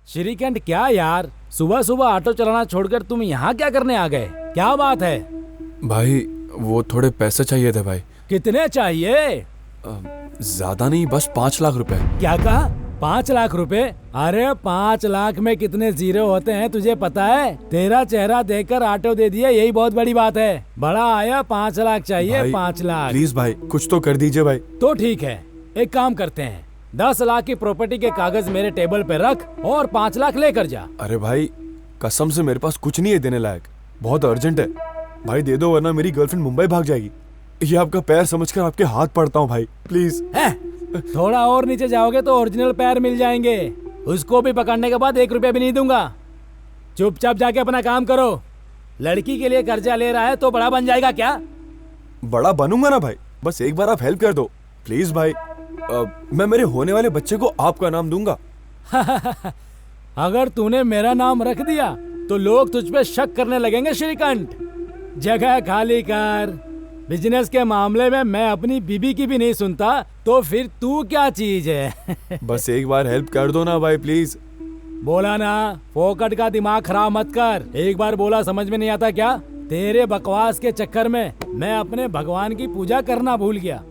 श्रीकांत, क्या यार, सुबह सुबह ऑटो चलाना छोड़कर तुम यहाँ क्या करने आ गए? क्या बात है? भाई वो थोड़े पैसे चाहिए थे भाई। कितने चाहिए? ज्यादा नहीं, बस 5 लाख रुपए। क्या कहा? 5 लाख रुपए? अरे 5 लाख में कितने जीरो होते हैं तुझे पता है? तेरा चेहरा देखकर ऑटो दे दिया, यही बहुत बड़ी बात है। बड़ा आया, 5 लाख चाहिए। भाई, 5 लाख? प्लीज भाई कुछ तो कर दीजिए भाई। तो ठीक है, एक काम करते हैं, 10 लाख की प्रॉपर्टी के कागज मेरे टेबल पे रख और 5 लाख लेकर जा। अरे भाई कसम से मेरे पास कुछ नहीं है देने लायक, बहुत अर्जेंट है भाई, दे दो वरना मेरी गर्लफ्रेंड मुंबई भाग जाएगी। ये आपका पैर समझकर आपके हाथ पड़ता हूँ भाई, प्लीज। है? थोड़ा और नीचे जाओगे तो ओरिजिनल पैर मिल जाएंगे, उसको भी पकड़ने के बाद 1 रुपया भी नहीं दूंगा। चुपचाप जाके अपना काम करो। लड़की के लिए कर्जा ले रहा है तो बड़ा बन जाएगा क्या? बड़ा बनूंगा ना भाई, बस एक बार आप हेल्प कर दो प्लीज भाई। मैं मेरे होने वाले बच्चे को आपका नाम दूंगा। अगर तूने मेरा नाम रख दिया तो लोग तुझ पे शक करने लगेंगे श्रीकांत। जगह खाली कर। बिजनेस के मामले में मैं अपनी बीबी की भी नहीं सुनता, तो फिर तू क्या चीज है? बस एक बार हेल्प कर दो ना भाई प्लीज। बोला ना, फोकट का दिमाग खराब मत कर। एक बार बोला समझ में नहीं आता क्या? तेरे बकवास के चक्कर में मैं अपने भगवान की पूजा करना भूल गया।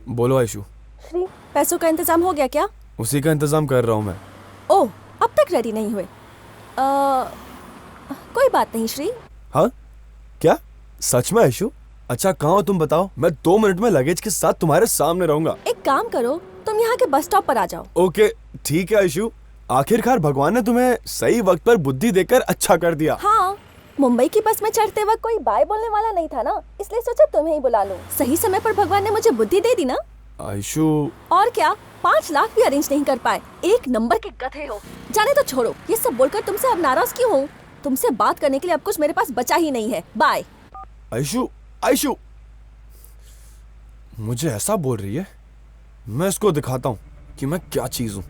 बोलो आयशु। श्री, पैसों का इंतजाम हो गया क्या? उसी का इंतजाम कर रहा हूँ मैं। ओह, अब तक रेडी नहीं हुए? कोई बात नहीं श्री। हाँ क्या सच में आयशु? अच्छा कहाँ हो तुम बताओ, मैं 2 मिनट में लगेज के साथ तुम्हारे सामने रहूंगा। एक काम करो, तुम यहाँ के बस स्टॉप पर आ जाओ। ओके ठीक है आयशु, आखिरकार भगवान ने तुम्हें सही वक्त पर बुद्धि देकर अच्छा कर दिया। हाँ, मुंबई की बस में चढ़ते वक्त कोई बाय बोलने वाला नहीं था ना, इसलिए सोचा तुम्हें ही बुला लूं। सही समय पर भगवान ने मुझे बुद्धि दे दी ना। आयशु और क्या, 5 लाख भी अरेंज नहीं कर पाए। एक नंबर के गधे हो। जाने तो छोड़ो, ये सब बोलकर तुमसे अब नाराज क्यों हूँ? तुमसे बात करने के लिए अब कुछ मेरे पास बचा ही नहीं है। बाय। आयशु आयशु मुझे ऐसा बोल रही है, मैं इसको दिखाता हूँ कि मैं क्या चीज हूँ।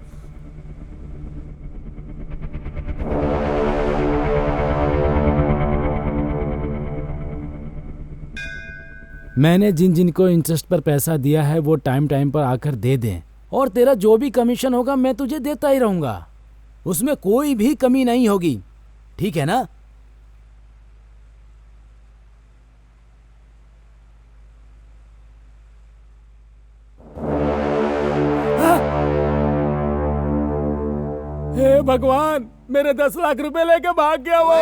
मैंने जिन जिन को इंटरेस्ट पर पैसा दिया है वो टाइम टाइम पर आकर दे दें, और तेरा जो भी कमीशन होगा मैं तुझे देता ही रहूंगा, उसमें कोई भी कमी नहीं होगी, ठीक है ना? हे भगवान, मेरे 10 लाख रुपए लेके भाग गया वो।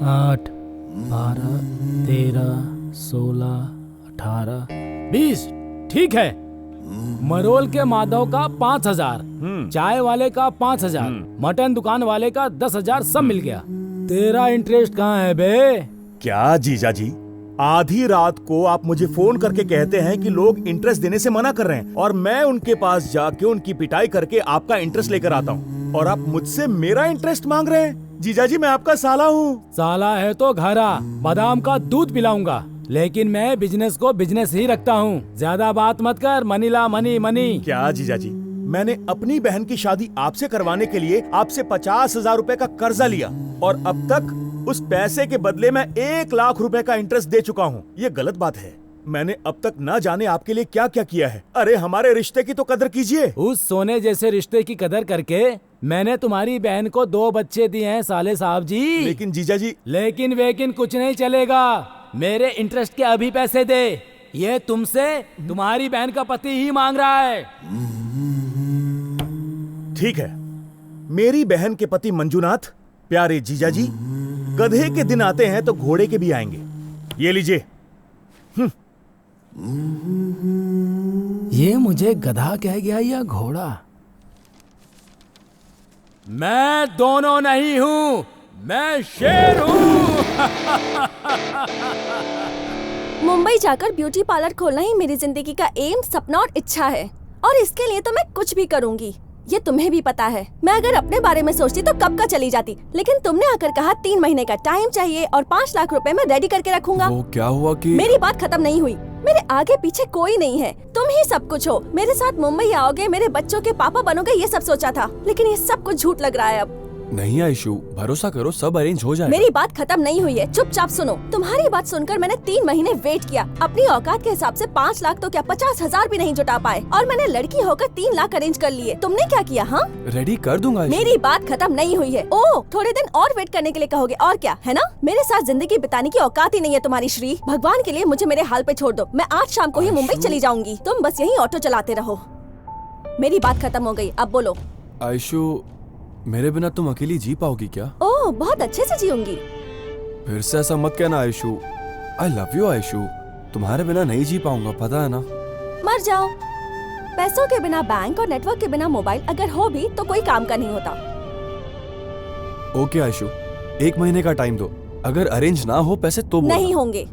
आठ, 12, 13, 16, 18, 20। ठीक है। मरोल के माधव का 5,000, चाय वाले का 5,000, मटन दुकान वाले का 10,000, सब मिल गया। तेरा इंटरेस्ट कहाँ है बे? क्या जीजा जी, आधी रात को आप मुझे फोन करके कहते हैं कि लोग इंटरेस्ट देने से मना कर रहे हैं, और मैं उनके पास जाके उनकी पिटाई करके आपका इंटरेस्ट लेकर आता हूँ, और आप मुझसे मेरा इंटरेस्ट मांग रहे हैं। जीजा जी, मैं आपका साला हूँ। साला है तो घर आ, बादाम का दूध पिलाऊंगा, लेकिन मैं बिजनेस को बिजनेस ही रखता हूँ। ज्यादा बात मत कर, मनी ला मनी मनी। क्या जीजा जी, मैंने अपनी बहन की शादी आपसे करवाने के लिए आपसे 50,000 रुपए का कर्जा लिया, और अब तक उस पैसे के बदले में 1 लाख रुपए का इंटरेस्ट दे चुका हूँ। ये गलत बात है। मैंने अब तक न जाने आपके लिए क्या क्या किया है। अरे हमारे रिश्ते की तो कदर कीजिए। उस सोने जैसे रिश्ते की कदर करके मैंने तुम्हारी बहन को 2 बच्चे दिए हैं साले साहब जी। लेकिन जीजा जी, लेकिन वेकिन कुछ नहीं चलेगा। मेरे इंटरेस्ट के अभी पैसे दे। ये तुमसे तुम्हारी बहन का पति ही मांग रहा है। ठीक है, मेरी बहन के पति मंजूनाथ। प्यारे जीजा जी, गधे के दिन आते हैं तो घोड़े के भी आएंगे। ये लीजिए। ये मुझे गधा कह गया या घोड़ा? मैं दोनों नहीं हूं, मैं शेर हूं। मुंबई जाकर ब्यूटी पार्लर खोलना ही मेरी जिंदगी का एम, सपना और इच्छा है, और इसके लिए तो मैं कुछ भी करूंगी। ये तुम्हें भी पता है। मैं अगर अपने बारे में सोचती तो कब का चली जाती, लेकिन तुमने आकर कहा 3 महीने का टाइम चाहिए और 5 लाख रुपए मैं रेडी करके रखूंगा। वो क्या हुआ कि मेरी बात खत्म नहीं हुई। मेरे आगे पीछे कोई नहीं है, तुम ही सब कुछ हो। मेरे साथ मुंबई आओगे, मेरे बच्चों के पापा बनोगे, ये सब सोचा था, लेकिन ये सब कुछ झूठ लग रहा है अब। नहीं आयशु, भरोसा करो, सब अरेंज हो जाएगा। मेरी बात खत्म नहीं हुई है, चुपचाप सुनो। तुम्हारी बात सुनकर मैंने 3 महीने वेट किया। अपनी औकात के हिसाब से 5 लाख तो क्या 50,000 भी नहीं जुटा पाए, और मैंने लड़की होकर 3 लाख अरेंज कर लिए। तुमने क्या किया? हाँ, रेडी कर दूंगा आयशु। मेरी बात खत्म नहीं हुई है। ओह, थोड़े दिन और वेट करने के लिए कहोगे, और क्या है ना? मेरे साथ जिंदगी बिताने की औकात ही नहीं है तुम्हारी श्री। भगवान के लिए मुझे मेरे हाल पे छोड़ दो। मैं आज शाम को ही मुंबई चली जाऊंगी। तुम बस यही ऑटो चलाते रहो। मेरी बात खत्म हो गई, अब बोलो। आयशु, मेरे बिना तुम अकेली जी पाओगी क्या? ओह, बहुत अच्छे से जीऊंगी। फिर से ऐसा मत कहना आयशु। आई लव यू आयशु, तुम्हारे बिना नहीं जी पाऊंगा, पता है ना। मर जाओ। पैसों के बिना बैंक और नेटवर्क के बिना मोबाइल अगर हो भी तो कोई काम का नहीं होता। ओके आयशु, 1 महीने का टाइम दो। अगर अरेंज ना हो पैसे तो बोलना। नहीं होंगे।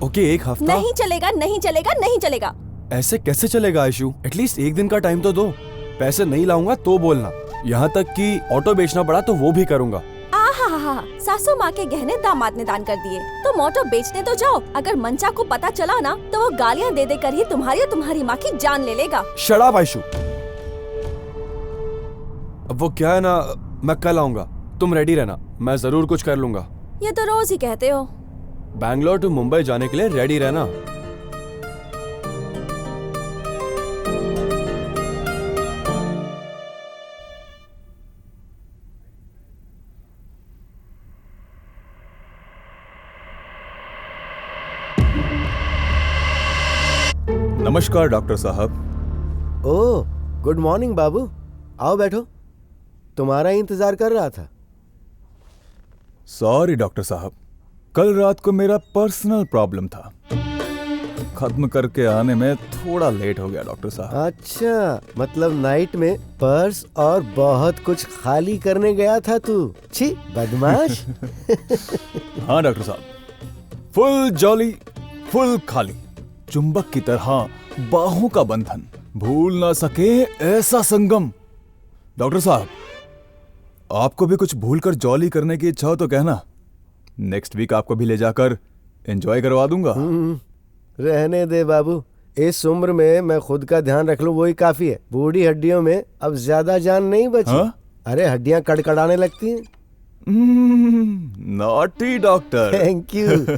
ओके, 1 हफ्ता। नहीं चलेगा, नहीं चलेगा, नहीं चलेगा। ऐसे कैसे चलेगा आयशु? एटलीस्ट 1 दिन का टाइम तो दो। पैसे नहीं लाऊंगा तो बोलना। यहाँ तक कि ऑटो बेचना पड़ा तो वो भी करूंगा। आहा, सासू माँ के गहने दामाद ने दान कर दिए। तुम ऑटो बेचने तो जाओ, अगर मंचा को पता चला ना तो वो गालियाँ दे कर ही तुम्हारी और तुम्हारी माँ की जान ले लेगा। Shut up Aishu. अब वो क्या है ना, मैं कल आऊंगा, तुम रेडी रहना, मैं जरूर कुछ कर लूंगा। ये तो रोज ही कहते हो। बैंगलोर टू मुंबई जाने के लिए रेडी रहना। नमस्कार डॉक्टर साहब। ओह, गुड मॉर्निंग बाबू। आओ बैठो, तुम्हारा ही इंतजार कर रहा था। सॉरी डॉक्टर साहब, कल रात को मेरा पर्सनल प्रॉब्लम था, खत्म करके आने में थोड़ा लेट हो गया डॉक्टर साहब। अच्छा, मतलब नाइट में पर्स और बहुत कुछ खाली करने गया था तू? छी, बदमाश। हाँ डॉक्टर साहब, फुल जॉली, फुल खाली, चुंबक की तरह बाहों का बंधन, भूल ना सके ऐसा संगम। डॉक्टर साहब, आपको भी कुछ भूल कर जॉली करने की इच्छा हो तो कहना, नेक्स्ट वीक आपको भी ले जाकर एंजॉय करवा दूंगा। रहने दे बाबू, इस उम्र में मैं खुद का ध्यान रख लूं वही काफी है। बूढ़ी हड्डियों में अब ज्यादा जान नहीं बची। हाँ? अरे हड्डियां कड़कड़ाने लगती हैं। Naughty doctor. Thank you.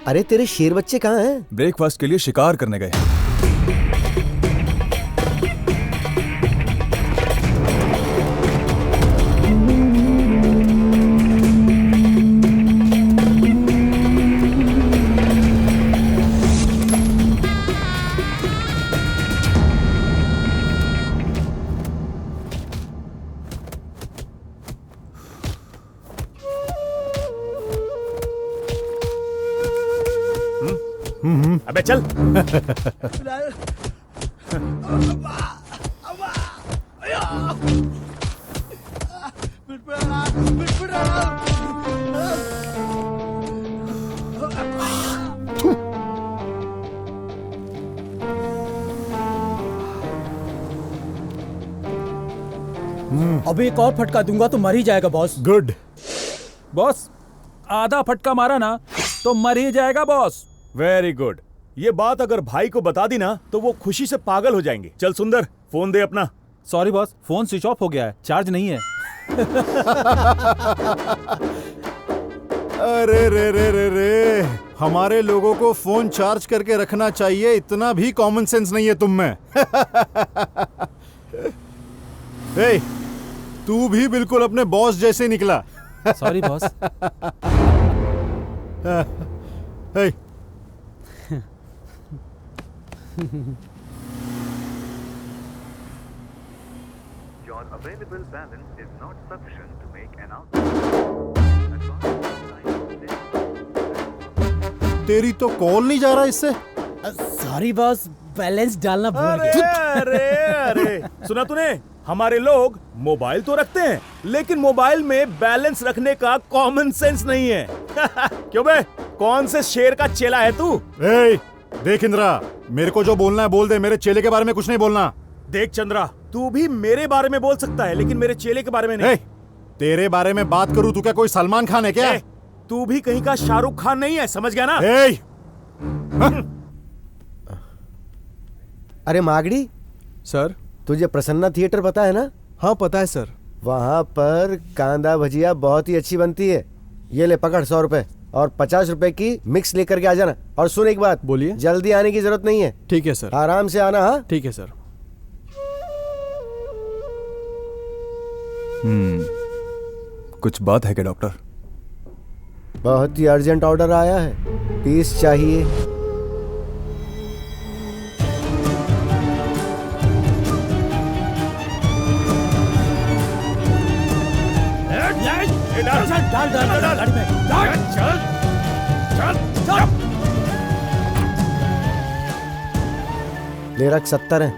अरे तेरे शेर बच्चे कहाँ हैं? ब्रेकफास्ट के लिए शिकार करने गए। अबे चल। अब एक और फटका दूंगा तो मर ही जाएगा बॉस। गुड बॉस, आधा फटका मारा ना तो मर ही जाएगा बॉस। Very good. ये बात अगर भाई को बता दी ना तो वो खुशी से पागल हो जाएंगे। चल सुंदर, फोन दे अपना। Sorry boss, phone switch off हो गया है, चार्ज नहीं है। अरे रे रे रे रे, हमारे लोगों को फोन चार्ज करके रखना चाहिए, इतना भी कॉमन सेंस नहीं है तुम में। ए, तू भी बिल्कुल अपने बॉस जैसे निकला। Sorry boss. A, Your available balance is not sufficient to make an output. तेरी तो कॉल नहीं जा रहा इससे। सॉरी बॉस, बैलेंस डालना भूल अरे गया। अरे अरे सुना तूने, हमारे लोग मोबाइल तो रखते हैं लेकिन मोबाइल में बैलेंस रखने का कॉमन सेंस नहीं है। क्यों बे, कौन से शेर का चेला है तू? ए, देख इंद्रा, मेरे को जो बोलना है बोल दे, मेरे चेले के बारे में कुछ नहीं बोलना। देख चंद्रा, तू भी मेरे बारे में बोल सकता है लेकिन मेरे चेले के बारे में नहीं। ए, तेरे बारे में बात करूं, तू क्या कोई सलमान खान है क्या? ए, तू भी कहीं का शाहरुख खान नहीं है, समझ गया ना? ए, अरे मागड़ी, सर। तुझे प्रसन्ना थिएटर पता है ना? हाँ पता है सर। वहाँ पर कांदा भजिया बहुत ही अच्छी बनती है। ये ले पकड़ 100 रुपए और 50 रुपए की मिक्स लेकर के आ जाना। और सुन एक बात, बोलिए। जल्दी आने की जरूरत नहीं है। ठीक है सर। आराम से आना। हाँ, ठीक है सर। कुछ बात है क्या डॉक्टर? बहुत ही अर्जेंट ऑर्डर आया है, पीस चाहिए। ले रख 70 है।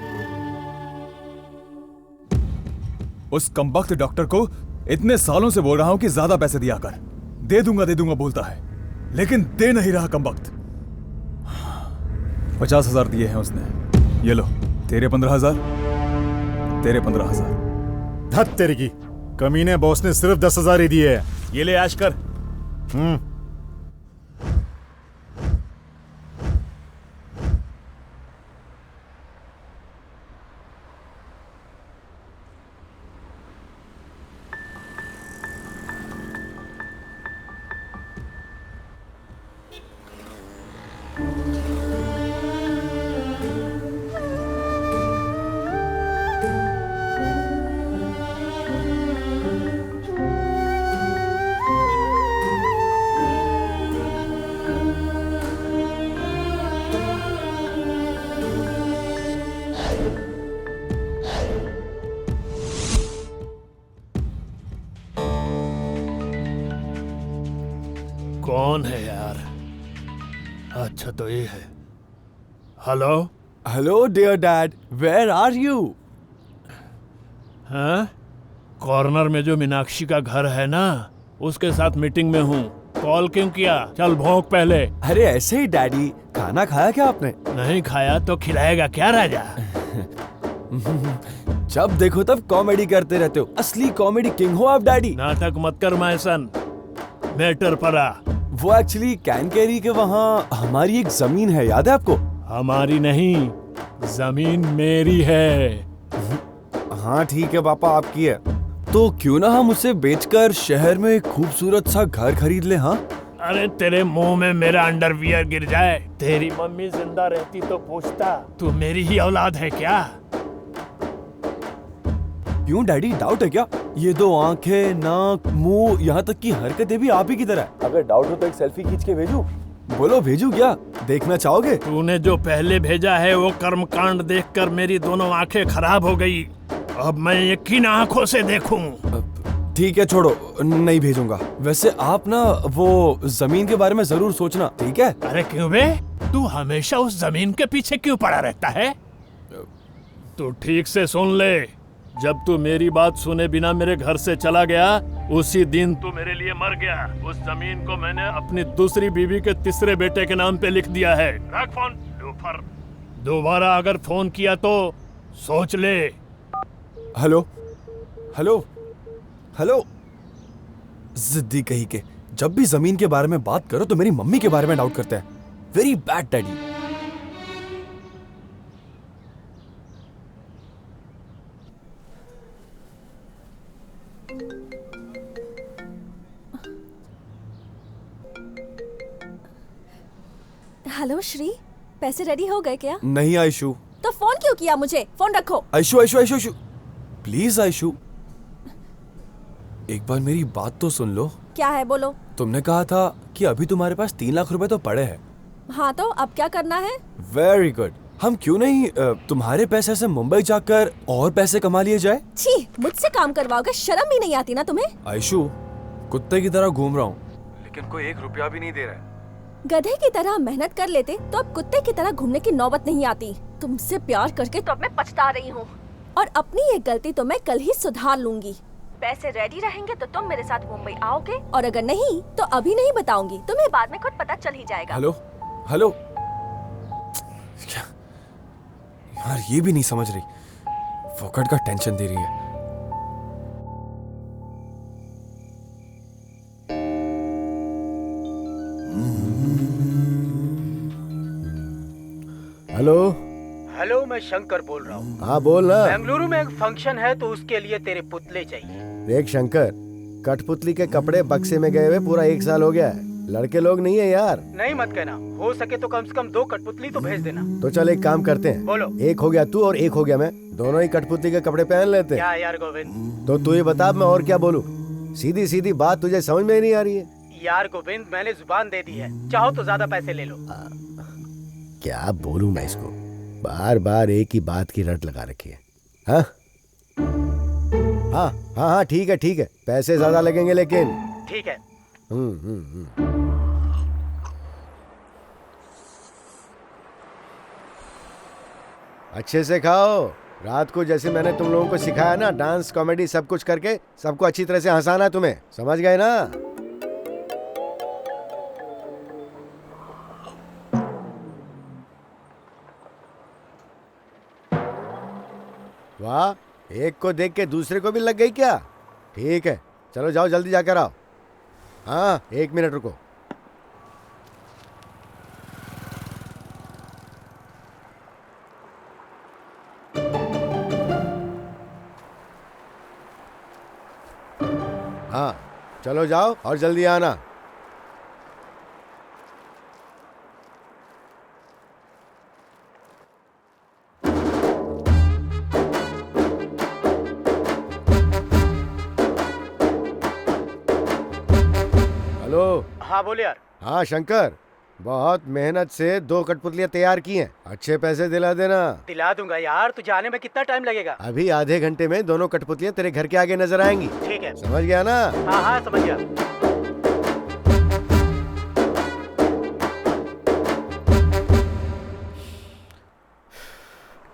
उस कमबख्त डॉक्टर को इतने सालों से बोल रहा हूं कि ज्यादा पैसे दिया कर। दे दूंगा बोलता है, लेकिन दे नहीं रहा कमबख्त। 50,000 दिए हैं उसने। ये लो, तेरे 15,000, तेरे 15,000। धत तेरी की, कमीने बॉस ने सिर्फ 10,000 ही दिए हैं। ये ले ऐश कर। कौन है यार? अच्छा तो ये है। Hello. Hello dear dad, where are you? हाँ, कॉर्नर में जो मीनाक्षी का घर है ना, उसके साथ मीटिंग में हूँ। कॉल क्यों किया? चल भोंक पहले। अरे ऐसे ही डैडी। खाना खाया क्या आपने? नहीं खाया तो खिलाएगा क्या राजा? जब देखो तब कॉमेडी करते रहते हो, असली कॉमेडी किंग हो आप डैडी। नाटक मत कर मैसन, मैटर पर आ। वो एक्चुअली कैनकेरी के वहाँ हमारी एक जमीन है, याद है आपको? हमारी नहीं, जमीन मेरी है। हाँ ठीक है पापा, आपकी है। तो क्यों ना हम उसे बेचकर शहर में एक खूबसूरत सा घर खरीद ले। हाँ, अरे तेरे मुंह में मेरा अंडरवियर गिर जाए। तेरी मम्मी जिंदा रहती तो पूछता तू मेरी ही औलाद है क्या? क्यों डैडी, डाउट है क्या? ये दो आंखें, नाक, मुंह, यहाँ तक की हरकतें भी आप ही की तरह है। अगर डाउट हो तो एक सेल्फी खींच के भेजूं? बोलो भेजू क्या? देखना चाहोगे? तूने जो पहले भेजा है वो कर्मकांड देखकर मेरी दोनों आंखें खराब हो गई। अब मैं ये किन आंखों से देखूं? ठीक है छोड़ो, नहीं भेजूंगा। वैसे आप ना वो जमीन के बारे में जरूर सोचना, ठीक है? अरे क्यों बे, तू हमेशा उस जमीन के पीछे क्यों पड़ा रहता है? तू ठीक से सुन ले, जब तू मेरी बात सुने बिना मेरे घर से चला गया, उसी दिन तू मेरे लिए मर गया। उस जमीन को मैंने अपनी दूसरी बीवी के तीसरे बेटे के नाम पे लिख दिया है। रख फोन, लूफर। दोबारा अगर फोन किया तो सोच ले। Hello hello hello. जिद्दी कही के, जब भी जमीन के बारे में बात करो तो मेरी मम्मी के बारे में डाउट करते हैं। Very bad daddy. Hello Shri, पैसे रेडी हो गए क्या? नहीं आयशु। तो फोन क्यों किया मुझे? फोन रखो। आयशु आयशु आयशु आयशु, प्लीज आयशु, एक बार मेरी बात तो सुन लो। क्या है, बोलो। तुमने कहा था कि अभी तुम्हारे पास 3 लाख रुपए तो पड़े हैं। हाँ तो अब क्या करना है? Very good. हम क्यों नहीं तुम्हारे पैसे से मुंबई जाकर और पैसे कमा लिए जाए? छी, मुझसे काम करवाओगे? शर्म भी नहीं आती ना तुम्हें? आयशु, कुत्ते की तरह घूम रहा हूँ लेकिन कोई 1 रुपया भी नहीं दे रहा है। गधे की तरह मेहनत कर लेते तो अब कुत्ते की तरह घूमने की नौबत नहीं आती। तुमसे प्यार करके तो अब मैं पछता रही हूँ और अपनी ये गलती तो मैं कल ही सुधार लूंगी। पैसे रेडी रहेंगे तो तुम मेरे साथ मुंबई आओगे और अगर नहीं तो अभी नहीं बताऊंगी, तुम्हें बाद में खुद पता चल ही जाएगा। हेलो हेलो, यार ये भी नहीं समझ रही, फोकट का टेंशन दे रही है। हेलो हेलो, मैं शंकर बोल रहा हूँ। हाँ बोल ना। बेंगलुरु में एक फंक्शन है तो उसके लिए तेरे पुतले चाहिए। देख शंकर, कठपुतली के कपड़े बक्से में गए हुए पूरा 1 साल हो गया है। लड़के लोग नहीं है यार। नहीं मत कहना, हो सके तो कम से कम 2 कठपुतली तो भेज देना। तो चल एक काम करते हैं, बोलो। एक हो गया तू और एक हो गया मैं, दोनों ही कठपुतली के कपड़े पहन लेते हैं। क्या यार गोविंद? तो तू ही बता मैं और क्या बोलूं? सीधी सीधी बात तुझे समझ में ही नहीं आ रही है। यार गोविंद, मैंने जुबान दे दी है, चाहो तो ज्यादा पैसे ले लो। क्या बोलूं मैं इसको, बार बार एक ही बात की रट लगा रखी है। हाँ हाँ हाँ हाँ ठीक है ठीक है, पैसे ज्यादा लगेंगे लेकिन। ठीक है। अच्छे से खाओ। रात को जैसे मैंने तुम लोगों को सिखाया ना, डांस कॉमेडी सब कुछ करके सबको अच्छी तरह से हंसाना, तुम्हें समझ गए ना? वाह, एक को देख के दूसरे को भी लग गई क्या? ठीक है, चलो जाओ जल्दी जाकर आओ। हाँ 1 मिनट रुको। हाँ चलो जाओ और जल्दी आना। हेलो। हाँ बोले यार। हाँ शंकर, बहुत मेहनत से 2 कठपुतलियां तैयार की हैं, अच्छे पैसे दिला देना। दिला दूंगा यार, तुझे आने में कितना टाइम लगेगा? अभी आधे घंटे में दोनों कठपुतलियां तेरे घर के आगे नजर आएंगी। ठीक है। समझ गया ना? हाँ हाँ समझ गया।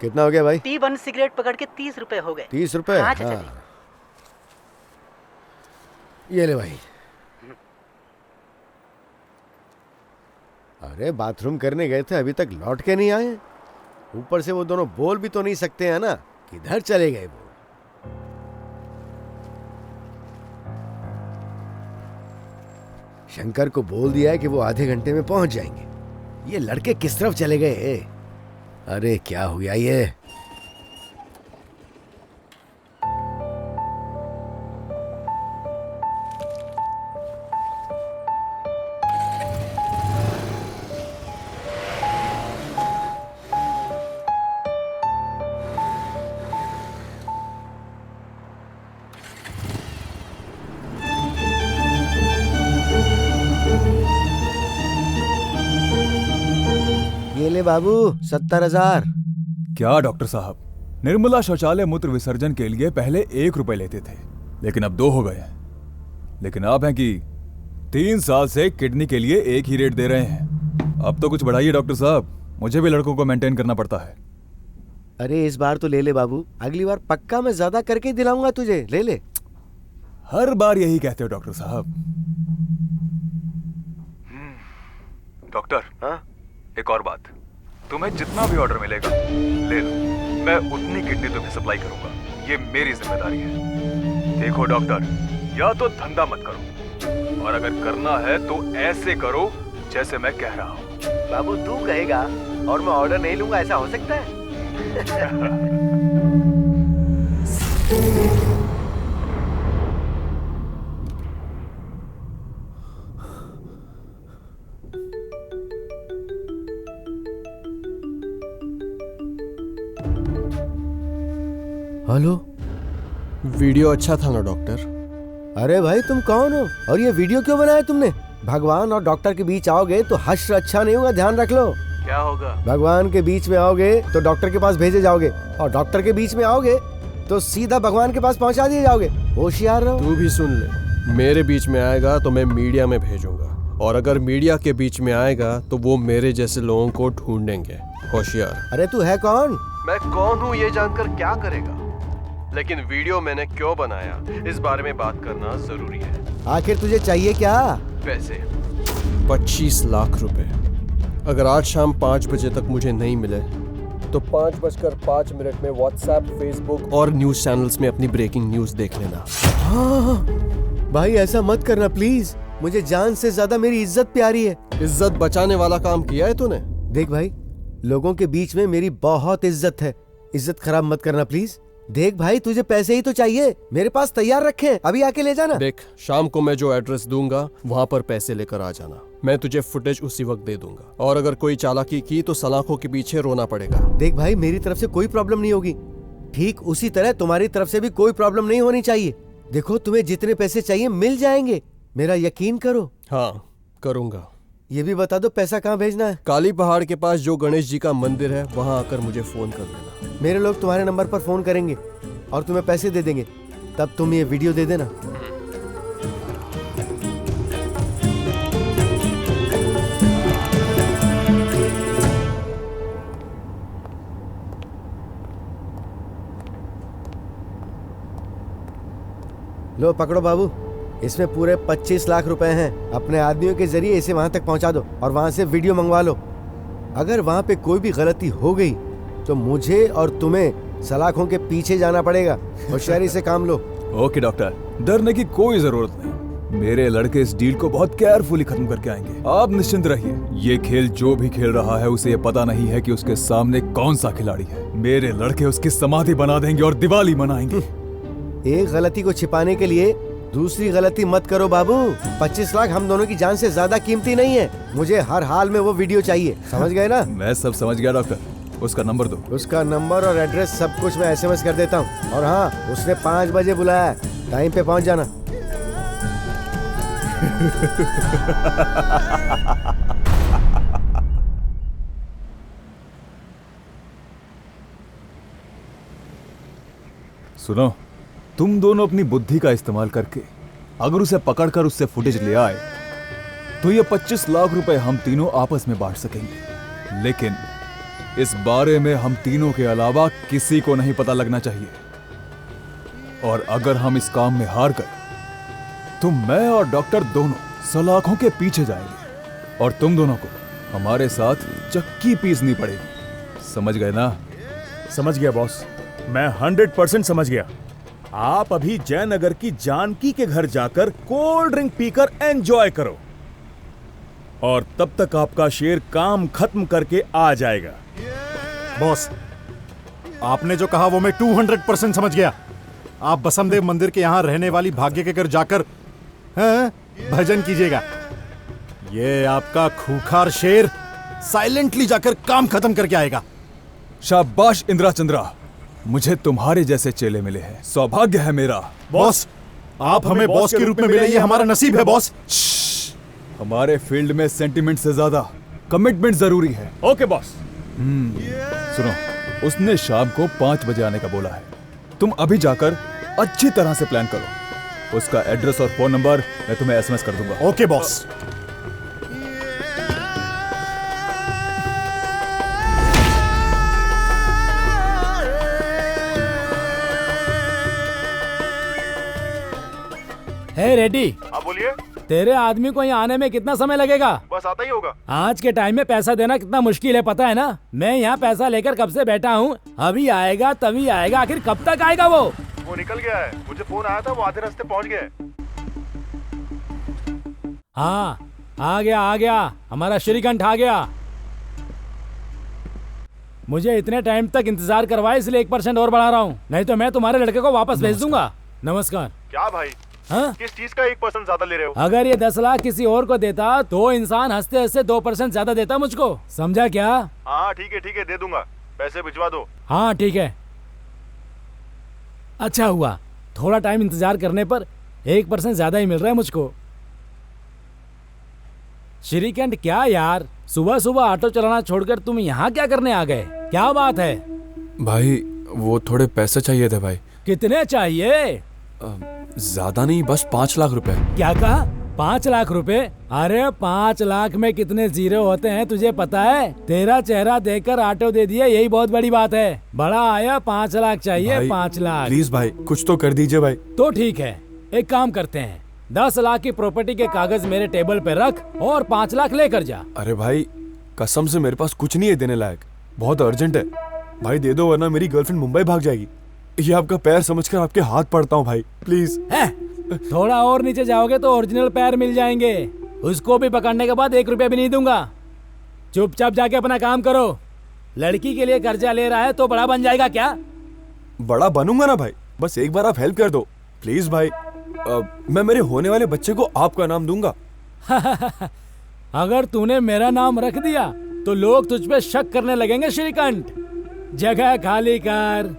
कितना हो गया भाई? T1 सिगरेट पकड़ के 30 रुपए हो गए। 30 रुपए? हाँ, हाँ। ये ले भाई। अरे बाथरूम करने गए थे, अभी तक लौट के नहीं आए। ऊपर से वो दोनों बोल भी तो नहीं सकते हैं ना, किधर चले गए वो? शंकर को बोल दिया है कि वो आधे घंटे में पहुंच जाएंगे। ये लड़के किस तरफ चले गए? अरे क्या हो गया ये? ये ले बाबू 70,000। क्या डॉक्टर साहब, निर्मला शौचालय मूत्र विसर्जन के लिए पहले 1 रुपए लेते थे, लेकिन अब 2 हो गए हैं। लेकिन आप हैं कि 3 साल से किडनी के लिए 1 ही रेट दे रहे हैं। अब तो कुछ बढ़ाइए डॉक्टर साहब, मुझे भी लड़कों को मेंटेन करना पड़ता है। अरे इस बार तो ले ले बाबू, अगली बार पक्का मैं ज्यादा करके ही दिलाऊंगा तुझे, ले ले। हर बार यही कहते हो डॉक्टर साहब। डॉक्टर, हाँ? एक और बात, तुम्हें जितना भी ऑर्डर मिलेगा ले लो, मैं उतनी किडनी तुम्हें सप्लाई करूंगा, ये मेरी जिम्मेदारी है। देखो डॉक्टर, या तो धंधा मत करो, और अगर करना है तो ऐसे करो जैसे मैं कह रहा हूँ। बाबू तू कहेगा और मैं ऑर्डर नहीं लूंगा, ऐसा हो सकता है? हेलो। वीडियो अच्छा था ना डॉक्टर? अरे भाई तुम कौन हो और ये वीडियो क्यों बनाया तुमने? भगवान और डॉक्टर के बीच आओगे तो हश्र अच्छा नहीं होगा, ध्यान रख लो। क्या होगा? भगवान के बीच में आओगे तो डॉक्टर के पास भेजे जाओगे, और डॉक्टर के बीच में आओगे तो सीधा भगवान के पास पहुंचा दिए जाओगे। होशियार रहो। तू भी सुन ले, मेरे बीच में आएगा तो मैं मीडिया में भेजूंगा और अगर मीडिया के बीच में आएगा तो वो मेरे जैसे लोगों को ढूंढेंगे। होशियार। अरे तू है कौन? मैं कौन हूँ ये जानकर क्या करेगा, लेकिन वीडियो मैंने क्यों बनाया इस बारे में बात करना जरूरी है। आखिर तुझे चाहिए क्या? पैसे 25 लाख रुपए। अगर आज शाम 5 बजे तक मुझे नहीं मिले तो 5:05 में व्हाट्सएप, फेसबुक और न्यूज चैनल्स में अपनी ब्रेकिंग न्यूज देख लेना। हाँ भाई ऐसा मत करना प्लीज, मुझे जान से ज्यादा मेरी इज्जत प्यारी है। इज्जत बचाने वाला काम किया है तूने? देख भाई, लोगों के बीच में मेरी बहुत इज्जत है, इज्जत खराब मत करना प्लीज। देख भाई, तुझे पैसे ही तो चाहिए, मेरे पास तैयार रखे हैं, अभी आके ले जाना। देख, शाम को मैं जो एड्रेस दूंगा वहाँ पर पैसे लेकर आ जाना। मैं तुझे फुटेज उसी वक्त दे दूंगा, और अगर कोई चालाकी की तो सलाखों के पीछे रोना पड़ेगा। देख भाई, मेरी तरफ से कोई प्रॉब्लम नहीं होगी, ठीक उसी तरह तुम्हारी तरफ से भी कोई प्रॉब्लम नहीं होनी चाहिए। देखो, तुम्हें जितने पैसे चाहिए मिल जाएंगे, मेरा यकीन करो। हाँ, करूंगा। ये भी बता दो पैसा कहाँ भेजना है? काली पहाड़ के पास जो गणेश जी का मंदिर है वहाँ आकर मुझे फोन कर देना। मेरे लोग तुम्हारे नंबर पर फोन करेंगे और तुम्हें पैसे दे देंगे, तब तुम ये वीडियो दे देना। लो पकड़ो बाबू, इसमें पूरे 25 लाख रुपए हैं। अपने आदमियों के जरिए इसे वहां तक पहुंचा दो और वहां से वीडियो मंगवा लो। अगर वहां पे कोई भी गलती हो गई तो मुझे और तुम्हें सलाखों के पीछे जाना पड़ेगा। होशियारी से काम लो। ओके डॉक्टर, डरने की कोई जरूरत नहीं। मेरे लड़के इस डील को बहुत केयरफुली खत्म करके आएंगे, आप निश्चिंत रहिए। ये खेल जो भी खेल रहा है उसे ये पता नहीं है कि उसके सामने कौन सा खिलाड़ी है। मेरे लड़के उसकी समाधि बना देंगे और दिवाली मनाएंगे। एक गलती को छिपाने के लिए दूसरी गलती मत करो बाबू। 25 लाख हम दोनों की जान से ज्यादा कीमती नहीं है। मुझे हर हाल में वो वीडियो चाहिए, समझ गए ना? मैं सब समझ गया डॉक्टर, उसका नंबर दो। उसका नंबर और एड्रेस सब कुछ मैं SMS कर देता हूँ। और हाँ, उसने 5 बजे बुलाया है, टाइम पे पहुंच जाना। सुनो, तुम दोनों अपनी बुद्धि का इस्तेमाल करके अगर उसे पकड़कर उससे फुटेज ले आए तो ये 25 लाख रुपए हम तीनों आपस में बांट सकेंगे। लेकिन इस बारे में हम तीनों के अलावा किसी को नहीं पता लगना चाहिए। और अगर हम इस काम में हार गए तो मैं और डॉक्टर दोनों सलाखों के पीछे जाएंगे और तुम दोनों को हमारे साथ चक्की पीसनी पड़ेगी। समझ गए ना? समझ गया बॉस, मैं 100% समझ गया। आप अभी जयनगर की जानकी के घर जाकर कोल्ड ड्रिंक पीकर एंजॉय करो और तब तक आपका शेर काम खत्म करके आ जाएगा। बॉस, आपने जो कहा वो मैं 200% समझ गया। आप बसमदेव मंदिर के यहाँ रहने वाली भाग्य के घर जाकर भजन कीजिएगा। ये आपका खूंखार शेर साइलेंटली जाकर काम खत्म करके आएगा। शाबाश इंदिरा चंद्रा, मुझे तुम्हारे जैसे चेले मिले हैं, सौभाग्य है मेरा। बॉस, आप हमें बॉस के रूप में मिले, ये हमारा नसीब है बॉस। हमारे फील्ड में सेंटिमेंट से ज्यादा कमिटमेंट जरूरी है। Okay boss. सुनो, उसने शाम को 5 बजे आने का बोला है। तुम अभी जाकर अच्छी तरह से प्लान करो। उसका एड्रेस और फोन नंबर मैं तुम्हें SMS कर दूंगा। Okay boss. हे रेडी, आप बोलिए। तेरे आदमी को यहाँ आने में कितना समय लगेगा? बस आता ही होगा। आज के टाइम में पैसा देना कितना मुश्किल है, पता है ना? मैं यहाँ पैसा लेकर कब से बैठा हूँ, अभी आएगा तभी आएगा। आखिर कब तक आएगा वो? वो निकल गया है, मुझे फोन आया था, वो आधे रास्ते पहुँच गया है। हाँ, आ गया, हमारा श्रीकंठ आ गया। मुझे इतने टाइम तक इंतजार करवाए, इसलिए 1% और बढ़ा रहा हूँ, नहीं तो मैं तुम्हारे लड़के को वापस भेज दूंगा। नमस्कार। क्या भाई? हाँ? किस चीज का 1% ज्यादा ले रहे हो? अगर ये 10 लाख किसी और को देता तो इंसान हंसते हंसते 2% ज्यादा देता मुझको, समझा क्या? हाँ ठीक है, दे दूंगा, पैसे भिजवा दो। हाँ ठीक है। अच्छा हुआ, थोड़ा टाइम इंतजार करने पर 1% ज्यादा ही मिल रहा है मुझको। श्रीकंठ, क्या यार, सुबह सुबह ऑटो चलाना छोड़कर तुम यहाँ क्या करने आ गए? क्या बात है? भाई, वो थोड़े पैसे चाहिए थे भाई। कितने चाहिए? ज्यादा नहीं, बस 5 लाख रुपए। क्या कहा? 5 लाख रुपए? अरे 5 लाख में कितने जीरो होते हैं तुझे पता है? तेरा चेहरा देखकर ऑटो दे दिया, यही बहुत बड़ी बात है। बड़ा आया, 5 लाख चाहिए। भाई, 5 लाख प्लीज भाई कुछ तो कर दीजिए भाई। तो ठीक है, एक काम करते हैं, 10 लाख की प्रॉपर्टी के कागज मेरे टेबल पे रख और 5 लाख लेकर जा। अरे भाई कसम से मेरे पास कुछ नहीं है देने लायक, बहुत अर्जेंट है भाई, दे दो वरना मेरी गर्लफ्रेंड मुंबई भाग जाएगी। ये आपका पैर समझकर आपके हाथ पड़ता हूँ भाई, प्लीज। थोड़ा और नीचे जाओगे तो ओरिजिनल पैर मिल जाएंगे, उसको भी पकड़ने के बाद 1 रुपया भी नहीं दूंगा। चुपचाप जाके अपना काम करो। लड़की के लिए कर्जा ले रहा है तो बड़ा बन जाएगा क्या? बड़ा बनूंगा ना भाई, बस एक बार आप हेल्प कर दो प्लीज भाई। मैं मेरे होने वाले बच्चे को आपका नाम दूंगा। अगर तूने मेरा नाम रख दिया तो लोग तुझ पे शक करने लगेंगे श्रीकंठ। जगह खाली कर।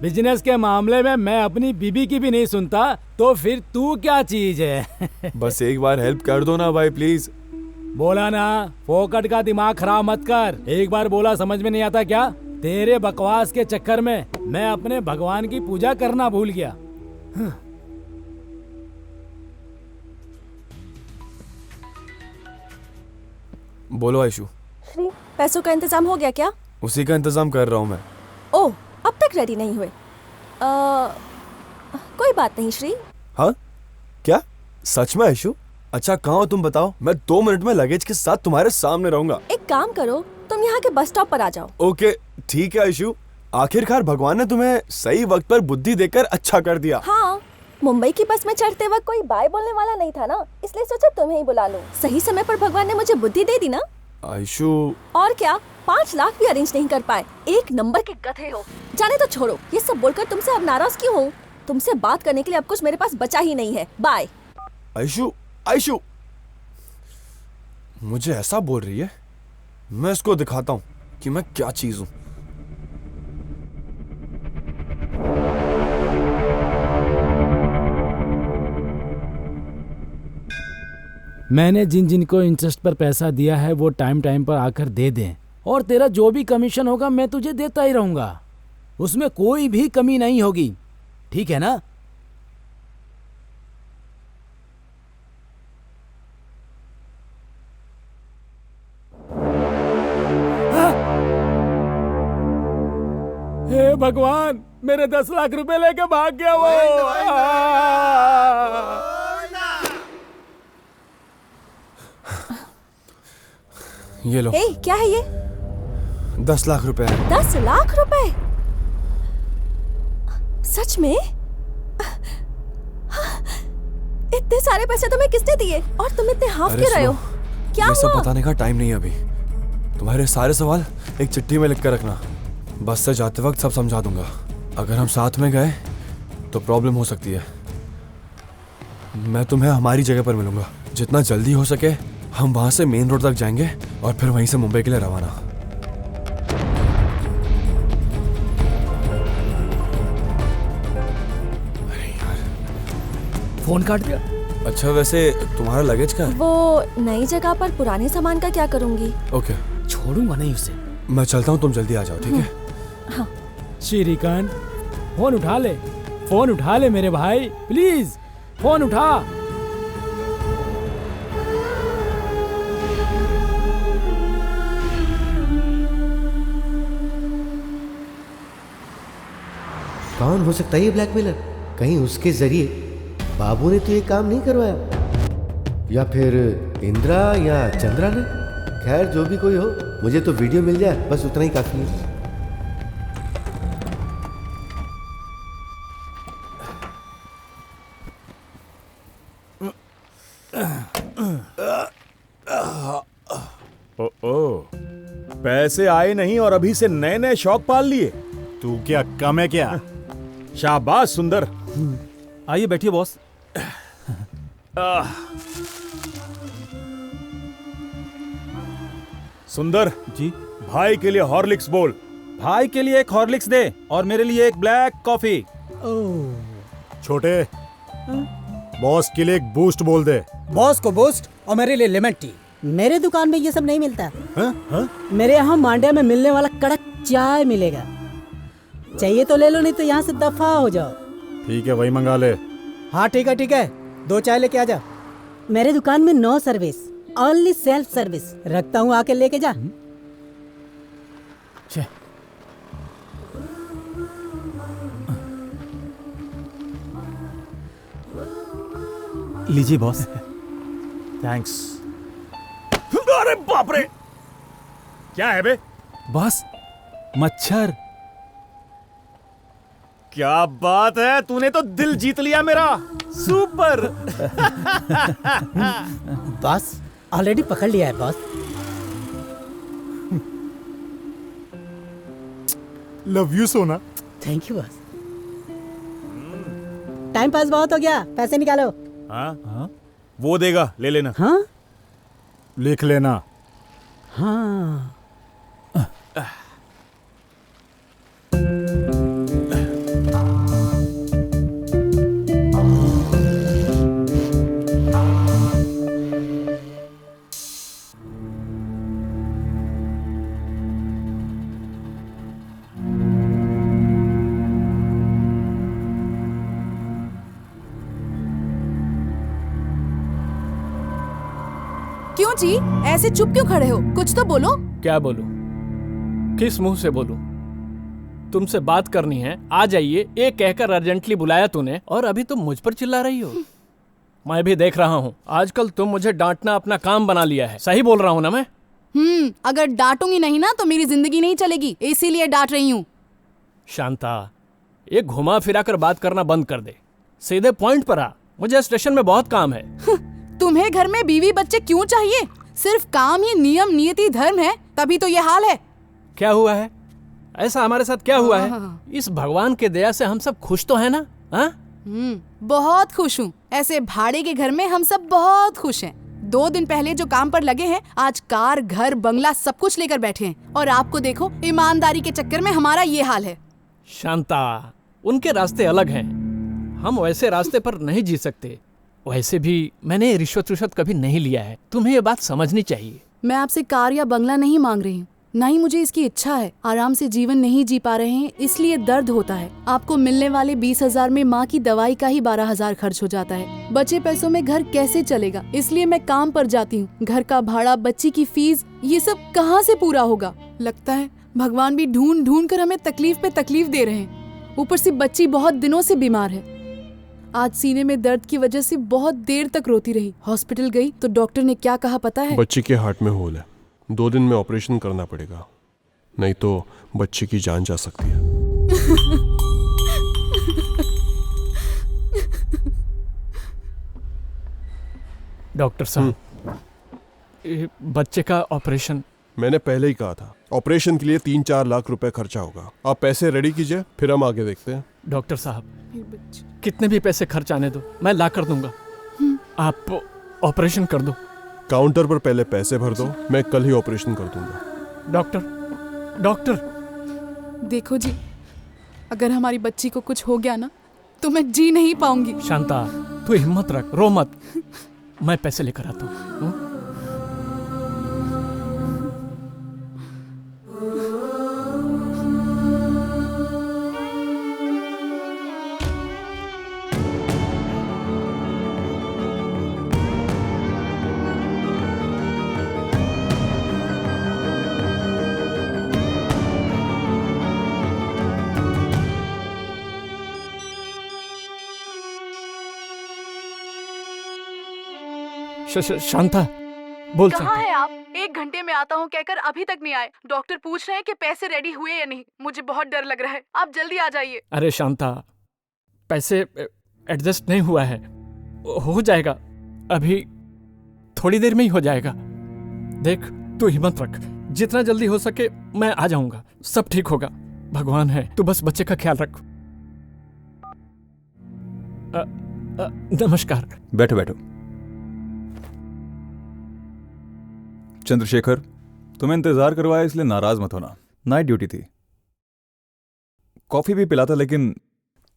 बिजनेस के मामले में मैं अपनी बीबी की भी नहीं सुनता, तो फिर तू क्या चीज है? बस एक बार हेल्प कर दो ना भाई प्लीज। बोला ना, फोकट का दिमाग खराब मत कर। एक बार बोला समझ में नहीं आता क्या? तेरे बकवास के चक्कर में मैं अपने भगवान की पूजा करना भूल गया। बोलो आयशु। श्री, पैसों का इंतजाम हो गया क्या? उसी का इंतजाम कर रहा हूँ मैं। ओह, अब तक रेडी नहीं हुए? कोई बात नहीं श्री। हाँ क्या सच में आयशु? अच्छा कहाँ हो तुम बताओ, मैं 2 मिनट में लगेज के साथ तुम्हारे सामने रहूंगा। एक काम करो, तुम यहाँ के बस स्टॉप पर आ जाओ। ओके ठीक है आयशु, आखिरकार भगवान ने तुम्हें सही वक्त पर बुद्धि देकर अच्छा कर दिया। हाँ, मुंबई की बस में चढ़ते वक्त कोई बाय बोलने वाला नहीं था ना, इसलिए सोचा तुम्हें ही बुला लूं। सही समय पर भगवान ने मुझे बुद्धि दे दी ना। आयशु और क्या, 5 लाख भी अरेंज नहीं कर पाए। एक नंबर के गधे हो। जाने तो छोड़ो, ये सब बोलकर तुमसे अब नाराज क्यों हूँ? तुमसे बात करने के लिए अब कुछ मेरे पास बचा ही नहीं है। बाय। आयशु आयशु मुझे ऐसा बोल रही है, मैं इसको दिखाता हूँ कि मैं क्या चीज हूँ। मैंने जिन जिन को इंटरेस्ट पर पैसा दिया है वो टाइम टाइम पर आकर दे दें, और तेरा जो भी कमीशन होगा मैं तुझे देता ही रहूंगा, उसमें कोई भी कमी नहीं होगी, ठीक है ना? हे भगवान, मेरे 10 लाख रुपए लेके भाग गया वो। ये लो। ए, क्या है ये? 10 लाख रुपए। 10 लाख रुपए? सच में? इतने सारे पैसे तुम्हें किसने दिए और तुम इतने हाफ क्यों रहे हो? क्या ये सब हुआ? बताने का टाइम नहीं है अभी। तुम्हारे सारे सवाल एक चिट्ठी में लिख कर रखना, बस से जाते वक्त सब समझा दूंगा। अगर हम साथ में गए तो प्रॉब्लम हो सकती है। मैं तुम्हें हमारी जगह पर मिलूंगा, जितना जल्दी हो सके हम वहां से मेन रोड तक जाएंगे और फिर वहीं से मुंबई के लिए रवाना। अरे यार, फोन काट दिया। अच्छा वैसे तुम्हारा लगेज का है? वो नई जगह पर पुराने सामान का क्या करूंगी? ओके, छोड़ूंगा नहीं उसे। मैं चलता हूँ, तुम जल्दी आ जाओ, ठीक है? हाँ। श्रीकांत, फोन उठा ले, फोन उठा ले मेरे भाई, प्लीज फोन उठा। कौन हो सकता है ये ब्लैकमेलर? कहीं उसके जरिए बाबू ने तो ये काम नहीं करवाया, या फिर इंदिरा या चंद्रा ने? खैर जो भी कोई हो, मुझे तो वीडियो मिल जाए बस उतना ही काफी है। ओ, पैसे आए नहीं और अभी से नए नए शौक पाल लिए। तू क्या कम है क्या? शाबाश सुंदर। आइए बैठिए बॉस। सुंदर जी, भाई के लिए हॉर्लिक्स बोल। भाई के लिए एक हॉर्लिक्स दे और मेरे लिए एक ब्लैक कॉफी। छोटे, बॉस के लिए एक बूस्ट बोल दे। बॉस को बूस्ट और मेरे लिए लेमन टी। मेरे दुकान में ये सब नहीं मिलता। हा? मेरे यहाँ मांड्या में मिलने वाला कड़क चाय मिलेगा। चाहिए तो ले लो, नहीं तो यहाँ से दफा हो जाओ। ठीक है, वही मंगा ले। हाँ ठीक है, 2 चाय लेके आ जा। मेरे दुकान में no service, only self service. रखता हूँ, आके लेके जा। लीजिए बॉस। थैंक्स। अरे बाप रे, क्या है बे? बॉस, मच्छर। क्या बात है, तूने तो दिल जीत लिया मेरा। सुपर। बॉस ऑलरेडी पकड़ लिया है बॉस। लव यू सोना। Thank you boss. Time pass बहुत हो गया, पैसे निकालो। हाँ? वो देगा, ले लेना। हाँ? लिख लेना। हाँ। क्यों जी, ऐसे चुप क्यों खड़े हो? कुछ तो बोलो। क्या बोलूं? किस मुंह से बोलूं? तुमसे बात करनी है, आ जाइए, ये कहकर अर्जेंटली बुलाया तूने, और अभी तुम मुझ पर चिल्ला रही हो। मैं भी देख रहा हूँ, आजकल तुम मुझे डांटना अपना काम बना लिया है। सही बोल रहा हूँ ना मैं? अगर डांटूंगी नहीं ना तो मेरी जिंदगी नहीं चलेगी, इसीलिए डांट रही हूँ। शांता, ये घुमा फिरा कर बात करना बंद कर दे, सीधे पॉइंट पर आ। मुझे स्टेशन में बहुत काम है। तुम्हें घर में बीवी बच्चे क्यों चाहिए? सिर्फ काम ही नियम नियति धर्म है, तभी तो ये हाल है। क्या हुआ है ऐसा? हमारे साथ क्या हुआ है? इस भगवान के दया से हम सब खुश तो है ना? बहुत खुश हूँ। ऐसे भाड़े के घर में हम सब बहुत खुश हैं। 2 दिन पहले जो काम पर लगे हैं, आज कार, घर, बंगला सब कुछ लेकर बैठे हैं। और आपको देखो, ईमानदारी के चक्कर में हमारा ये हाल है। शांता, उनके रास्ते अलग हैं, हम वैसे रास्ते पर नहीं जी सकते। वैसे भी मैंने रिश्वत कभी नहीं लिया है, तुम्हें ये बात समझनी चाहिए। मैं आपसे कार या बंगला नहीं मांग रही हूँ, ना ही मुझे इसकी इच्छा है। आराम से जीवन नहीं जी पा रहे हैं, इसलिए दर्द होता है। आपको मिलने वाले 20,000 में माँ की दवाई का ही 12,000 खर्च हो जाता है। बचे पैसों में घर कैसे चलेगा? इसलिए मैं काम पर जाती हूँ। घर का भाड़ा, बच्ची की फीस, ये सब कहाँ से पूरा होगा? लगता है भगवान भी ढूंढ ढूंढ कर हमें तकलीफ पे तकलीफ दे रहे हैं। ऊपर से बच्ची बहुत दिनों से बीमार है। आज सीने में दर्द की वजह से बहुत देर तक रोती रही। हॉस्पिटल गई तो डॉक्टर ने क्या कहा पता है? बच्ची के हार्ट में होल है, 2 दिन में ऑपरेशन करना पड़ेगा, नहीं तो बच्ची की जान जा सकती है। डॉक्टर साहब, ये बच्चे का ऑपरेशन। मैंने पहले ही कहा था, ऑपरेशन के लिए 3-4 लाख रुपए खर्चा होगा। आप पैसे रेडी कीजिए, फिर हम आगे देखते हैं। डॉक्टर साहब, कितने भी पैसे खर्च आने दो, मैं ला कर दूंगा। आप ऑपरेशन कर दो। काउंटर पर पहले पैसे भर दो, मैं कल ही ऑपरेशन कर दूंगा। डॉक्टर देखो जी, अगर हमारी बच्ची को कुछ हो गया ना तो मैं जी नहीं पाऊंगी। शांता, तू हिम्मत रख, रो मत, मैं पैसे लेकर आता हूँ। शांता, बोल। कहाँ है आप? 1 घंटे में आता हूँ कहकर अभी तक नहीं आए। डॉक्टर पूछ रहे हैं कि पैसे रेडी हुए या नहीं। मुझे बहुत डर लग रहा है, आप जल्दी आ जाइए। अरे शांता, पैसे एडजस्ट नहीं हुआ है, हो जाएगा, अभी थोड़ी देर में ही हो जाएगा। देख, तू हिम्मत रख, जितना जल्दी हो सके मैं आ जाऊंगा, सब ठीक होगा। भगवान है, तू बस बच्चे का ख्याल रख। नमस्कार। बैठो बैठो। चंद्रशेखर, तुम्हें इंतजार करवाया इसलिए नाराज मत होना, नाइट ड्यूटी थी। कॉफी भी पिलाता, लेकिन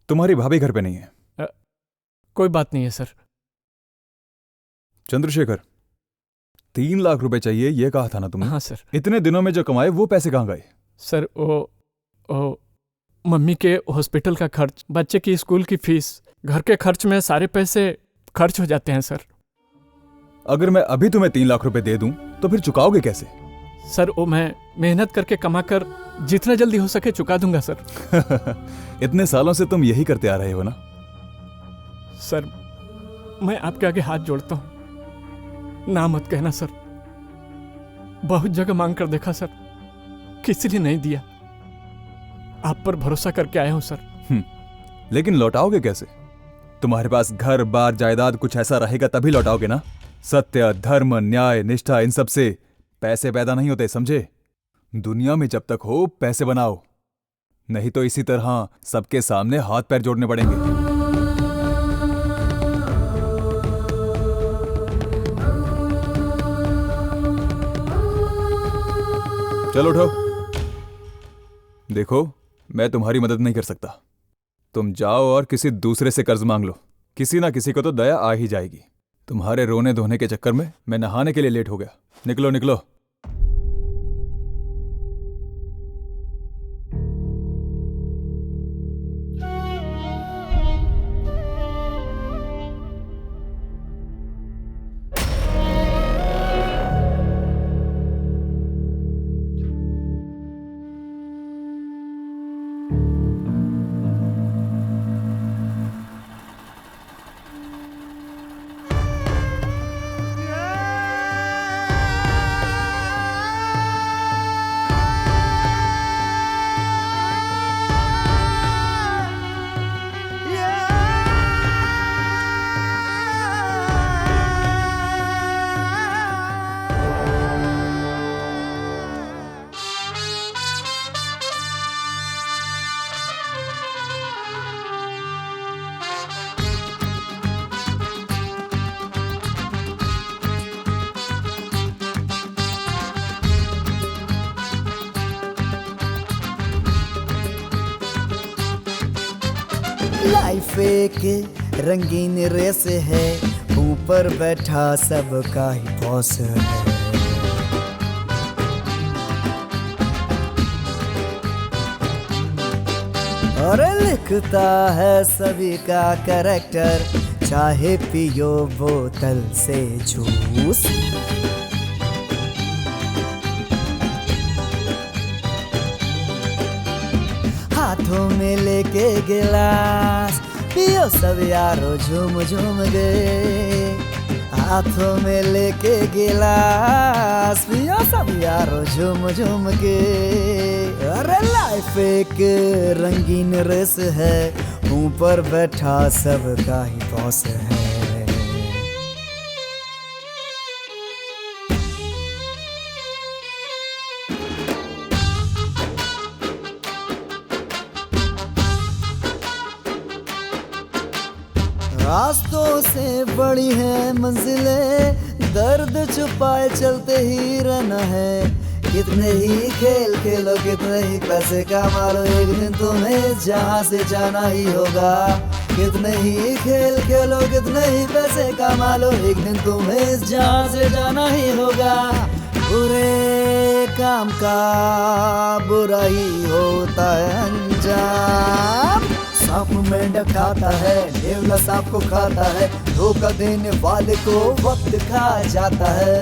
तुम्हारी भाभी घर पे नहीं है। कोई बात नहीं है सर। चंद्रशेखर, 3 लाख रुपए चाहिए, ये कहा था ना तुमने? हाँ सर। इतने दिनों में जो कमाए वो पैसे कहाँ गए? सर, वो मम्मी के हॉस्पिटल का खर्च, बच्चे की स्कूल की फीस, घर के खर्च में सारे पैसे खर्च हो जाते हैं सर। अगर मैं अभी तुम्हें 3 लाख रुपए दे दूं तो फिर चुकाओगे कैसे? सर वो मैं मेहनत करके कमा कर जितना जल्दी हो सके चुका दूंगा सर। इतने सालों से तुम यही करते आ रहे हो ना? सर मैं आपके आगे हाथ जोड़ता हूं, ना मत कहना सर। बहुत जगह मांग कर देखा सर, किसी ने नहीं दिया। आप पर भरोसा करके आया हूं सर। लेकिन लौटाओगे कैसे? तुम्हारे पास घर बार जायदाद कुछ ऐसा रहेगा तभी लौटाओगे ना। सत्य, धर्म, न्याय, निष्ठा, इन सब से पैसे पैदा नहीं होते, समझे? दुनिया में जब तक हो पैसे बनाओ, नहीं तो इसी तरह सबके सामने हाथ पैर जोड़ने पड़ेंगे। चलो उठो। देखो मैं तुम्हारी मदद नहीं कर सकता। तुम जाओ और किसी दूसरे से कर्ज मांग लो। किसी ना किसी को तो दया आ ही जाएगी। तुम्हारे रोने धोने के चक्कर में मैं नहाने के लिए लेट हो गया। निकलो निकलो। लाइफ एक रंगीन रेस है, ऊपर बैठा सबका ही बॉस है। और लिखता है सभी का कैरेक्टर, चाहे पियो बोतल से जूस। हाथों में लेके गिलास, पियो सब यारो झूम झूम गए। हाथों में लेके गिलास, पियो सब यारो झूम झूम के। अरे लाइफ एक रंगीन रेस है, ऊपर बैठा सबका ही बॉस है। रास्तों से बड़ी है मंजिलें, दर्द छुपाए चलते ही रहना है। कितने ही खेल खेलो, कितने ही पैसे कमा लो, एक दिन तुम्हें जहाँ से जाना ही होगा। कितने ही खेल खेलो, कितने ही पैसे कमा लो, एक दिन तुम्हें जहाँ से जाना ही होगा। बुरे काम का बुरा ही होता है अंजाम। सांप मेंढक खाता है, नेवला सांप को खाता है, धोखा देने वाले को वक्त खा जाता है।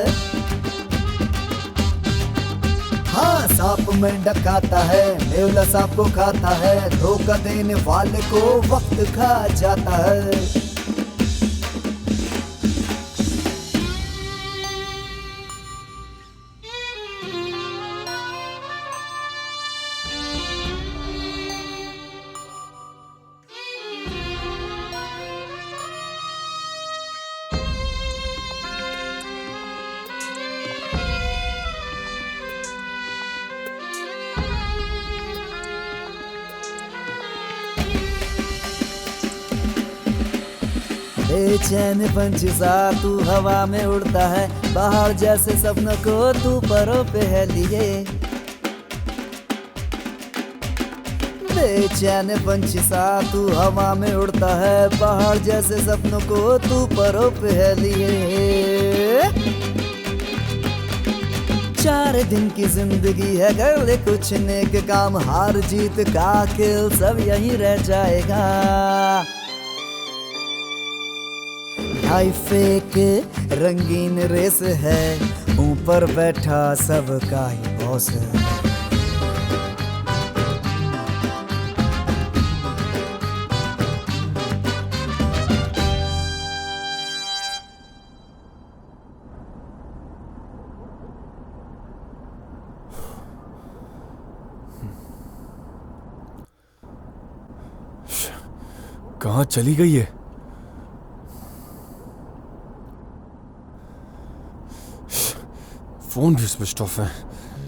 हाँ, सांप मेंढक खाता है, नेवला सांप को खाता है, धोखा देने वाले को वक्त खा जाता है। बेचैन पंछी सा तू हवा में उड़ता है, बाहर जैसे सपनों को तू परों पे है लिए। बेचैन पंछी सा तू हवा में उड़ता है, बाहर जैसे सपनों को तू परों पे है लिए। 4 दिन की जिंदगी है, कर ले कुछ नेक काम, हार जीत का खेल सब यहीं रह जाएगा। हाई फेक रंगीन रेस है, ऊपर बैठा सबका ही बॉस है। कहाँ चली गई है? फोन भी स्विच ऑफ है।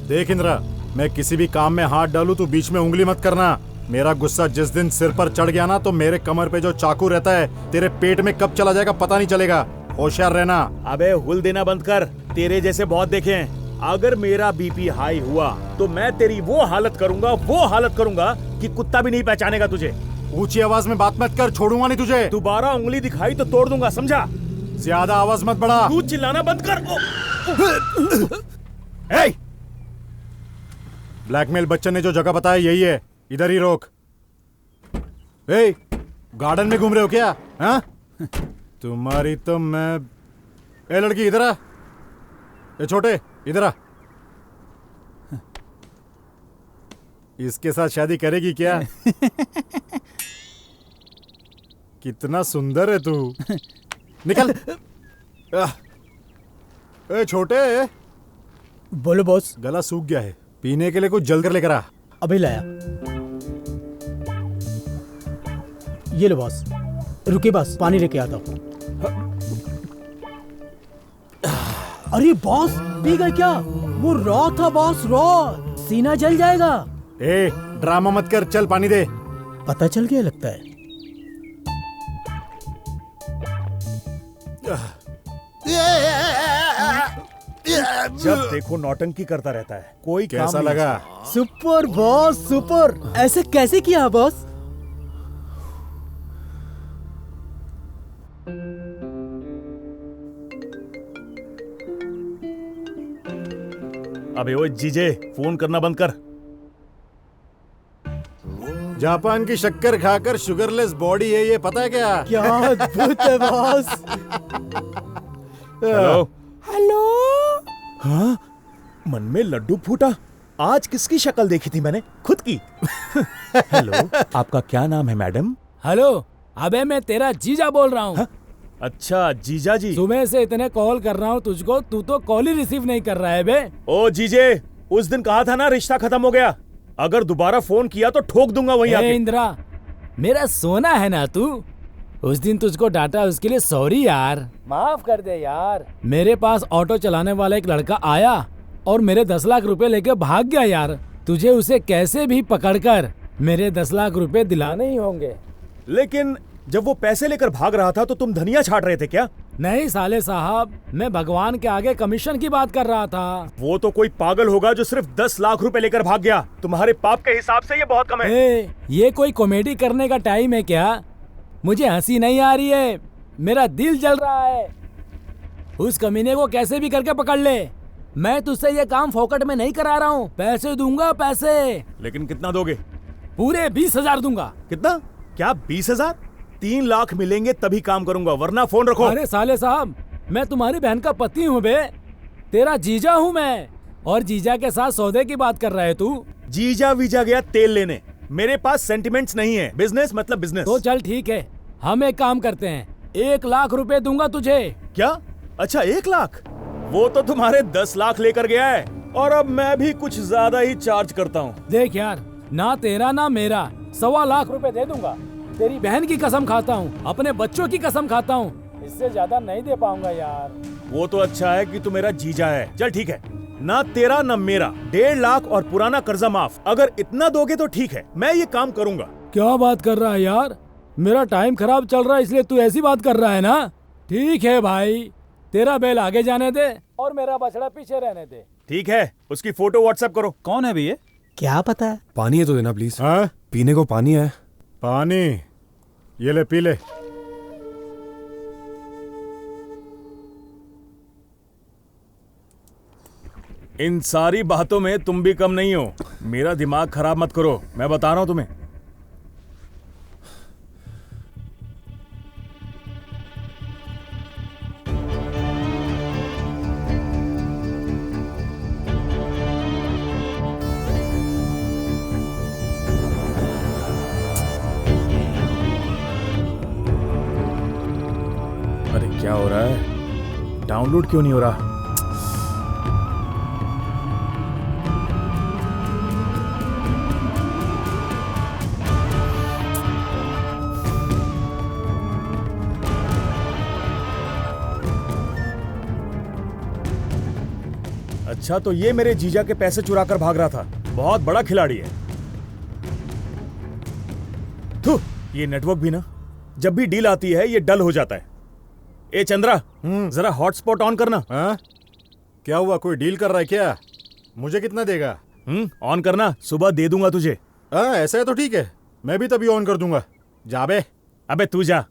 देख इंद्रा, मैं किसी भी काम में हाथ डालूं तो बीच में उंगली मत करना। मेरा गुस्सा जिस दिन सिर पर चढ़ गया ना, तो मेरे कमर पे जो चाकू रहता है तेरे पेट में कब चला जाएगा पता नहीं चलेगा। होशियार रहना। अबे हुल देना बंद कर, तेरे जैसे बहुत देखे हैं। अगर मेरा बीपी हाई हुआ तो मैं तेरी वो हालत करूंगा कि कुत्ता भी नहीं पहचानेगा तुझे। ऊंची आवाज में बात मत कर, छोड़ूंगा नहीं तुझे। दोबारा उंगली दिखाई तो तोड़ दूंगा, समझा? ज्यादा आवाज मत बढ़ा। तू चिल्लाना बंद कर। ब्लैकमेल बच्चन ने जो जगह बताया यही है, इधर ही रोक। ए, गार्डन में घूम रहे हो क्या? हाँ? तुम्हारी तो मैं। ए लड़की इधर आ। ए छोटे इधर आ। इसके साथ शादी करेगी क्या? कितना सुंदर है तू। निकल। ए छोटे। बोलो बॉस। गला सूख गया है, पीने के लिए कुछ जल्द कर लेकर आ। अभी लाया। ये लो बॉस। रुकिए बॉस, पानी लेके आता हूँ। अरे बॉस, पी गए क्या? वो रॉ था बॉस, रॉ। सीना जल जाएगा। ए ड्रामा मत कर, चल पानी दे। पता चल गया लगता है। जब देखो नौटंकी करता रहता है, कोई कैसा काम नहीं। लगा? Super boss, super. ऐसे कैसे किया बॉस? अबे ओए जीजे, फोन करना बंद कर। जापान की शक्कर खाकर शुगरलेस बॉडी है ये, पता है क्या? क्या अद्भुत है बॉस। हेलो। हेलो। हाँ? मन में लड्डू फूटा। आज किसकी शक्ल देखी थी मैंने? खुद की। हेलो, आपका क्या नाम है मैडम? हेलो, अबे मैं तेरा जीजा बोल रहा हूँ। हाँ? अच्छा जीजा जी। सुबह से इतने कॉल कर रहा हूँ तुझको, तू तो कॉल ही रिसीव नहीं कर रहा है बे। ओ जीजे, उस दिन कहा था ना रिश्ता खत्म हो गया। अगर दोबारा फोन किया तो ठोक दूंगा वहीं आके। इंद्रा, मेरा सोना है ना तू। उस दिन तुझको डांटा, उसके लिए सॉरी यार। माफ कर दे यार। मेरे पास ऑटो चलाने वाला एक लड़का आया और मेरे 10 लाख रुपए लेके भाग गया यार। तुझे उसे कैसे भी पकड़कर मेरे 10 लाख रुपए दिलाने ही होंगे। लेकिन जब वो पैसे लेकर भाग रहा था तो तुम धनिया छाट रहे थे क्या? नहीं साले साहब, मैं भगवान के आगे कमीशन की बात कर रहा था। वो तो कोई पागल होगा जो सिर्फ 10 लाख रुपए लेकर भाग गया। तुम्हारे पाप के हिसाब से ये बहुत कम है। ये कोई कॉमेडी करने का टाइम है क्या? मुझे हंसी नहीं आ रही है, मेरा दिल जल रहा है। उस कमीने को कैसे भी करके पकड़ ले। मैं तुझसे ये काम फोकट में नहीं करा रहा हूँ, पैसे दूंगा पैसे। लेकिन कितना दोगे? पूरे 20,000 दूंगा। कितना? क्या 20,000? 3 लाख मिलेंगे तभी काम करूंगा, वरना फोन रखो। अरे साले साहब, मैं तुम्हारी बहन का पति हूँ बे, तेरा जीजा हूँ मैं। और जीजा के साथ सौदे की बात कर रहा है तू? जीजा वीजा गया तेल लेने, मेरे पास सेंटिमेंट्स नहीं है। बिजनेस मतलब बिजनेस। तो चल ठीक है, हम एक काम करते हैं, 1 लाख रुपए दूंगा तुझे। क्या? अच्छा 1 लाख? वो तो तुम्हारे 10 लाख लेकर गया है, और अब मैं भी कुछ ज्यादा ही चार्ज करता हूँ। देख यार, ना तेरा ना मेरा, 1.25 लाख रुपए दे दूंगा। तेरी बहन की कसम खाता हूँ, अपने बच्चों की कसम खाता हूँ, इससे ज्यादा नहीं दे पाऊंगा यार। वो तो अच्छा है कि तू मेरा जीजा है। चल ठीक है, ना तेरा ना मेरा, 1.5 लाख और पुराना कर्जा माफ। अगर इतना दोगे तो ठीक है, मैं ये काम करूंगा। क्या बात कर रहा है यार? मेरा टाइम खराब चल रहा है इसलिए तू ऐसी बात कर रहा है ना? ठीक है भाई, तेरा बैल आगे जाने दे और मेरा बछड़ा पीछे रहने दे। ठीक है, उसकी फोटो व्हाट्सएप करो। कौन है भैया? क्या पता है? पानी है तो देना प्लीज। हाँ? पीने को पानी है। पानी? ये ले पी ले। इन सारी बातों में तुम भी कम नहीं हो। मेरा दिमाग खराब मत करो, मैं बता रहा हूं तुम्हें। डाउनलोड क्यों नहीं हो रहा? अच्छा, तो ये मेरे जीजा के पैसे चुरा कर भाग रहा था। बहुत बड़ा खिलाड़ी है। थू, ये नेटवर्क भी ना, जब भी डील आती है ये डल हो जाता है। ए चंद्रा, जरा हॉटस्पॉट ऑन करना। क्या हुआ, कोई डील कर रहा है क्या? मुझे कितना देगा? ऑन करना, सुबह दे दूंगा तुझे। ऐसा है तो ठीक है, मैं भी तभी ऑन कर दूंगा। जा बे। अबे तू जा।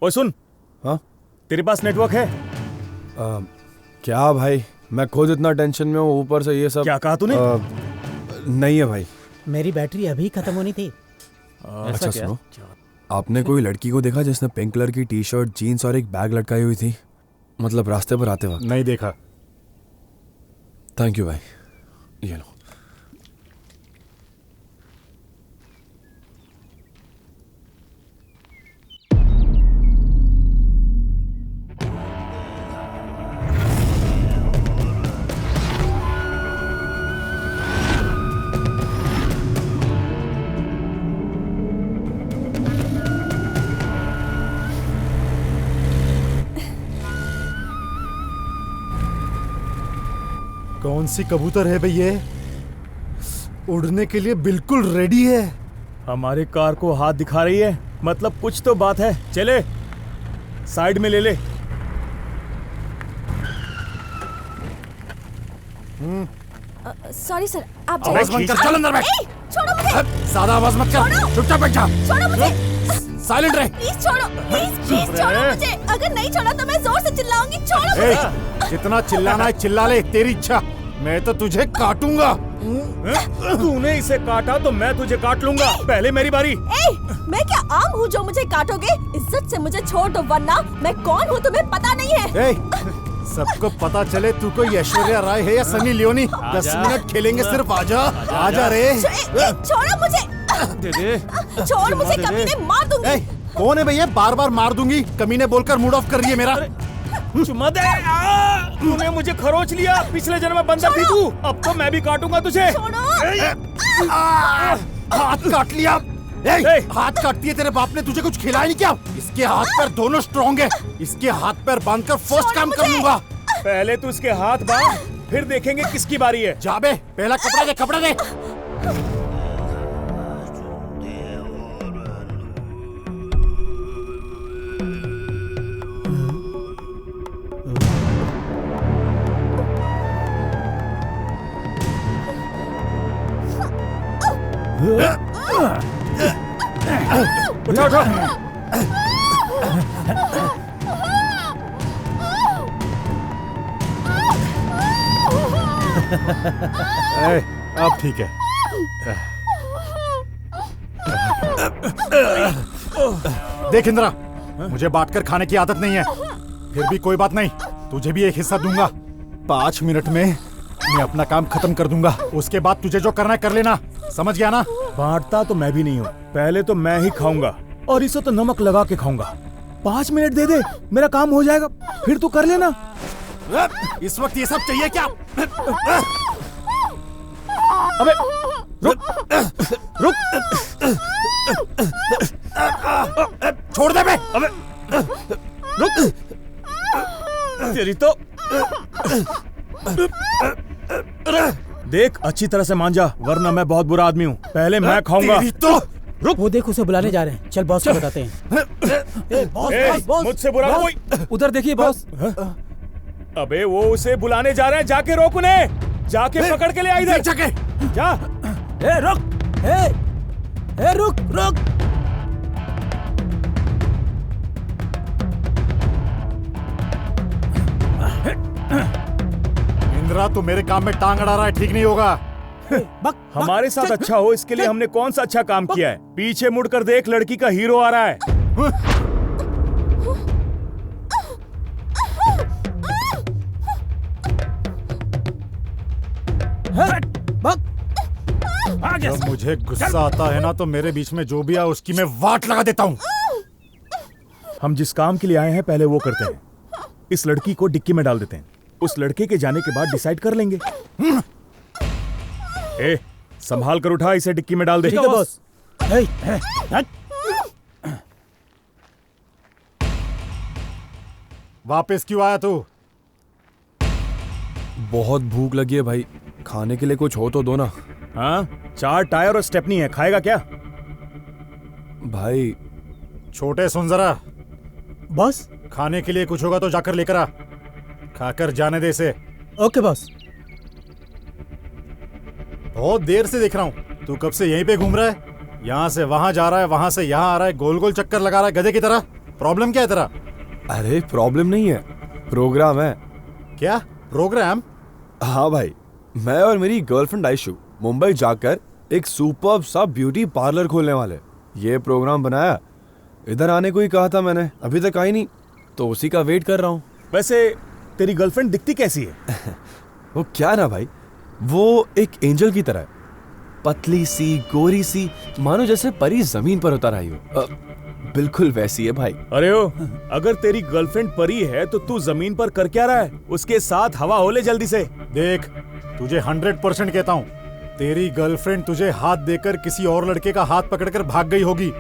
ओ सुन, हाँ तेरे पास नेटवर्क है? क्या भाई, मैं खुद इतना टेंशन में हूँ, ऊपर से ये सब। क्या कहा तूने? नहीं है भाई। मेरी बैटरी अभी खत्म होनी थी। अच्छा सुनो, आपने कोई लड़की को देखा जिसने पिंक कलर की टी शर्ट, जीन्स और एक बैग लटकाई हुई थी, मतलब रास्ते पर आते वक्त? नहीं देखा। थैंक यू भाई, ये लो। कौन सी कबूतर है भैया? उड़ने के लिए बिल्कुल रेडी है। हमारे कार को हाथ दिखा रही है, मतलब कुछ तो बात है। चले, साइड में ले ले। सॉरी सर, आप आवाज बंद कर, चल अंदर बैठ। छोड़ो मुझे। ज्यादा आवाज मत कर, चुपचाप बैठ जा। छोड़ो मुझे, साइलेंट रह। प्लीज छोड़ो, प्लीज छोड़ो मुझे। अगर नहीं छोड़ा तो मैं जोर से चिल्लाऊंगी। छोड़ो मुझे। जितना चिल्लाना है चिल्ला ले, तेरी इच्छा। मैं तो तुझे काटूंगा। तूने इसे काटा तो मैं तुझे काट लूंगा। पहले मेरी बारी। मैं क्या आम हूँ जो मुझे काटोगे? इज्जत से मुझे छोड़ दो, वरना मैं कौन हूँ तुम्हें पता नहीं है। सबको पता चले तू कोई ऐश्वर्या राय है या सनी लियोनी। 10 मिनट खेलेंगे सिर्फ। आजा आजा रे। छोड़ो मुझे। छोड़ मुझे, कमीने, मार दूंगी। कौन है भैया? बार बार मार दूंगी कमीने बोलकर मूड ऑफ कर रही है मेरा। चुम्मा दे। तूने मुझे खरोच लिया। पिछले जन्म में बंदर थी तू, अब तो मैं भी काटूंगा तुझे। हाथ काट लिया। हाथ काटती है तेरे बाप ने तुझे कुछ खिलाया नहीं क्या? इसके हाथ पैर दोनों स्ट्रॉन्ग है। इसके हाथ पैर बांधकर फर्स्ट काम कर लूंगा। पहले तू इसके हाथ बांध, फिर देखेंगे किसकी बारी है। जाबे, पहला कपड़ा दे, कपड़ा दे। उठा उठा। अब ठीक है। देख इंद्रा, मुझे बांट कर खाने की आदत नहीं है। फिर भी कोई बात नहीं, तुझे भी एक हिस्सा दूंगा। 5 मिनट में मैं अपना काम खत्म कर दूंगा। उसके बाद तुझे जो करना है कर लेना, समझ गया ना? बांटता तो मैं भी नहीं हूँ। पहले तो मैं ही खाऊंगा, और इसे तो नमक लगा के खाऊंगा। 5 मिनट दे दे, मेरा काम हो जाएगा, फिर तू कर लेना। इस वक्त ये सब चाहिए क्या? अबे रुक रुक, छोड़ दे बे। अबे रुक, तेरी तो देख, अच्छी तरह से मान जा, वरना मैं बहुत बुरा आदमी हूँ। पहले मैं खाऊंगा। तो रुक, वो देख उसे बुलाने जा रहे हैं। चल बॉस को बताते हैं। बॉस, मुझसे बुरा कोई। उधर देखिए बॉस। अबे वो उसे बुलाने जा रहे हैं, जाके रोक उन्हें। जाके पकड़ के ले आ इधर। जाके जा। रुक, रुक रुक। इंद्रा, तू मेरे काम में टांग अड़ा रहा है, ठीक नहीं होगा। हमारे साथ अच्छा हो, इसके लिए हमने कौन सा अच्छा काम किया है? पीछे मुड़कर देख, लड़की का हीरो आ रहा है। जब मुझे गुस्सा आता है ना, तो मेरे बीच में जो भी है उसकी मैं वाट लगा देता हूँ। हम जिस काम के लिए आए हैं पहले वो करते हैं, इस लड़की को डिक्की में डाल देते हैं, उस लड़के के जाने के बाद डिसाइड कर लेंगे। ए, संभाल कर उठा, इसे डिक्की में डाल दे। ठीक है बॉस। वापस क्यों आया तू? बहुत भूख लगी है भाई, खाने के लिए कुछ हो तो दो ना। हाँ, 4 टायर और स्टेपनी है, खाएगा क्या? भाई छोटे सुन जरा, बॉस खाने के लिए कुछ होगा तो जाकर लेकर आ, खाकर जाने दे इसे। Okay boss. बहुत देर से देख रहा हूँ, तू कब से यहीं पे घूम रहा है? यहाँ से वहां जा रहा है, वहां से यहाँ आ रहा है, गोल गोल चक्कर लगा रहा है गधे की तरह। प्रॉब्लम क्या है तेरा? अरे प्रॉब्लम नहीं है, प्रोग्राम है। क्या प्रोग्राम? हाँ भाई, मैं और मेरी गर्लफ्रेंड आयशु मुंबई जाकर एक सुपर्ब सा ब्यूटी पार्लर खोलने वाले। ये प्रोग्राम बनाया, इधर आने को ही कहा था मैंने, अभी तक आई नहीं, तो उसी का वेट कर रहा हूँ। वैसे तेरी गर्लफ्रेंड दिखती कैसी है? वो क्या ना भाई, वो एक एंजल की तरह है, पतली सी गोरी सी, मानो जैसे परी जमीन पर उतर आई हो। बिल्कुल वैसी है भाई। अरे ओ, अगर तेरी गर्लफ्रेंड परी है तो तू जमीन पर कर क्या रहा है? उसके साथ हवा हो ले जल्दी से। देख, तुझे 100% कहता हूँ, तेरी गर्लफ्रेंड तुझे हाथ देकर किसी और लड़के का हाथ पकड़कर भाग गई होगी।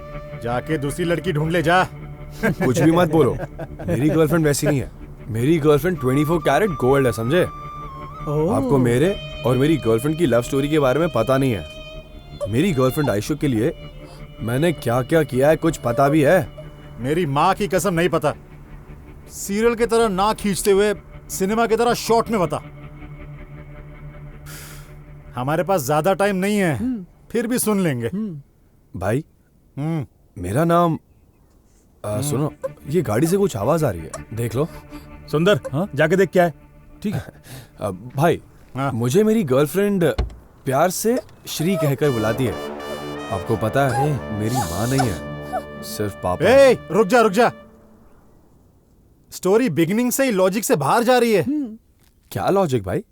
जाके दूसरी लड़की ढूंढ ले जा। कुछ भी मत बोलो, मेरी गर्लफ्रेंड वैसी नहीं है। मेरी गर्लफ्रेंड 24 कैरेट गोल्ड है, समझे? आपको मेरे और मेरी गर्लफ्रेंड की लव स्टोरी के बारे में पता नहीं है। मेरी गर्लफ्रेंड आयशु के लिए मैंने क्या क्या किया है कुछ पता भी है? मेरी माँ की कसम नहीं पता। सीरियल की तरह ना खींचते हुए सिनेमा की तरह शॉर्ट में बता। हमारे पास ज्यादा टाइम नहीं है, फिर भी सुन लेंगे। भाई मेरा नाम सुनो, ये गाड़ी से कुछ आवाज आ रही है, देख लो। सुंदर, जाके देख क्या है। ठीक है भाई, मुझे मेरी गर्लफ्रेंड प्यार से श्री कहकर बुलाती है। आपको पता है मेरी माँ नहीं है, सिर्फ पापा। ए, रुक जा। स्टोरी बिगिनिंग से ही लॉजिक से बाहर जा रही है। क्या लॉजिक भाई?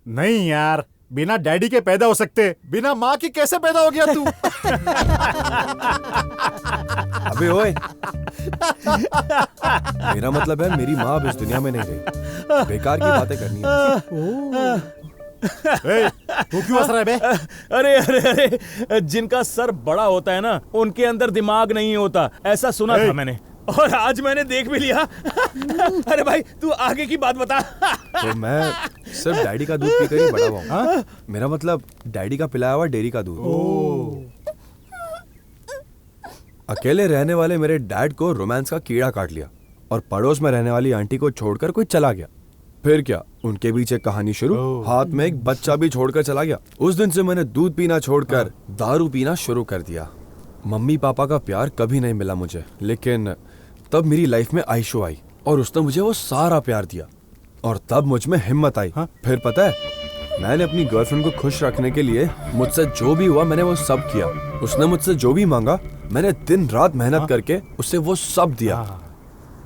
नहीं यार, बिना डैडी के पैदा हो सकते, बिना माँ की कैसे पैदा हो गया तू? अबे ओए, मेरा मतलब है मेरी माँ अब इस दुनिया में नहीं रही। बेकार की बातें करनी है। तू क्यों हंस रहा है बे? अरे, जिनका सर बड़ा होता है ना, उनके अंदर दिमाग नहीं होता, ऐसा सुना था मैंने, और आज मैंने देख भी लिया। अरे भाई, तू आगे की बात बता। तो मैं सिर्फ डैडी का दूध पीकर ही बड़ा हुआ हूँ। मेरा मतलब डैडी का पिलाया हुआ डेयरी का दूध। अकेले रहने वाले मेरे डैड को रोमांस का कीड़ा काट लिया और पड़ोस में रहने वाली आंटी को छोड़कर कोई चला गया। फिर क्या, उनके बीच एक कहानी शुरू, हाथ में एक बच्चा भी छोड़कर चला गया। उस दिन से मैंने दूध पीना छोड़कर दारू पीना शुरू कर दिया। मम्मी पापा का प्यार कभी नहीं मिला मुझे, लेकिन तब मेरी लाइफ में आयशु आई और उसने मुझे वो सारा प्यार दिया और तब मुझ में हिम्मत आई। फिर पता है, मैंने अपनी गर्लफ्रेंड को खुश रखने के लिए मुझसे जो भी हुआ मैंने वो सब किया। उसने मुझसे जो भी मांगा मैंने दिन रात मेहनत करके उसे वो सब दिया।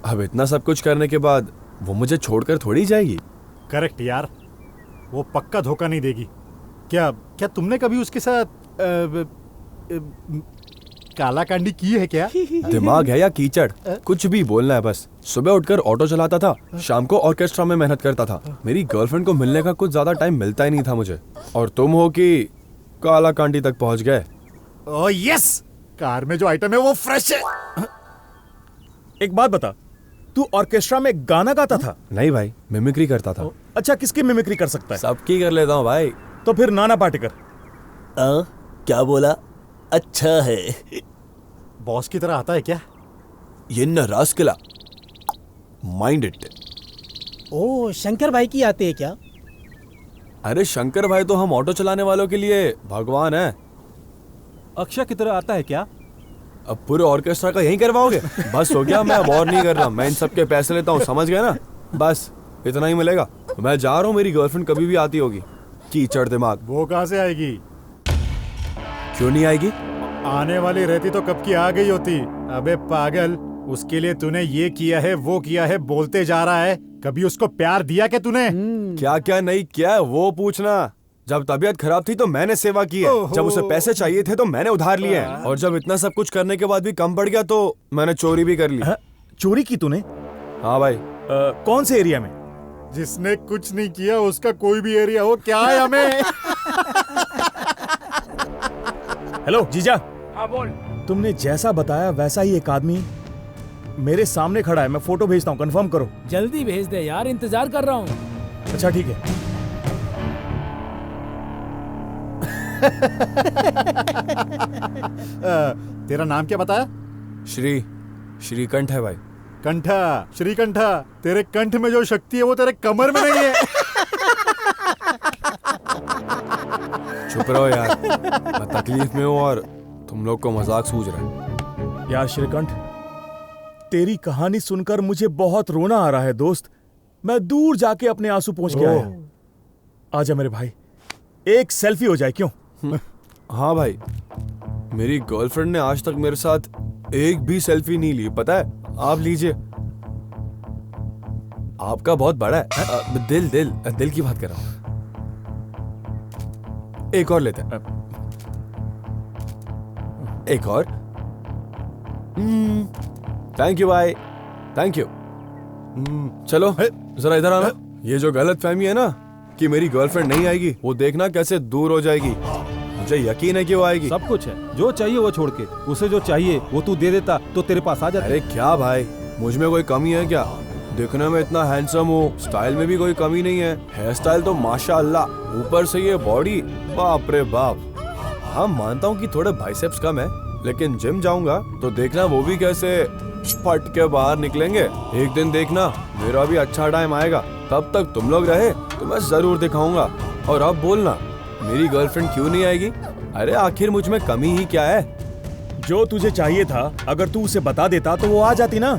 अब इतना सब कुछ करने के बाद वो मुझे छोड़कर थोड़ी जाएगी। करेक्ट यार, वो पक्का धोखा नहीं देगी। क्या तुमने कभी उसके साथ काला कांडी की है क्या? दिमाग है या कीचड़, कुछ भी बोलना है बस। सुबह उठकर ऑटो चलाता था, शाम को ऑर्केस्ट्रा में मेहनत करता था। मेरी गर्लफ्रेंड को मिलने का कुछ ज्यादा टाइम मिलता ही नहीं था मुझे, और तुम हो कि काला कांडी तक पहुंच गए। ओह यस, कार में जो आइटम है वो फ्रेश है। एक बात बता, तू ऑर्केस्ट्रा में गाना गाता था? नहीं भाई, मिमिक्री करता था। अच्छा, किसकी मिमिक्री कर सकता है? सबकी कर लेता हूँ भाई। तो फिर नाना पाटेकर। क्या बोला? अच्छा है। बॉस की तरह आता है क्या? ये न रास्कला, माइंड इट। ओ, शंकर भाई की आते है क्या? अरे शंकर भाई तो हम ऑटो चलाने वालों के लिए भगवान है। अक्षय की तरह आता है क्या? अब पूरे ऑर्केस्ट्रा का यही करवाओगे? बस हो गया, मैं अब और नहीं कर रहा। मैं इन सब के पैसे लेता हूँ, समझ गया ना? बस इतना ही मिलेगा। मैं जा रहा हूँ, मेरी गर्लफ्रेंड कभी भी आती होगी। कीचड़ दिमाग। वो कहाँ से आएगी? क्यों नहीं आएगी? आने वाली रहती तो कब की आ गई होती। अबे पागल, उसके लिए तूने ये किया है वो किया है बोलते जा रहा है, कभी उसको प्यार दिया क्या तूने? क्या क्या नहीं किया वो पूछना। जब तबीयत खराब थी तो मैंने सेवा की है, जब उसे पैसे चाहिए थे तो मैंने उधार लिए हैं, और जब इतना सब कुछ करने के बाद भी कम पड़ गया तो मैंने चोरी भी कर ली। चोरी की तूने? हाँ भाई, कौन से एरिया में? जिसने कुछ नहीं किया उसका कोई भी एरिया हो, क्या है हमें? हेलो जीजा। हाँ बोल। तुमने जैसा बताया वैसा ही एक आदमी मेरे सामने खड़ा है। मैं फोटो भेजता हूँ, कंफर्म करो। जल्दी भेज दे यार, इंतजार कर रहा हूँ। अच्छा ठीक है। तेरा नाम क्या बताया? श्रीकंठ है भाई। कंठा, श्रीकंठा, तेरे कंठ में जो शक्ति है वो तेरे कमर में नहीं है। चुप रहो यार, मैं तकलीफ में हूँ और तुम लोग को मजाक सूझ रहा है। यार श्रीकंठ, तेरी कहानी सुनकर मुझे बहुत रोना आ रहा है दोस्त। मैं दूर जाके अपने आंसू पोंछ के आया। आजा मेरे भाई, एक सेल्फी हो जाए, क्यों? हाँ भाई, मेरी गर्लफ्रेंड ने आज तक मेरे साथ एक भी सेल्फी नहीं ली, पता है? आप लीजिए। आपका बहुत बड़ा है। दिल की बात कर रहा हूं। एक और लेते हैं। एक और। थैंक यू भाई, थैंक यू। चलो जरा इधर आना। ये जो गलतफहमी है ना कि मेरी गर्लफ्रेंड नहीं आएगी, वो देखना कैसे दूर हो जाएगी। मुझे यकीन है कि वो आएगी। सब कुछ है, जो चाहिए वो छोड़ के उसे जो चाहिए वो तू दे देता तो तेरे पास आ जाता। अरे क्या भाई, मुझ में कोई कमी है क्या? दिखने में इतना हैंडसम हूँ, स्टाइल में भी कोई कमी नहीं है। हेयर स्टाइल तो माशाअल्लाह, ऊपर से ये बॉडी, बाप रे बाप। हाँ मानता हूँ कि थोड़े बाइसेप्स कम है, लेकिन जिम जाऊंगा तो देखना वो भी कैसे फट के बाहर निकलेंगे। एक दिन देखना मेरा भी अच्छा टाइम आएगा, तब तक तुम लोग रहे तो मैं जरूर दिखाऊंगा। और अब बोलना मेरी गर्लफ्रेंड क्यों नहीं आएगी? अरे आखिर मुझ में कमी ही क्या है? जो तुझे चाहिए था अगर तू उसे बता देता तो वो आ जाती ना।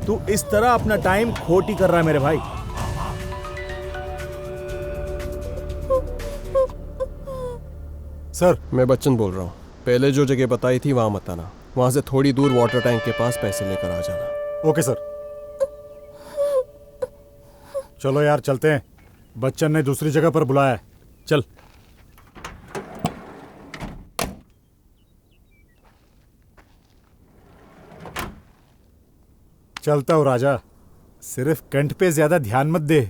तू इस तरह अपना टाइम खोटी कर रहा है मेरे भाई। सर, मैं बच्चन बोल रहा हूँ। पहले जो जगह बताई थी वहां मत आना, वहां से थोड़ी दूर वाटर टैंक के पास पैसे लेकर आ जाना। Okay sir. चलो यार चलते हैं, बच्चन ने दूसरी जगह पर बुलाया है। चल। चलता हूँ राजा, सिर्फ कंठ पे ज्यादा ध्यान मत दे,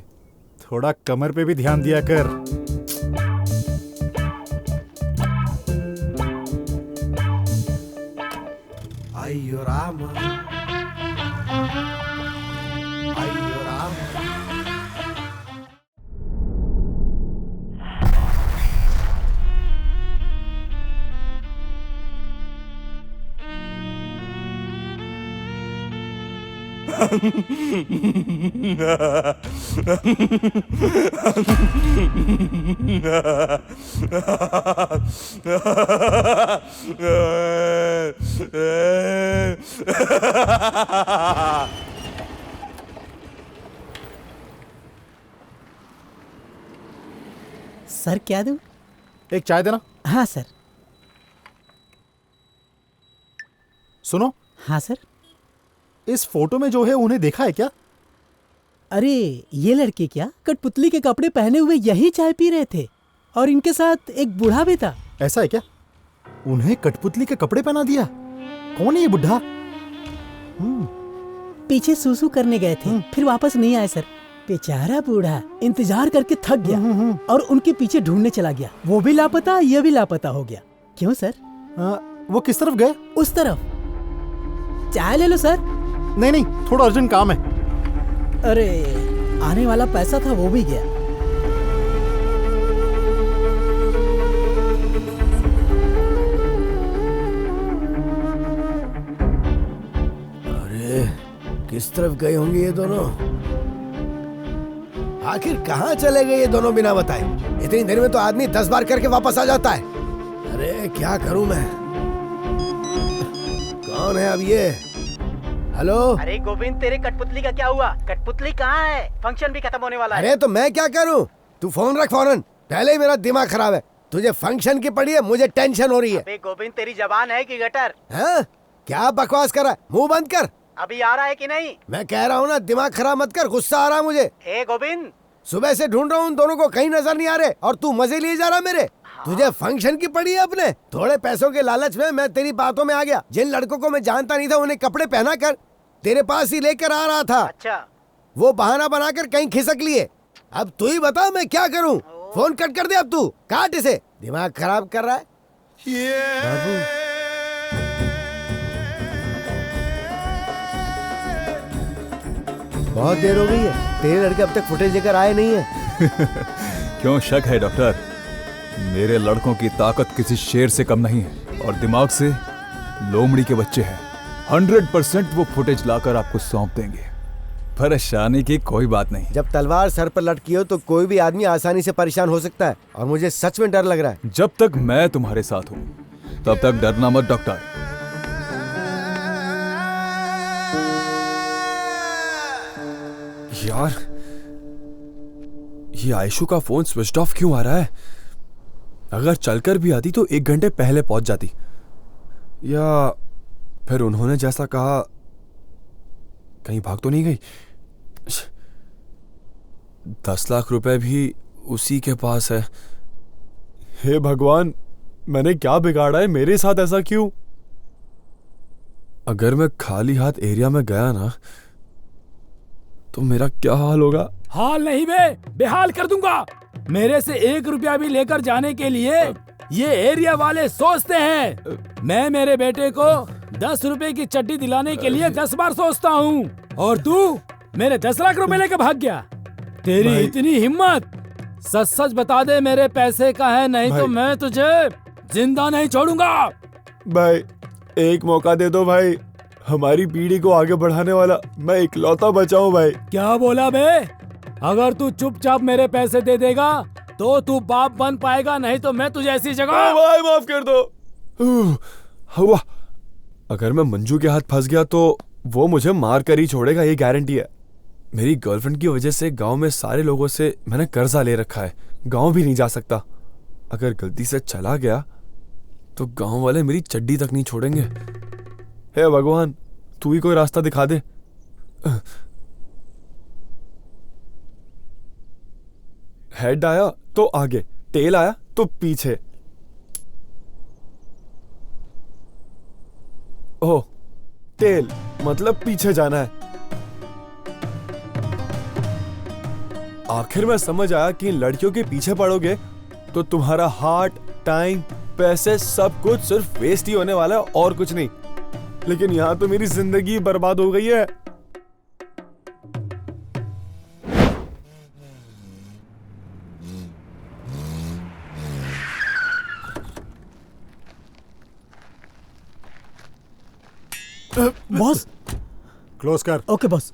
थोड़ा कमर पे भी ध्यान दिया कर। अयो राम, अयो राम। सर क्या दूं? एक चाय देना। हाँ सर। सुनो। हाँ सर। इस फोटो में जो है उन्हें देखा है क्या? अरे ये लड़के क्या कठपुतली के कपड़े पहने हुए यही चाय पी रहे थे और इनके साथ एक बूढ़ा भी था। ऐसा है क्या? उन्हें कठपुतली के कपड़े पहना दिया? कौन है ये बुढ़ा? पीछे सूसू करने गए थे, फिर वापस नहीं आए सर। बेचारा बूढ़ा इंतजार करके थक गया और उनके पीछे ढूंढने चला गया। वो भी लापता, ये भी लापता हो गया। क्यों सर? वो किस तरफ गए? उस तरफ। चाय ले लो सर। नहीं नहीं, थोड़ा अर्जेंट काम है। अरे आने वाला पैसा था वो भी गया। अरे किस तरफ गए होंगे ये दोनों? आखिर कहाँ चले गए ये दोनों बिना बताए? इतनी देर में तो आदमी 10 बार करके वापस आ जाता है। अरे क्या करूं मैं? कौन है अब ये? हेलो। अरे गोविंद, तेरे कठपुतली का क्या हुआ? कठपुतली कहाँ है? फंक्शन भी खत्म होने वाला है। अरे तो मैं क्या करूं? तू फोन रख फौरन। पहले ही मेरा दिमाग खराब है। तुझे फंक्शन की पड़ी है, मुझे टेंशन हो रही है। अबे गोविंद, तेरी जबान है कि गटर? हाँ? क्या बकवास कर रहा है? मुंह बंद कर। अभी आ रहा है कि नहीं? मैं कह रहा हूँ ना, दिमाग खराब मत कर। गुस्सा आ रहा है मुझे। ए गोविंद, सुबह से ढूंढ रहा हूँ, उन दोनों को कहीं नजर नहीं आ रहे और तू मजे लिए जा रहा मेरे। तुझे फंक्शन की पड़ी है अपने। थोड़े पैसों के लालच में मैं तेरी बातों में आ गया। जिन लड़कों को मैं जानता नहीं था उन्हें कपड़े पहना कर तेरे पास ही लेकर आ रहा था। अच्छा। वो बहाना बनाकर कहीं खिसक लिए। अब तू ही बता मैं क्या करूं? फोन कट कर दे अब तू, काट इसे, दिमाग खराब कर रहा है। बाबू बहुत देर हो गई है, तेरे लड़के अब तक फुटेज लेकर आए नहीं है। क्यों शक है डॉक्टर? मेरे लड़कों की ताकत किसी शेर से कम नहीं है और दिमाग से लोमड़ी के बच्चे हैं। 100% वो फुटेज लाकर आपको सौंप देंगे। परेशानी की कोई बात नहीं। जब तलवार सर पर लटकी हो तो कोई भी आदमी आसानी से परेशान हो सकता है और मुझे सच में डर लग रहा है। जब तक मैं तुम्हारे साथ हूं तब तक डरना मत डॉक्टर। यार ये आयशु का फोन स्विच ऑफ क्यों आ रहा है? अगर चलकर भी आती तो 1 घंटे पहले पहुंच जाती, या फिर उन्होंने जैसा कहा कहीं भाग तो नहीं गई। 10 लाख रुपए भी उसी के पास है। हे भगवान, मैंने क्या बिगाड़ा है? मेरे साथ ऐसा क्यों? अगर मैं खाली हाथ एरिया में गया ना तो मेरा क्या हाल होगा? हाल नहीं बे, बेहाल कर दूंगा। मेरे से 1 रुपया भी लेकर जाने के लिए ये एरिया वाले सोचते हैं। मैं मेरे बेटे को 10 रुपए की चड्डी दिलाने के लिए 10 बार सोचता हूँ और तू मेरे 10 लाख रुपए लेकर भाग गया। तेरी इतनी हिम्मत! सच सच बता दे मेरे पैसे का है, नहीं तो मैं तुझे जिंदा नहीं छोड़ूंगा। भाई एक मौका दे दो भाई, हमारी पीढ़ी को आगे बढ़ाने वाला मैं इकलौता बचा हूं भाई। क्या बोला बे? अगर तू चुपचाप मेरे पैसे दे देगा तो तू बाप बन पाएगा, नहीं तो मैं तुझे ऐसी जगह। भाई माफ कर दो। हुआ अगर मैं मंजू के हाथ फंस गया तो वो मुझे मार कर ही छोड़ेगा, ये गारंटी है। मेरी गर्लफ्रेंड की वजह से गांव में सारे लोगों से मैंने कर्जा ले रखा है, गांव भी नहीं जा सकता। अगर गलती से चला गया तो गांव वाले मेरी चड्डी तक नहीं छोड़ेंगे। हे भगवान, तू ही कोई रास्ता दिखा दे। हेड आया तो आगे, टेल आया तो पीछे। ओह, टेल मतलब पीछे जाना है। आखिर में समझ आया कि इन लड़कियों के पीछे पड़ोगे तो तुम्हारा हार्ट, टाइम, पैसे सब कुछ सिर्फ वेस्ट ही होने वाला है और कुछ नहीं। लेकिन यहां तो मेरी जिंदगी बर्बाद हो गई है। बॉस क्लोज कर। Okay boss.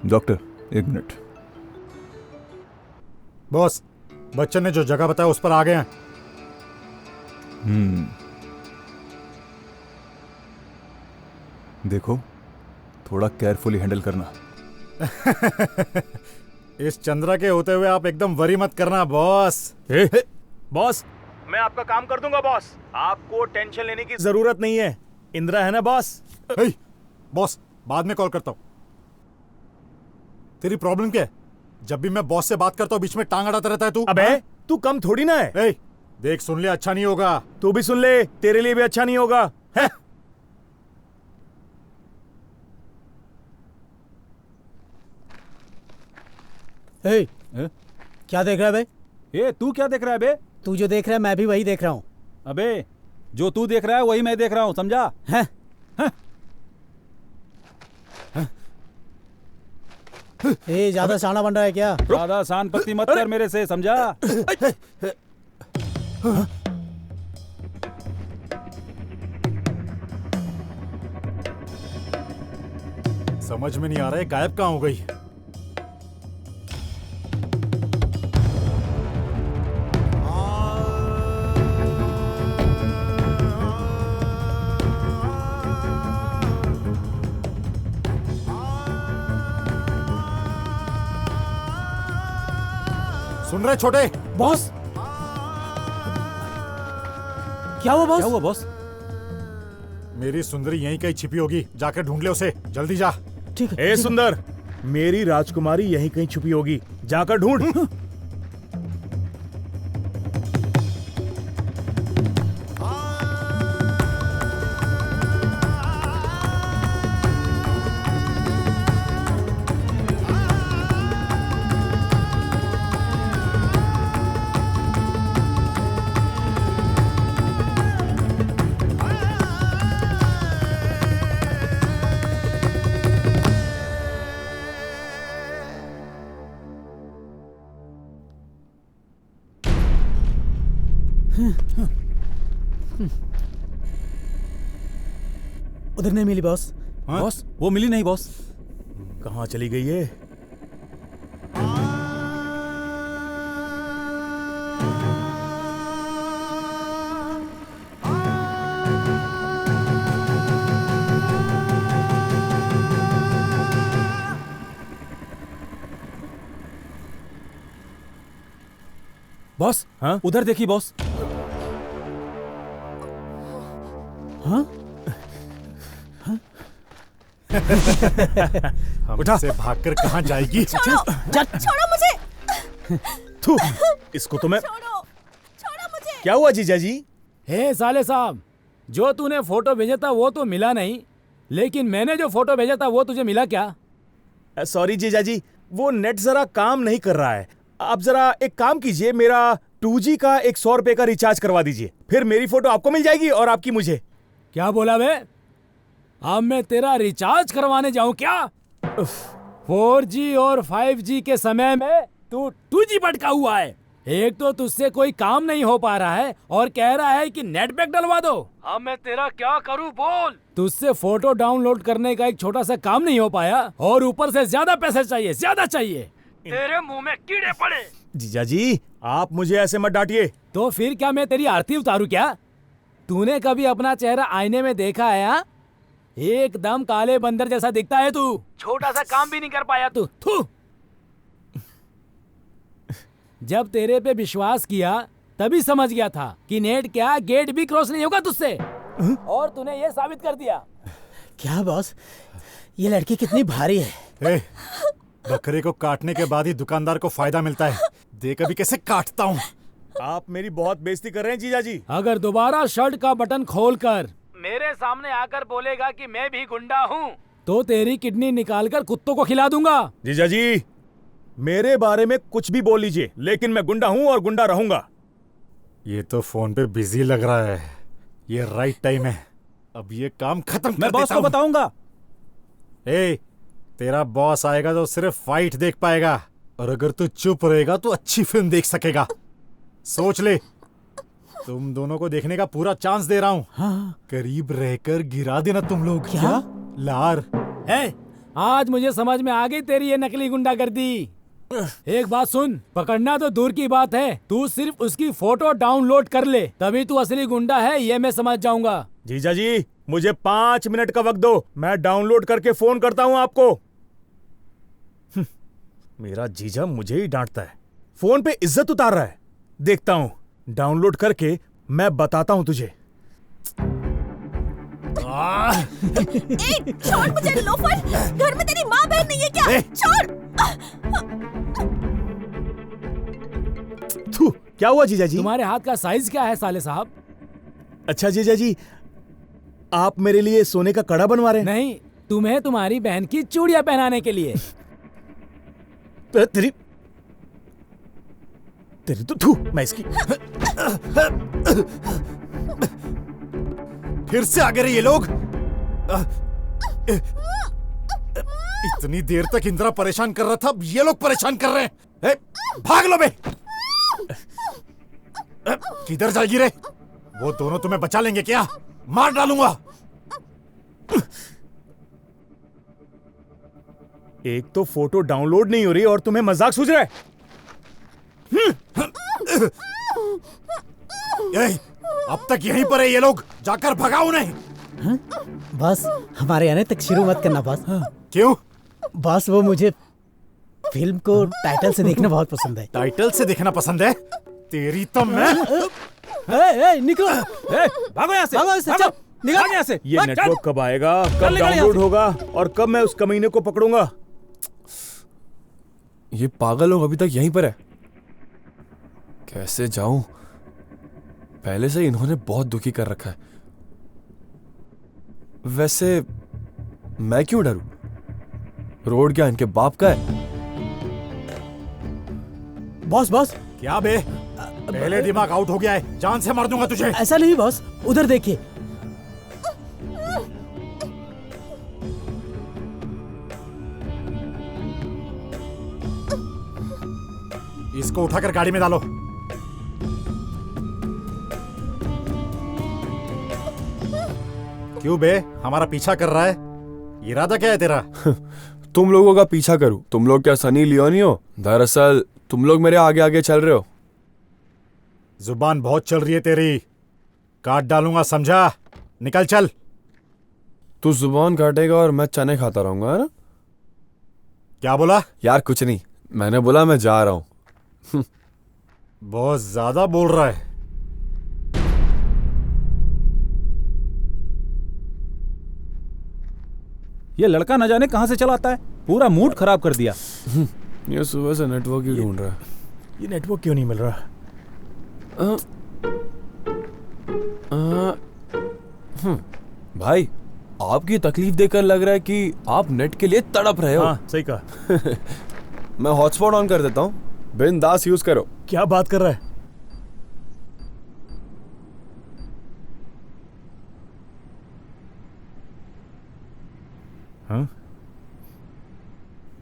Doctor 1 minute. Boss, Bachchan ने जो जगह बताया उस पर आ गए हैं। देखो थोड़ा केयरफुली हैंडल करना। इस चंद्रा के होते हुए आप एकदम वरी मत करना बॉस। बॉस, मैं आपका काम कर दूंगा बॉस, आपको टेंशन लेने की जरूरत नहीं है। इंदिरा है ना बॉस? बॉस बाद में कॉल करता हूं। तेरी प्रॉब्लम क्या है? जब भी मैं बॉस से बात करता हूं बीच में टांग अड़ाता रहता है तू। अबे तू कम थोड़ी ना है। देख सुन ले, अच्छा नहीं होगा। तू भी सुन ले, तेरे लिए भी अच्छा नहीं होगा। है? क्या देख रहा है बे? ए तू क्या देख रहा है बे? तू जो देख रहा है मैं भी वही देख रहा हूँ। अबे जो तू देख रहा है वही मैं देख रहा हूँ, समझा? है? ए ज्यादा शाना बन रहा है क्या? ज्यादा शान पत्ती मत कर मेरे से, समझा? समझ में नहीं आ रहा है गायब कहाँ हो गई। सुन रहे छोटे? बॉस क्या हुआ बॉस? क्या हुआ बॉस? मेरी सुंदरी यहीं कहीं छिपी होगी, जाकर ढूंढ ले उसे, जल्दी जा। ठीक है। ए सुंदर, मेरी राजकुमारी यहीं कहीं छुपी होगी, जाकर ढूंढ। उधर नहीं मिली बॉस। बॉस वो मिली नहीं बॉस। कहाँ चली गई है? बॉस हाँ उधर देखिए बॉस। हाँ हमसे भागकर कहाँ जाएगी? छोड़ो मुझे। थू, इसको तो मैं। क्या हुआ जीजा जी? हे साले साहब, जो तूने फोटो भेजा था वो तो मिला नहीं, लेकिन मैंने जो फोटो भेजा था वो तुझे मिला क्या? सॉरी जीजा जी, वो नेट जरा काम नहीं कर रहा है। आप जरा एक काम कीजिए, मेरा 2G का 100 रुपए का रिचार्ज करवा दीजिए, फिर मेरी फोटो आपको मिल जाएगी और आपकी मुझे। क्या बोला बे? अब मैं तेरा रिचार्ज करवाने जाऊं क्या? 4G और 5G के समय में तू 2G भटका हुआ है। एक तो तुझसे कोई काम नहीं हो पा रहा है और कह रहा है कि नेट पैक डलवा दो। अब मैं तेरा क्या करूं बोल? तुझसे फोटो डाउनलोड करने का एक छोटा सा काम नहीं हो पाया और ऊपर से ज्यादा पैसे चाहिए, ज्यादा चाहिए। तेरे मुंह में कीड़े पड़े। जीजा जी, आप मुझे ऐसे मत डांटिए। तो फिर क्या मैं तेरी आरती उतारूं क्या? तूने कभी अपना चेहरा आईने में देखा है? हाँ? एकदम काले बंदर जैसा दिखता है तू। छोटा सा काम भी नहीं कर पाया तू। थू। जब तेरे पे विश्वास किया तभी समझ गया था कि नेट क्या गेट भी क्रॉस नहीं होगा तुझसे, और तूने ये साबित कर दिया। क्या बॉस, ये लड़की कितनी भारी है। बकरे को काटने के बाद ही दुकानदार को फायदा मिलता है। देख अभी कैसे काटता हूँ। आप मेरी बहुत बेइज्जती कर रहे हैं जीजा जी। अगर दोबारा शर्ट का बटन खोलकर मेरे सामने आकर बोलेगा कि मैं भी गुंडा हूँ तो तेरी किडनी निकालकर कुत्तों को खिला दूंगा। जीजा जी, मेरे बारे में कुछ भी बोल लीजिए, लेकिन मैं गुंडा हूँ और गुंडा रहूंगा। ये तो फोन पे बिजी लग रहा है। ये राइट टाइम है, अब ये काम खत्म कर मैं बॉस को बताऊंगा। तेरा बॉस आएगा तो सिर्फ फाइट देख पाएगा, और अगर तू चुप रहेगा तो अच्छी फिल्म देख सकेगा। सोच ले, तुम दोनों को देखने का पूरा चांस दे रहा हूँ। हाँ। करीब रहकर गिरा देना तुम लोग। क्या? लार है, आज मुझे समझ में आ गई तेरी ये नकली गुंडागर्दी। एक बात सुन, पकड़ना तो दूर की बात है, तू सिर्फ उसकी फोटो डाउनलोड कर ले, तभी तू असली गुंडा है ये मैं समझ जाऊंगा। जीजा जी, मुझे 5 मिनट का वक्त दो, मैं डाउनलोड करके फोन करता हूँ आपको। मेरा जीजा मुझे ही डांटता है, फोन पे इज्जत उतार रहा है। देखता हूँ, डाउनलोड करके मैं बताता हूँ तुझे। छोड़ मुझे लोफर, घर में तेरी माँ बहन नहीं है क्या? छोड़। क्या हुआ जीजा जी? तुम्हारे हाथ का साइज क्या है साले साहब? अच्छा जीजा जी, आप मेरे लिए सोने का कड़ा बनवा रहे हैं? नहीं, तुम्हें तुम्हारी बहन की चूड़ियां पहनाने के लिए। तेरी तो थू, मैं इसकी। फिर से आ गए ये लोग। इतनी देर तक इंदिरा परेशान कर रहा था, अब ये लोग परेशान कर रहे हैं। भाग लो बे। किधर जाएगी रे? वो दोनों तुम्हें बचा लेंगे क्या? मार डालूंगा। एक तो फोटो डाउनलोड नहीं हो रही और तुम्हें मजाक सूझ रहा है। अब तक यहीं पर है ये लोग, जाकर भगाओ उन्हें। बॉस, हमारे आने तक शुरू मत करना बॉस। क्यों? बॉस, वो मुझे फिल्म को टाइटल से देखना बहुत पसंद है। टाइटल से देखना पसंद है? तेरी तो मैं। निकलो, भागो यहाँ से, भागो यहाँ से, चल, निकल यहाँ से। ये नेटवर्क कब आएगा, कब डाउनलोड होगा और कब मैं उस कमीने को पकड़ूंगा? ये पागल लोग अभी तक यहीं पर है। कैसे जाऊं? पहले से इन्होंने बहुत दुखी कर रखा है। वैसे मैं क्यों डरूं? रोड क्या इनके बाप का है? Boss boss. क्या बे? पहले दिमाग आउट हो गया है, जान से मार दूंगा तुझे। ऐसा नहीं बॉस, उधर देखिए। इसको उठाकर गाड़ी में डालो। क्यों बे, हमारा पीछा कर रहा है? इरादा क्या है तेरा? तुम लोगों का पीछा करूं? तुम लोग क्या सनी लियोनी हो? दरअसल तुम लोग मेरे आगे आगे चल रहे हो। जुबान बहुत चल रही है तेरी, काट डालूंगा, समझा? निकल चल। तू जुबान काटेगा और मैं चने खाता रहूंगा, है ना? क्या बोला? यार कुछ नहीं, मैंने बोला मैं जा रहा हूं। बहुत ज्यादा बोल रहा है। ये लड़का न जाने कहां से चला आता है, पूरा मूड खराब कर दिया। ये सुबह से नेटवर्क ही ढूंढ रहा है। ये नेटवर्क क्यों नहीं मिल रहा? भाई आपकी तकलीफ देखकर लग रहा है कि आप नेट के लिए तड़प रहे हो। हाँ, सही कहा। मैं हॉटस्पॉट ऑन कर देता हूँ, बिंदास यूज करो। क्या बात कर रहा है? हाँ?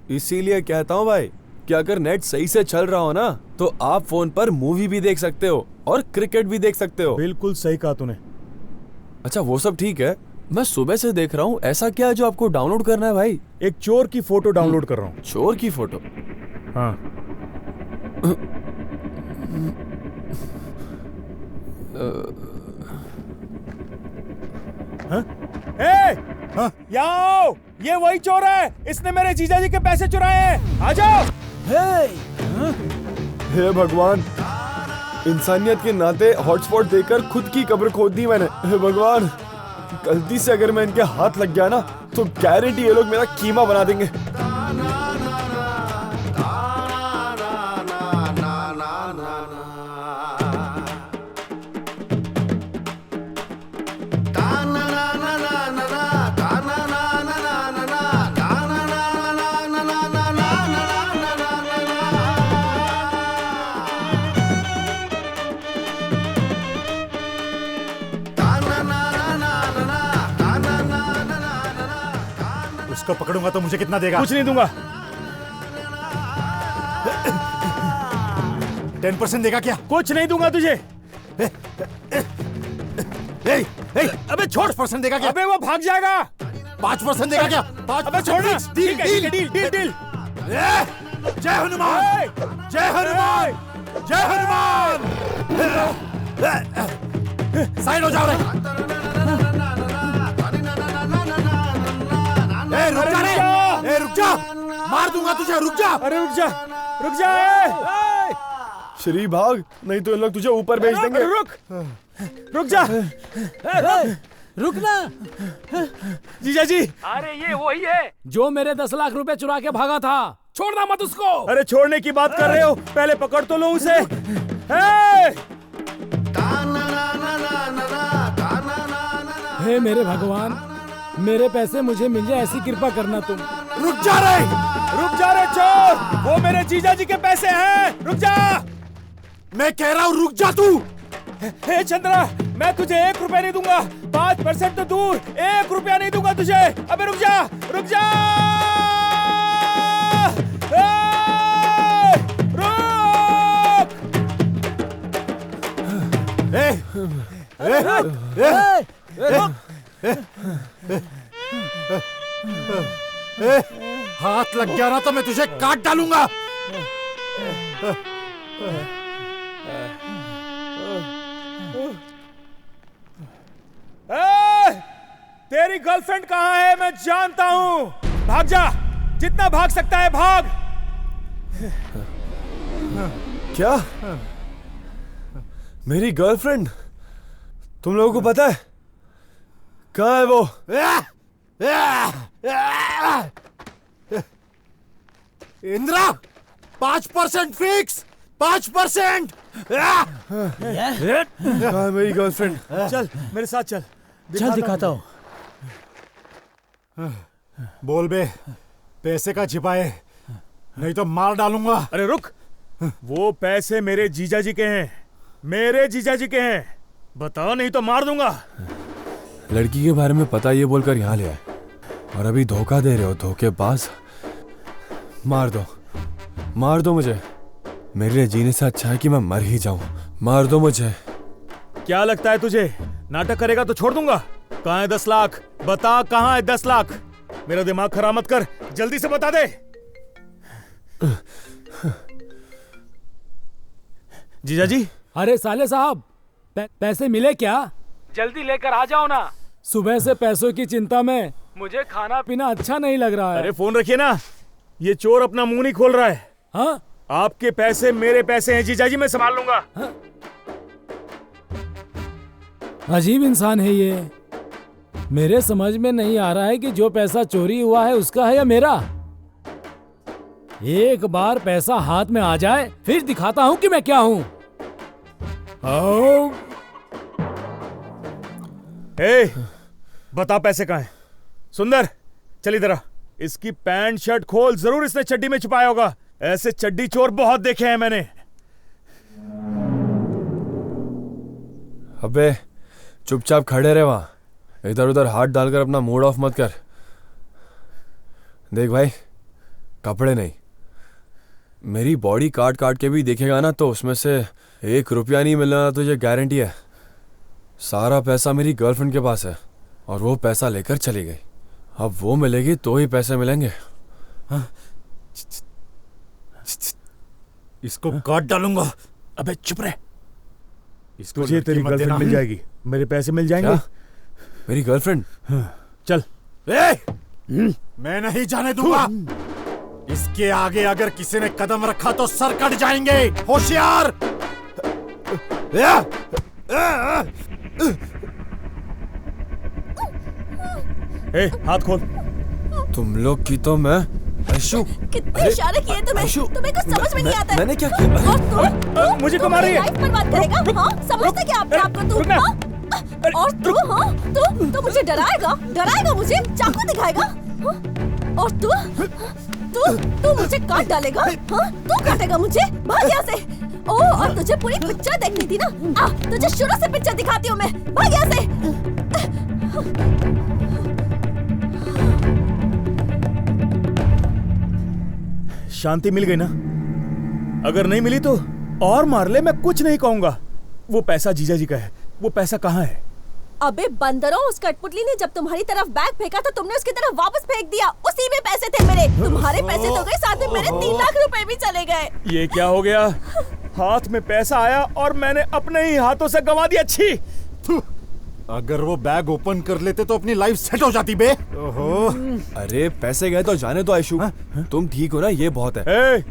इसीलिए कहता हूँ भाई कि अगर नेट सही से चल रहा हो ना तो आप फोन पर मूवी भी देख सकते हो और क्रिकेट भी देख सकते हो। बिल्कुल सही कहा तूने। अच्छा वो सब ठीक है, मैं सुबह से देख रहा हूँ, ऐसा क्या है जो आपको डाउनलोड करना है भाई? एक चोर की फोटो डाउनलोड कर रहा हूँ। चोर की फोटो? हाँ। हाँ? हाँ? आओ, ये वही चोर है, इसने मेरे जीजा जी के पैसे चुराए हैं। आ जाओ। हे भगवान, इंसानियत के नाते हॉटस्पॉट देकर खुद की कब्र खोद दी मैंने। हे भगवान, गलती से अगर मैं इनके हाथ लग गया ना तो गारंटी ये लोग मेरा कीमा बना देंगे। उसको पकड़ूंगा तो मुझे कितना देगा? कुछ नहीं दूंगा। 10% देगा क्या? कुछ नहीं दूंगा तुझे। अबे छोड़। 5% देगा क्या? अबे वो भाग जाएगा। 5% देगा क्या? अबे छोड़ना। Deal deal deal deal deal. जय हनुमान, जय हनुमान, जय हनुमान। साइड हो जाओ रे। रुक जा रे, रुक जा, मार दूंगा तुझे, रुक जा। अरे रुक जा, रुक जा। श्री भाग, नहीं तो इन लोग तुझे ऊपर भेज देंगे। रुक, रुक जा। रुकना। जीजा जी। अरे ये वही है जो मेरे 10 लाख रुपए चुरा के भागा था, छोड़ना मत उसको। अरे छोड़ने की बात कर रहे हो, पहले पकड़ तो लो उसे। हे मेरे भगवान, मेरे पैसे मुझे मिल जाए ऐसी कृपा करना तुम। रुक जा रे चोर, वो मेरे जीजा जी के पैसे हैं। रुक जा, मैं कह रहा हूँ रुक जा तू। हे चंद्रा, मैं तुझे 1 रुपया नहीं दूंगा। 5% तो दूर, 1 रुपया नहीं दूंगा तुझे। अबे रुक जा, रुक जा। हाथ लग गया ना तो मैं तुझे काट डालूंगा। तेरी गर्लफ्रेंड कहाँ है मैं जानता हूँ। भाग जा, जितना भाग सकता है भाग। क्या? मेरी गर्लफ्रेंड? तुम लोगों को पता है कहाँ है वो? इंद्रा, 5% फिक्स, 5%। कहाँ है मेरी गर्लफ्रेंड? चल मेरे साथ चल। चल दिखाता हूँ। बोल बे, पैसे का छिपाए, नहीं तो मार डालूंगा। अरे रुक, वो पैसे मेरे जीजा जी के हैं, मेरे जीजा जी के हैं। बताओ नहीं तो मार दूंगा। लड़की के बारे में पता ये बोलकर यहाँ ले आए और अभी धोखा दे रहे हो, धोखेबाज। मार दो, मार दो मुझे। मेरे लिए जीने से अच्छा है कि मैं मर ही जाऊं। मार दो मुझे। क्या लगता है तुझे, नाटक करेगा तो छोड़ दूंगा? कहाँ है 10 लाख? बता कहाँ है 10 लाख? मेरा दिमाग खराब मत कर, जल्दी से बता दे। जीजा जी। अरे साले साहब, पैसे मिले क्या? जल्दी लेकर आ जाओ ना। सुबह से पैसों की चिंता में मुझे खाना पीना अच्छा नहीं लग रहा है। अरे फोन रखिए ना, ये चोर अपना मुंह नहीं खोल रहा है। हाँ? आपके पैसे मेरे पैसे हैं जीजा जी, मैं संभाल लूंगा। हाँ? अजीब इंसान है ये। मेरे समझ में नहीं आ रहा है कि जो पैसा चोरी हुआ है उसका है या मेरा। एक बार पैसा हाथ में आ जाए फिर दिखाता हूं कि मैं क्या हूं। बता पैसे कहाँ हैं? सुंदर चल इधर आ। इसकी पैंट शर्ट खोल, जरूर इसने चड्डी में छुपाया होगा। ऐसे चड्डी चोर बहुत देखे हैं मैंने। अबे चुपचाप खड़े रहे वहां, इधर उधर हाथ डालकर अपना मूड ऑफ मत कर। देख भाई, कपड़े नहीं, मेरी बॉडी काट काट के भी देखेगा ना तो उसमें से 1 रुपया नहीं मिलना, तुझे गारंटी है। सारा पैसा मेरी गर्लफ्रेंड के पास है और वो पैसा लेकर चली गई। अब वो मिलेगी तो ही पैसे मिलेंगे। हाँ? इसको काट डालूंगा। अबे चुप रहे। तुझे तेरी गर्लफ्रेंड मिल जाएगी, मेरे पैसे मिल जाएंगे। क्या? मेरी गर्लफ्रेंड? चल। मैं नहीं जाने दूंगा। इसके आगे अगर किसी ने कदम रखा तो सर कट जाएंगे। होशियार। हाथ खोल। तुम लोग की तो मैं ऐशु। कितने इशारे किए तुम्हें? तुम्हें कुछ समझ में नहीं आता है। मैंने क्या किया? और मुझे क्यों मार रही है? लाइफ बर्बाद करेगा? हाँ, समझते क्या अपने आप को तू? हाँ? और तू? हाँ, तू मुझे डराएगा मुझे, चाकू दिखाएगा? हाँ? और तू मुझे काट डालेगा? हाँ? तू काटेगा मुझे? भाग यहाँ से। ओह, और तुझे पूरी पिक्चर देखनी थी ना? तुझे शुरू से पिक्चर दिखाती हूँ मैं। भाग यहाँ से। शांति मिल गई ना? अगर नहीं मिली तो और मार ले, मैं कुछ नहीं कहूंगा। वो पैसा जीजा जी का है। वो पैसा कहाँ है? अबे बंदरों, उस कठपुतली ने जब तुम्हारी तरफ बैग फेंका तो तुमने उसकी तरफ वापस फेंक दिया। उसी में पैसे थे मेरे। तुम्हारे पैसे तो गए, साथ में मेरे 3 लाख रुपए भी चले गए। ये क्या हो गया? हाथ में पैसा आया और मैंने अपने ही हाथों से गंवा दिया। अच्छी। अगर वो बैग ओपन कर लेते तो अपनी लाइफ सेट हो जाती बे। ओहो। अरे पैसे गए तो जाने तो आयशु। तुम ठीक हो ना? ये बहुत है।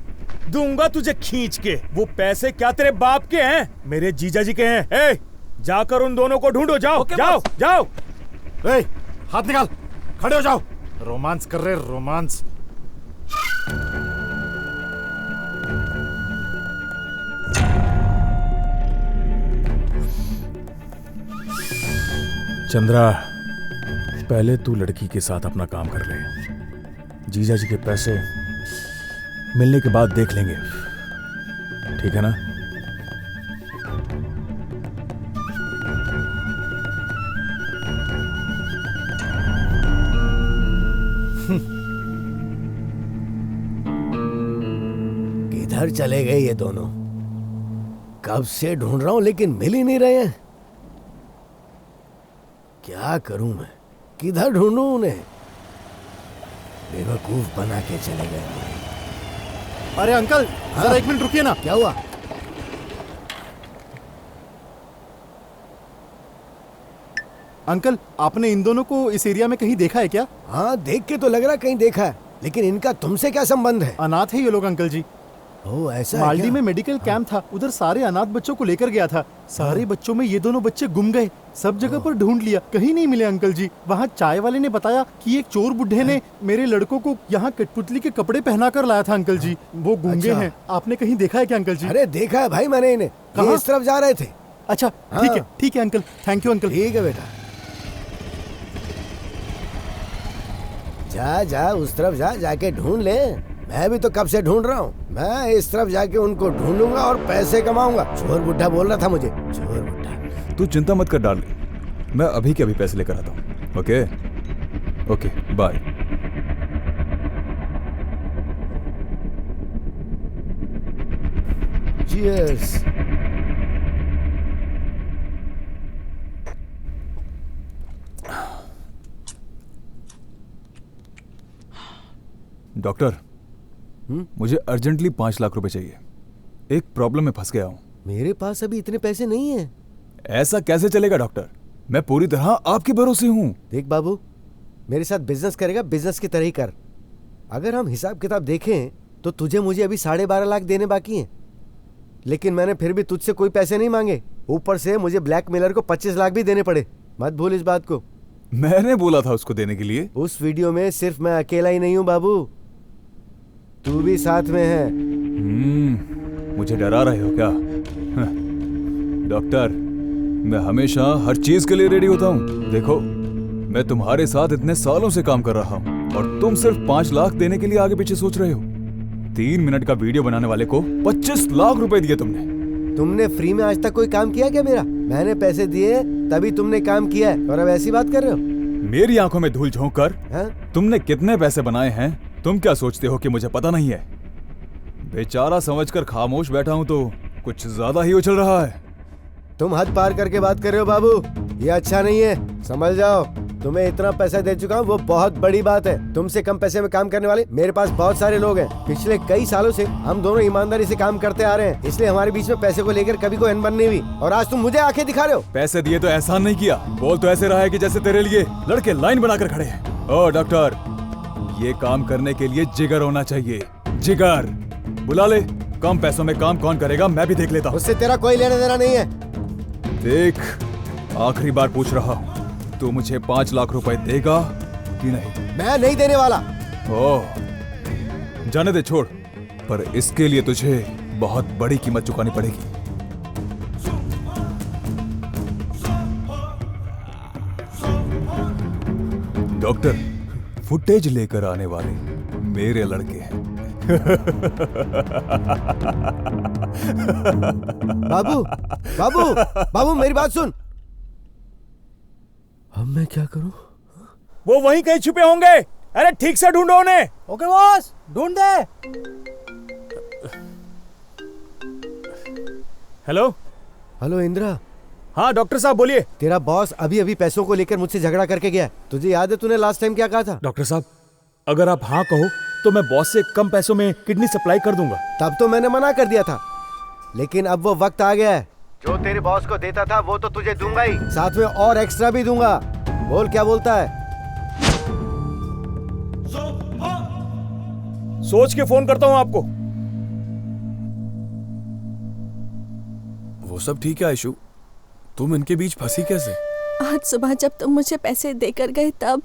दूंगा तुझे खींच के। वो पैसे क्या तेरे बाप के हैं? मेरे जीजा जी के हैं। जाकर उन दोनों को ढूंढो। जाओ जाओ। हाथ निकाल, खड़े हो जाओ। रोमांस कर रहे, रोमांस। चंद्रा, पहले तू लड़की के साथ अपना काम कर ले। जीजा जी के पैसे मिलने के बाद देख लेंगे, ठीक है ना? किधर चले गए ये दोनों? कब से ढूंढ रहा हूं लेकिन मिल ही नहीं रहे हैं। क्या करूं मैं? किधर ढूंढूं उन्हें? बेवकूफ बना के चले गए। अरे अंकल, जरा 1 मिनट रुकिए ना। क्या हुआ? अंकल, आपने इन दोनों को इस एरिया में कहीं देखा है क्या? हाँ, देख के तो लग रहा कहीं देखा है, लेकिन इनका तुमसे क्या संबंध है? अनाथ है ये लोग अंकल जी। ओह, ऐसा मालदी में मेडिकल कैंप था, उधर सारे अनाथ बच्चों को लेकर गया था। सारे बच्चों में ये दोनों बच्चे गुम गए। सब जगह पर ढूंढ लिया, कहीं नहीं मिले अंकल जी। वहाँ चाय वाले ने बताया कि एक चोर बुड्ढे ने मेरे लड़कों को यहाँ कठपुतली के कपड़े पहना कर लाया था अंकल जी। वो गूंगे हैं। आपने कहीं देखा है क्या अंकल जी? अरे देखा है भाई मैंने इन्हें। कहाँ? इस तरफ जा रहे थे। अच्छा, ठीक है अंकल। Thank you uncle. ठीक है बेटा। जा जा उस तरफ जा, जाके ढूंढ ले। मैं भी तो कब से ढूंढ रहा हूँ। मैं इस तरफ जाके उनको ढूंढूंगा और पैसे कमाऊंगा। चोर बुड्ढा बोल रहा था मुझे। चोर बुड्ढा। तू चिंता मत कर डार्लिंग, मैं अभी के अभी पैसे लेकर आता हूँ। Okay okay, bye. Cheers. Doctor, मुझे अर्जेंटली 5 लाख रुपए चाहिए। एक प्रॉब्लम में फंस गया हूं। मेरे पास अभी इतने पैसे नहीं हैं। ऐसा कैसे चलेगा डॉक्टर? मैं पूरी तरह आपके भरोसे हूं। देख बाबू, मेरे साथ बिजनेस करेगा, बिजनेस की तरह ही कर। अगर हम हिसाब किताब देखें तो तुझे मुझे अभी 12.5 लाख देने बाकी हैं, लेकिन मैंने फिर भी तुझसे कोई पैसे नहीं मांगे। ऊपर से मुझे ब्लैकमेलर को 25 लाख भी देने पड़े। मत भूल इस बात को। मैंने बोला था उसको देने के लिए। उस वीडियो में सिर्फ मैं अकेला ही नहीं हूं बाबू, तू भी साथ में है। मुझे डरा रहे हो क्या? डॉक्टर, मैं हमेशा हर चीज के लिए रेडी होता हूँ। देखो, मैं तुम्हारे साथ इतने सालों से काम कर रहा हूँ और तुम सिर्फ 5 लाख देने के लिए आगे पीछे सोच रहे हो। 3 मिनट का वीडियो बनाने वाले को 25 लाख रुपए दिए तुमने फ्री में आज तक कोई काम किया क्या मेरा? मैंने पैसे दिए तभी तुमने काम किया है, और अब ऐसी बात कर रहे हो? मेरी आंखों में धूल झोंक कर तुमने कितने पैसे बनाए हैं, तुम क्या सोचते हो कि मुझे पता नहीं है? बेचारा समझकर खामोश बैठा हूं तो कुछ ज्यादा ही उछल रहा है। तुम हद पार करके बात कर रहे हो बाबू, ये अच्छा नहीं है, समझ जाओ। तुम्हें इतना पैसा दे चुका हूँ, वो बहुत बड़ी बात है। तुमसे कम पैसे में काम करने वाले मेरे पास बहुत सारे लोग हैं। पिछले कई सालों से हम दोनों ईमानदारी से काम करते आ रहे हैं, इसलिए हमारे बीच में पैसे को लेकर कभी कोई अनबन नहीं हुई। और आज तुम मुझे आंखें दिखा रहे हो। पैसे दिए तो एहसान नहीं किया। बोल तो ऐसे रहा है कि जैसे तेरे लिए लड़के लाइन बनाकर खड़े हैं। ओ डॉक्टर, ये काम करने के लिए जिगर होना चाहिए। जिगर बुला ले। कम पैसों में काम कौन करेगा, मैं भी देख लेता हूँ। उससे तेरा कोई लेना देना नहीं है। देख, आखिरी बार पूछ रहा हूँ, तू मुझे 5 लाख रुपए देगा कि नहीं? मैं नहीं देने वाला। ओह, जाने दे, छोड़। पर इसके लिए तुझे बहुत बड़ी कीमत चुकानी पड़ेगी। डॉक्टर, फुटेज लेकर आने वाले मेरे लड़के हैं। बाबू, बाबू, बाबू, मेरी बात सुन। अब मैं क्या करूं? वो वहीं कहीं छुपे होंगे। अरे ठीक से ढूंढो उन्हें। ओके बॉस, ढूंढ दे। Hello hello Indira. हाँ डॉक्टर साहब बोलिए। तेरा बॉस अभी अभी पैसों को लेकर मुझसे झगड़ा करके गया। तुझे याद है तूने लास्ट टाइम क्या कहा था? डॉक्टर साहब, अगर आप हाँ कहो तो मैं बॉस से कम पैसों में किडनी सप्लाई कर दूंगा। तब तो मैंने मना कर दिया था, लेकिन अब वो वक्त आ गया है। जो तेरे बॉस को देता था वो तो तुझे दूंगा ही, साथ में और एक्स्ट्रा भी दूंगा। बोल क्या बोलता है? सोच के फोन करता हूं आपको। वो सब ठीक है आयशु, तुम इनके बीच फंसी कैसे? आज सुबह जब तुम मुझे पैसे देकर गए तब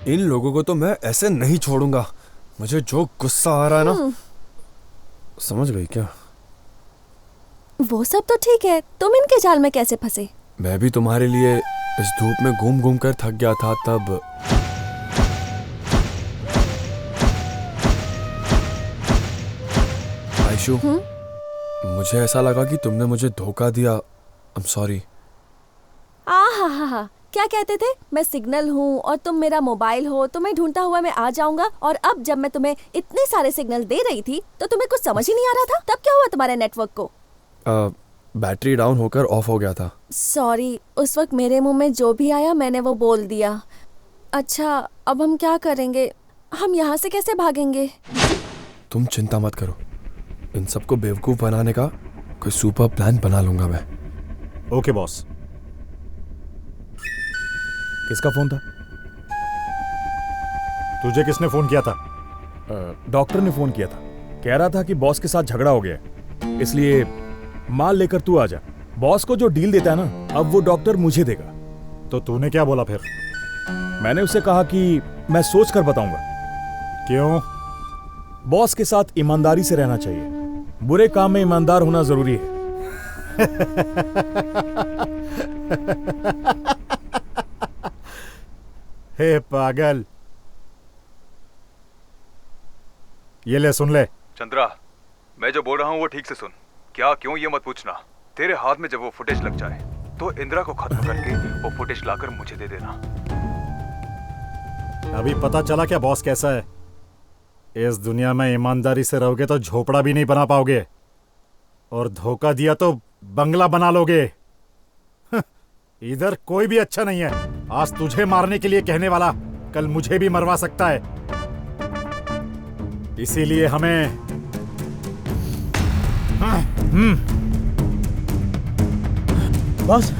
इन लोगों को तो मैं ऐसे नहीं छोड़ूंगा। मुझे जो गुस्सा आ रहा है ना, समझ गई क्या? वो सब तो ठीक है, तुम इनके जाल में कैसे फंसे? मैं भी तुम्हारे लिए इस धूप में घूम घूम कर थक गया था तब। आयशु, मुझे ऐसा लगा कि तुमने मुझे धोखा दिया। I am sorry. हा क्या कहते थे? मैं सिग्नल हूँ और तुम मेरा मोबाइल हो, तुम्हें ढूंढता हुआ मैं आ जाऊंगा। और अब जब मैं तुम्हें इतने सारे सिग्नल दे रही थी तो तुम्हें कुछ समझ ही नहीं आ रहा था। तब क्या हुआ तुम्हारे नेटवर्क को? बैटरी डाउन होकर ऑफ हो गया था। सॉरी, उस वक्त मेरे मुंह में जो भी आया मैंने वो बोल दिया। अच्छा, अब हम क्या करेंगे? हम यहाँ से कैसे भागेंगे? तुम चिंता मत करो, इन सबको बेवकूफ बनाने का कोई सुपर प्लान बना लूंगा मैं। Okay boss. किसका फोन था? तुझे किसने फोन किया था? डॉक्टर ने फोन किया था। कह रहा था कि बॉस के साथ झगड़ा हो गया है, इसलिए माल लेकर तू आ जा। बॉस को जो डील देता है ना, अब वो डॉक्टर मुझे देगा। तो तूने क्या बोला फिर? मैंने उसे कहा कि मैं सोच कर बताऊंगा। क्यों? बॉस के साथ ईमानदारी से रहना चाहिए। बुरे काम में ईमानदार होना जरूरी है। हे पागल, ये ले सुन ले। चंद्रा, मैं जो बोल रहा हूँ वो ठीक से सुन। क्या क्यों ये मत पूछना। तेरे हाथ में जब वो फुटेज लग जाए तो इंदिरा को खत्म करके वो फुटेज लाकर मुझे दे देना। अभी पता चला क्या बॉस कैसा है? इस दुनिया में ईमानदारी से रहोगे तो झोपड़ा भी नहीं बना पाओगे, और धोखा दिया तो बंगला बना लोगे। इधर कोई भी अच्छा नहीं है। आज तुझे मारने के लिए कहने वाला कल मुझे भी मरवा सकता है, इसीलिए हमें बॉस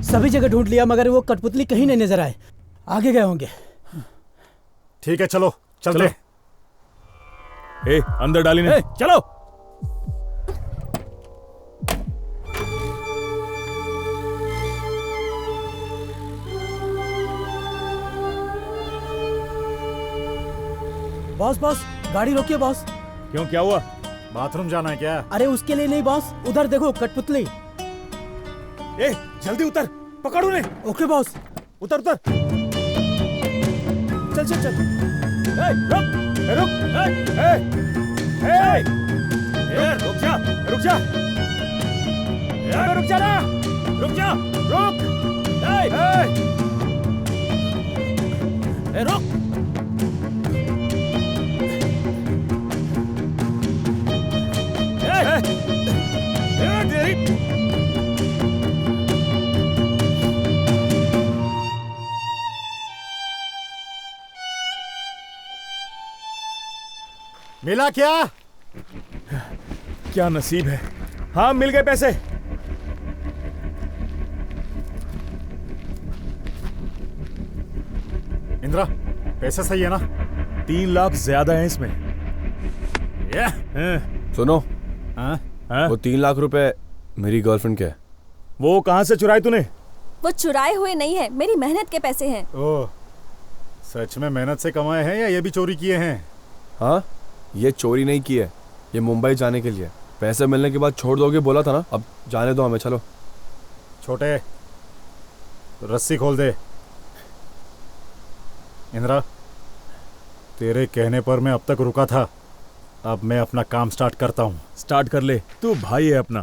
सभी जगह ढूंढ लिया मगर वो कठपुतली कहीं नहीं नजर आए। आगे गए होंगे। ठीक है चलो चलते। ए, अंदर डाली ने। चलो। बॉस बॉस गाड़ी रोकिए बॉस। क्यों, क्या हुआ? बाथरूम जाना है क्या? अरे उसके लिए नहीं बॉस, उधर देखो कठपुतली। ए, जल्दी उतर, पकड़ उन्हें। Okay boss. उतर उतर। चल चल चल। ए, रुक, ए, रुक, ए, ए, ए, रुक जा, रुक जा, ए, रुक जा ना, रुक जा, रुक, ए, रुक। मिला क्या? क्या नसीब है। हाँ, मिल गए पैसे। इंद्रा, पैसे सही है ना? 3 लाख ज्यादा है इसमें। सुनो, वो 3 लाख रुपए मेरी गर्लफ्रेंड के है। वो कहाँ से चुराए तूने? वो चुराए हुए नहीं है, मेरी मेहनत के पैसे हैं। ओह, सच में मेहनत से कमाए हैं या ये भी चोरी किए हैं? हाँ, ये चोरी नहीं की है, ये मुंबई जाने के लिए। पैसे मिलने के बाद छोड़ दोगे बोला था ना, अब जाने दो हमें, चलो। छोटे, रस्सी खोल दे। इंद्रा, तेरे कहने पर मैं अब तक रुका था, अब मैं अपना काम स्टार्ट करता हूँ। स्टार्ट कर ले, तू भाई है अपना।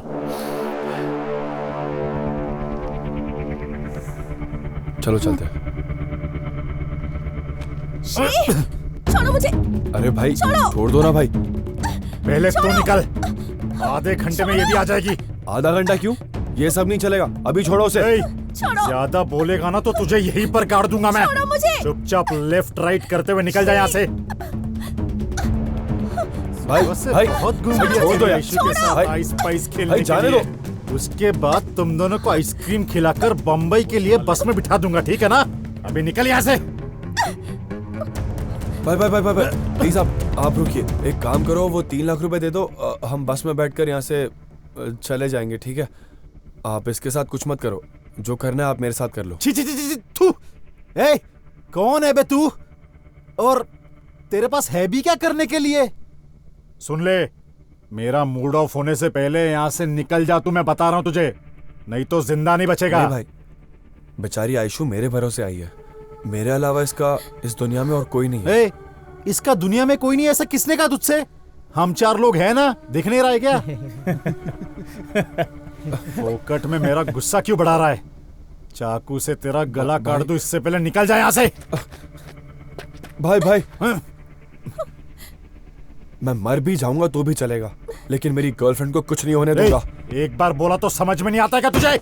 चलो चलते हैं। छोड़ो मुझे। अरे भाई छोड़ो। छोड़ दो ना भाई। पहले तो निकल, आधे घंटे में ये भी आ जाएगी। आधा घंटा क्यों? ये सब नहीं चलेगा, अभी छोड़ो उसे। ज्यादा बोलेगा ना तो तुझे यहीं पर गाड़ दूंगा मैं। छोड़ो मुझे। चुपचाप लेफ्ट राइट करते हुए निकल जाए यहाँ से। भाई भाई बहुत छोड़ दो यार। के साथ आइस पाइस खेलने भाई जाने के लिए। उसके बाद तुम दोनों को आइसक्रीम खिलाकर बम्बई के लिए बस में बिठा दूंगा, ठीक है ना? अभी निकल यहाँ से। भाई भाई भाई भाई प्लीज आप रुकिए। एक काम करो, वो 3 लाख रुपए दे दो, हम बस में बैठकर यहाँ से चले जाएंगे, ठीक है? आप इसके साथ कुछ मत करो, जो करना है आप मेरे साथ कर लो। छी छी छी छी थू। ए, कौन है बे तू? और तेरे पास है भी क्या करने के लिए? सुन ले, मेरा मूड ऑफ होने से पहले यहाँ से निकल जा तू, मैं बता रहा हूँ तुझे, नहीं तो जिंदा नहीं बचेगा। नहीं भाई, बेचारी आयशु मेरे भरोसे आई है, मेरे अलावा इसका इस दुनिया में और कोई नहीं है। ए, इसका दुनिया में कोई नहीं, ऐसा किसने कहा तुझसे? हम 4 लोग हैं ना, दिख नहीं रहा है क्या? फोकट में मेरा गुस्सा क्यों बढ़ा रहा है? चाकू से तेरा गला काट दूं इससे पहले निकल जाए यहाँ से। भाई भाई मैं मर भी जाऊंगा तो भी चलेगा, लेकिन मेरी गर्लफ्रेंड को कुछ नहीं होने दूंगा। एक बार बोला तो समझ में नहीं आता क्या तुझे?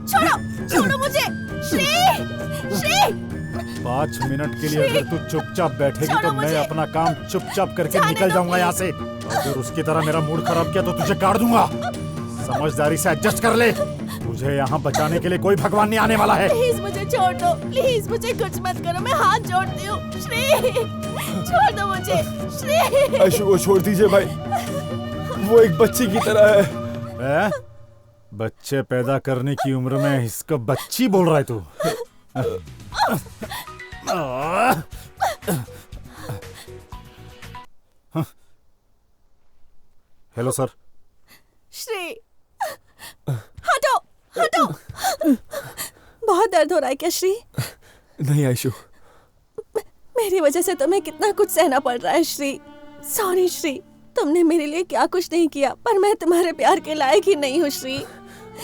छोड़ो, छोड़ो मुझे। श्री, श्री। 5 मिनट के लिए अगर तू चुपचाप बैठेगी तो मैं अपना काम चुपचाप करके निकल जाऊंगा यहाँ से। अगर उसकी तरह मेरा मूड खराब किया तो तुझे काट दूंगा। समझदारी से एडजस्ट कर ले, तुझे यहाँ बचाने के लिए कोई भगवान नहीं आने वाला है। प्लीज मुझे छोड़ दो, प्लीज मुझे कुछ मत करो, मैं हाथ जोड़ती हूँ। श्री, छोड़ दो मुझे। श्री, आयशु को छोड़ दीजिए भाई, वो एक बच्ची की तरह है। बच्चे पैदा करने की उम्र में इसको बच्ची बोल रहा है तू? Hello sir. श्री, हटो, हटो। बहुत दर्द हो रहा है क्या श्री? नहीं आयशु, मेरी वजह से तुम्हें कितना कुछ सहना पड़ रहा है श्री। सॉरी श्री, तुमने मेरे लिए क्या कुछ नहीं किया, पर मैं तुम्हारे प्यार के लायक ही नहीं हूँ श्री।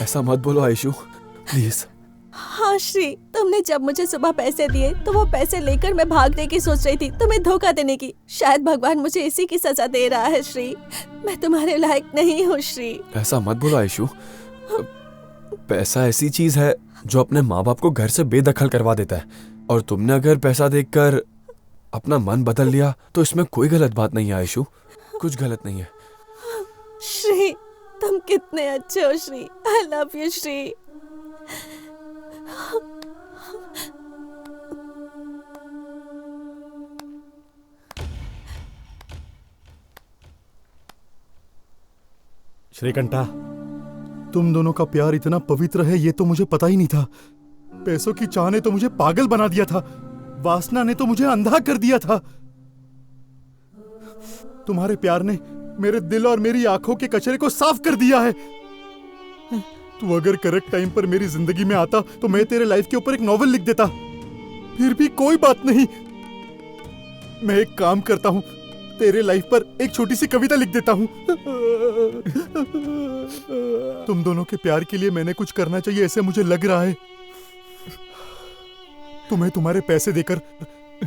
ऐसा मत बोलो आयशु, प्लीज। हाँ श्री, तुमने जब मुझे सुबह पैसे दिए तो वो पैसे लेकर मैं भागने की सोच रही थी, तुम्हें धोखा देने की। शायद भगवान मुझे इसी की सजा दे रहा है श्री। मैं तुम्हारे लायक नहीं हूँ श्री। ऐसा मत बोलो आयशु, पैसा ऐसी चीज है जो अपने माँ बाप को घर से बेदखल करवा देता है, और तुमने अगर पैसा देखकर अपना मन बदल लिया तो इसमें कोई गलत बात नहीं है आयशु, कुछ गलत नहीं है। श्री, तुम कितने अच्छे हो Shri. I love you Shri. Shrikantha, तुम दोनों का प्यार इतना पवित्र है ये तो मुझे पता ही नहीं था। पैसों की चाह ने तो मुझे पागल बना दिया था, वासना ने तो मुझे अंधा कर दिया था। तुम्हारे प्यार ने मेरे दिल और मेरी आंखों के कचरे को साफ कर दिया है। तू अगर करेक्ट टाइम पर मेरी जिंदगी में आता तो मैं तेरे लाइफ के ऊपर एक नॉवेल लिख देता। फिर भी कोई बात नहीं, मैं एक काम करता हूं, तेरे लाइफ पर एक छोटी सी कविता लिख देता हूं। तुम दोनों के प्यार के लिए मैंने कुछ करना चाहिए ऐसे मुझे लग रहा है। तुम्हें तुम्हारे पैसे देकर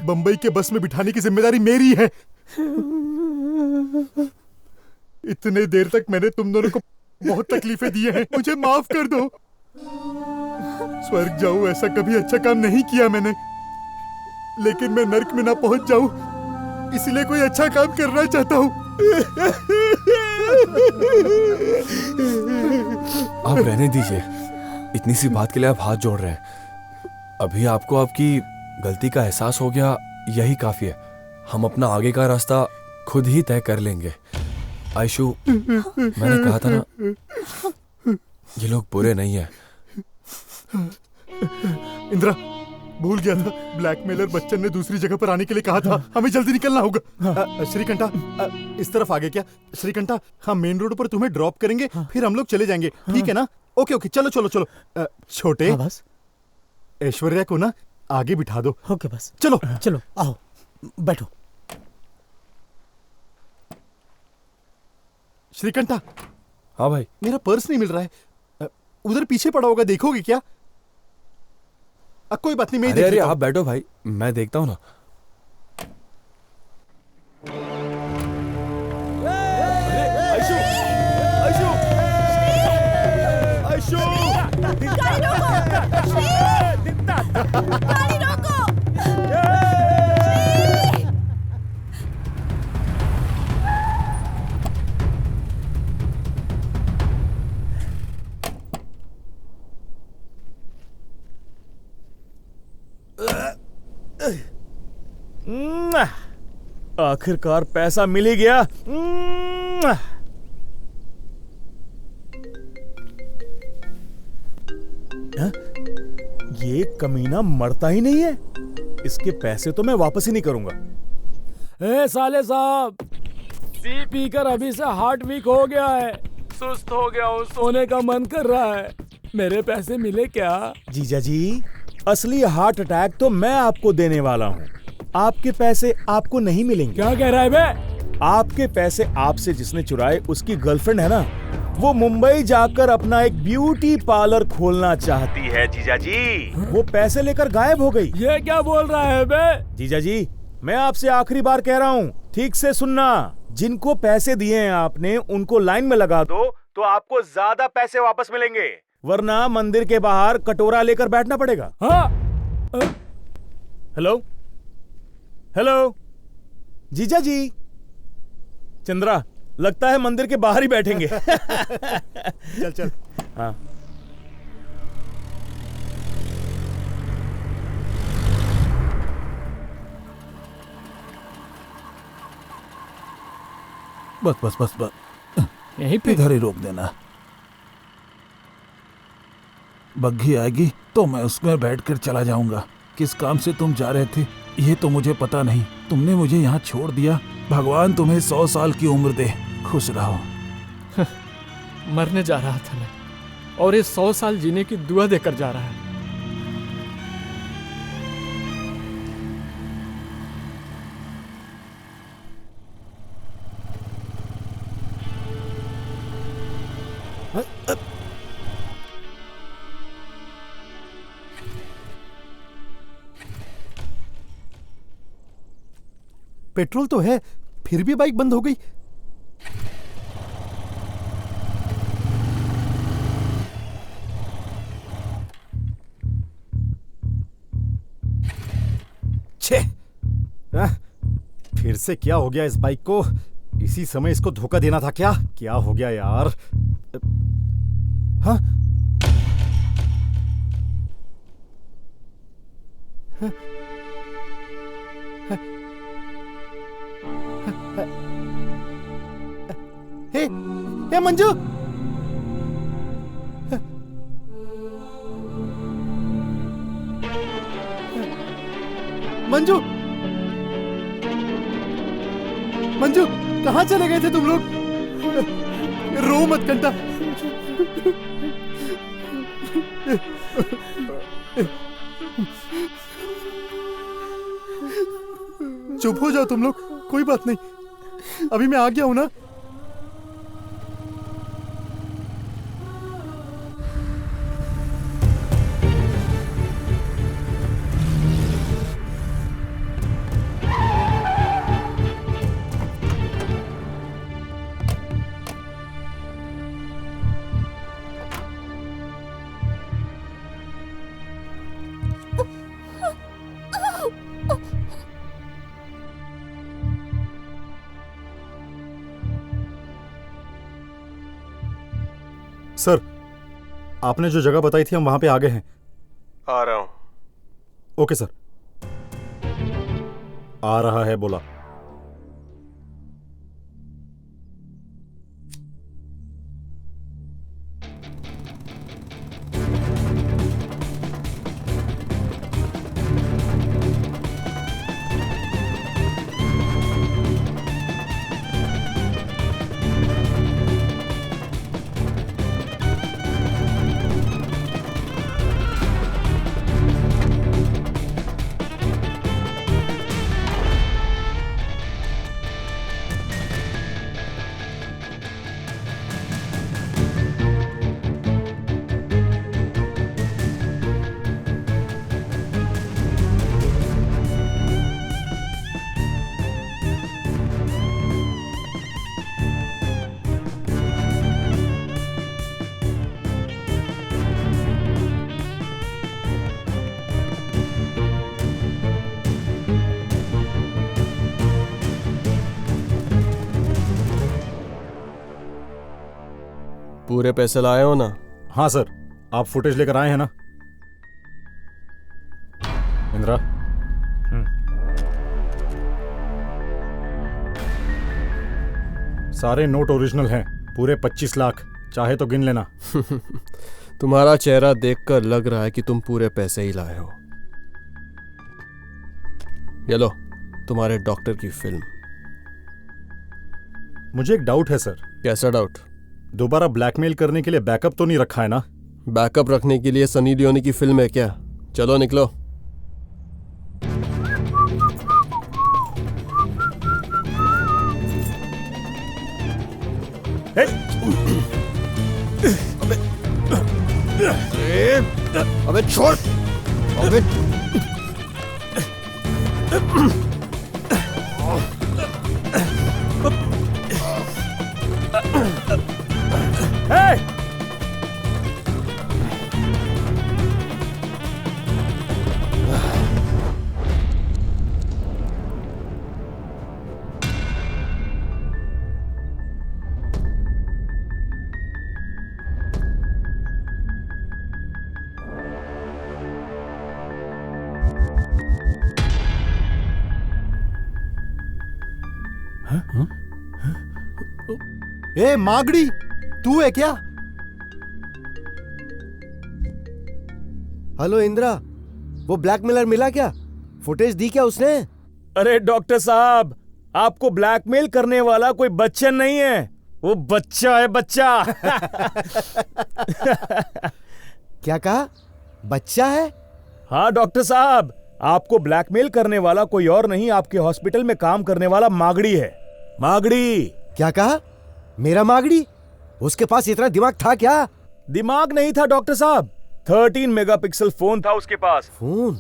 बंबई के बस में बिठाने की जिम्मेदारी मेरी है। इतने देर तक मैंने तुम दोनों को बहुत तकलीफें दी हैं, मुझे माफ कर दो। स्वर्ग जाऊं ऐसा कभी अच्छा काम नहीं किया मैंने, लेकिन मैं नर्क में ना पहुंच जाऊं इसलिए कोई अच्छा काम करना चाहता हूं। आप रहने दीजिए, इतनी सी बात के लिए आप हाथ जोड़ रहे हैं। अभी आपको आपकी गलती का एहसास हो गया, यही काफी है। हम अपना आगे का रास्ता खुद ही तय कर लेंगे। आयशु, मैंने कहा था ना, ये लोग बुरे नहीं है। इंदिरा, भूल गया था, ब्लैकमेलर बच्चन ने दूसरी जगह पर आने के लिए कहा था। हमें जल्दी निकलना होगा। श्रीकंठा, इस तरफ आगे क्या? श्रीकंठा, हम मेन रोड पर तुम्हें ड्रॉप करेंगे, फिर हम लोग चले जाएंगे, ठीक है ना? ओके ओके, चलो चलो चलो। छोटे, बस ऐश्वर्या को ना आगे बिठा दो। ओके बस, चलो चलो, आओ बैठो। श्रीकंठा। हाँ भाई। मेरा पर्स नहीं मिल रहा है, उधर पीछे पड़ा होगा, देखोगे क्या? कोई बात नहीं, मैं अरे आप बैठो भाई, मैं देखता हूँ ना। आयशु, आयशु, आयशु, गाड़ी रोको, श्री, गाड़ी रोको। आखिरकार पैसा मिल ही गया। ये कमीना मरता ही नहीं है, इसके पैसे तो मैं वापस ही नहीं करूंगा। ए साले साहब, सी पीकर अभी से हार्ट वीक हो गया है, सुस्त हो गया हूँ, सोने का मन कर रहा है। मेरे पैसे मिले क्या? जीजा जी, असली हार्ट अटैक तो मैं आपको देने वाला हूँ, आपके पैसे आपको नहीं मिलेंगे। क्या कह रहा है बे? आपके पैसे आपसे जिसने चुराए उसकी गर्लफ्रेंड है ना, वो मुंबई जाकर अपना एक ब्यूटी पार्लर खोलना चाहती है जीजा जी। वो पैसे लेकर गायब हो गई। ये क्या बोल रहा है बे? जीजा जी, मैं आपसे आखिरी बार कह रहा हूँ, ठीक से सुनना। जिनको पैसे दिए हैं आपने उनको लाइन में लगा दो तो आपको ज्यादा पैसे वापस मिलेंगे, वरना मंदिर के बाहर कटोरा लेकर बैठना पड़ेगा। हाँ? हेलो हेलो जीजा जी। चंद्रा, लगता है मंदिर के बाहर ही बैठेंगे। चल चल। हाँ। बस बस बस बस, यहीं पे इधर ही रोक देना। बग्घी आएगी तो मैं उसमें बैठकर चला जाऊंगा। किस काम से तुम जा रहे थे ये तो मुझे पता नहीं, तुमने मुझे यहाँ छोड़ दिया। भगवान तुम्हें 100 साल की उम्र दे, खुश रहो। मरने जा रहा था मैं, और ये 100 साल जीने की दुआ देकर जा रहा है। पेट्रोल तो है, फिर भी बाइक बंद हो गई। छे फिर से क्या हो गया इस बाइक को? इसी समय इसको धोखा देना था क्या? क्या हो गया यार? हाँ? हे मंजू, मंजू, मंजू, कहाँ चले गए थे तुम लोग? रो मत कंटा। चुप हो जाओ तुम लोग, कोई बात नहीं, अभी मैं आ गया हूं ना। सर, आपने जो जगह बताई थी हम वहां पे आ गए हैं। आ रहा हूं। Okay sir. आ रहा है बोला। पूरे पैसे लाए हो ना? हाँ सर, आप फुटेज लेकर आए हैं ना? इंदिरा, सारे नोट ओरिजिनल हैं, पूरे 25 लाख, चाहे तो गिन लेना। तुम्हारा चेहरा देखकर लग रहा है कि तुम पूरे पैसे ही लाए हो। ये लो, तुम्हारे डॉक्टर की फिल्म। मुझे एक डाउट है सर। कैसा डाउट? दोबारा ब्लैकमेल करने के लिए बैकअप तो नहीं रखा है ना? बैकअप रखने के लिए सनी लियोनी की फिल्म है क्या? चलो निकलो। अबे छोड़, अबे ए मागड़ी, तू है क्या? हेलो इंदिरा, वो ब्लैकमेलर मिला क्या? फुटेज दी क्या उसने? अरे डॉक्टर साहब, आपको ब्लैकमेल करने वाला कोई बच्चा नहीं है, वो बच्चा है, बच्चा। क्या कहा? बच्चा है? हाँ डॉक्टर साहब, आपको ब्लैकमेल करने वाला कोई और नहीं, आपके हॉस्पिटल में काम करने वाला मागड़ी है। मागड़ी। क्या कहा? मेरा मागड़ी? उसके पास इतना दिमाग था क्या? दिमाग नहीं था डॉक्टर साहब, 13 मेगापिक्सल फोन था उसके पास। फोन?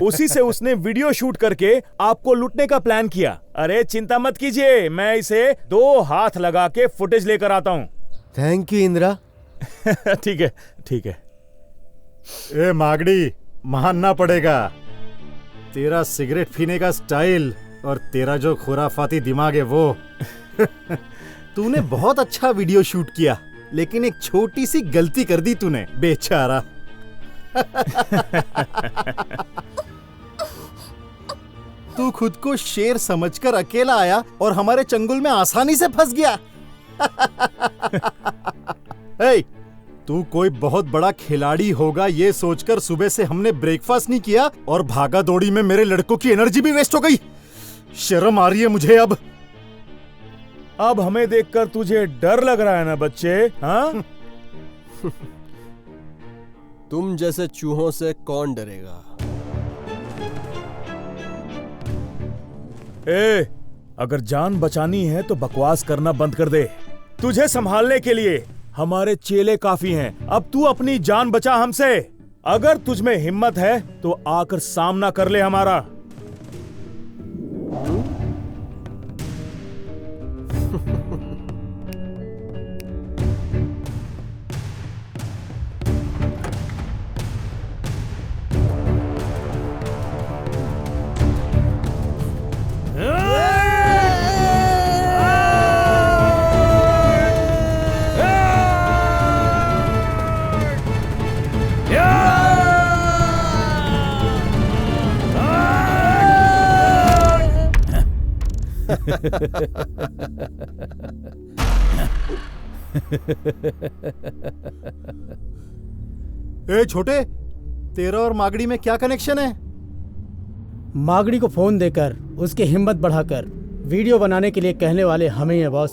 उसी से उसने वीडियो शूट करके आपको लूटने का प्लान किया। अरे चिंता मत कीजिए, मैं इसे 2 हाथ लगा के फुटेज लेकर आता हूं। Thank you Indira. ठीक है, ठीक है। ए मागड़ी, मानना पड़ेगा, तेरा सिगरेट पीने का स्टाइल और तेरा जो खुराफाती दिमाग है वो तूने बहुत अच्छा वीडियो शूट किया, लेकिन एक छोटी सी गलती कर दी तूने, बेचारा। तू खुद को शेर समझकर अकेला आया और हमारे चंगुल में आसानी से फंस गया। ए, तू कोई बहुत बड़ा खिलाड़ी होगा ये सोचकर सुबह से हमने ब्रेकफास्ट नहीं किया और भागा दौड़ी में मेरे लड़कों की एनर्जी भी वेस्ट हो गई। शर्म आ रही है मुझे अब। अब हमें देखकर तुझे डर लग रहा है ना बच्चे? हाँ? तुम जैसे चूहों से कौन डरेगा? ए, अगर जान बचानी है तो बकवास करना बंद कर दे। तुझे संभालने के लिए हमारे चेले काफी हैं। अब तू अपनी जान बचा हमसे। अगर तुझमें हिम्मत है तो आकर सामना कर ले हमारा। ए छोटे, तेरा और मागड़ी में क्या कनेक्शन है? मागड़ी को फोन देकर उसकी हिम्मत बढ़ाकर वीडियो बनाने के लिए कहने वाले हम ही हैं बॉस।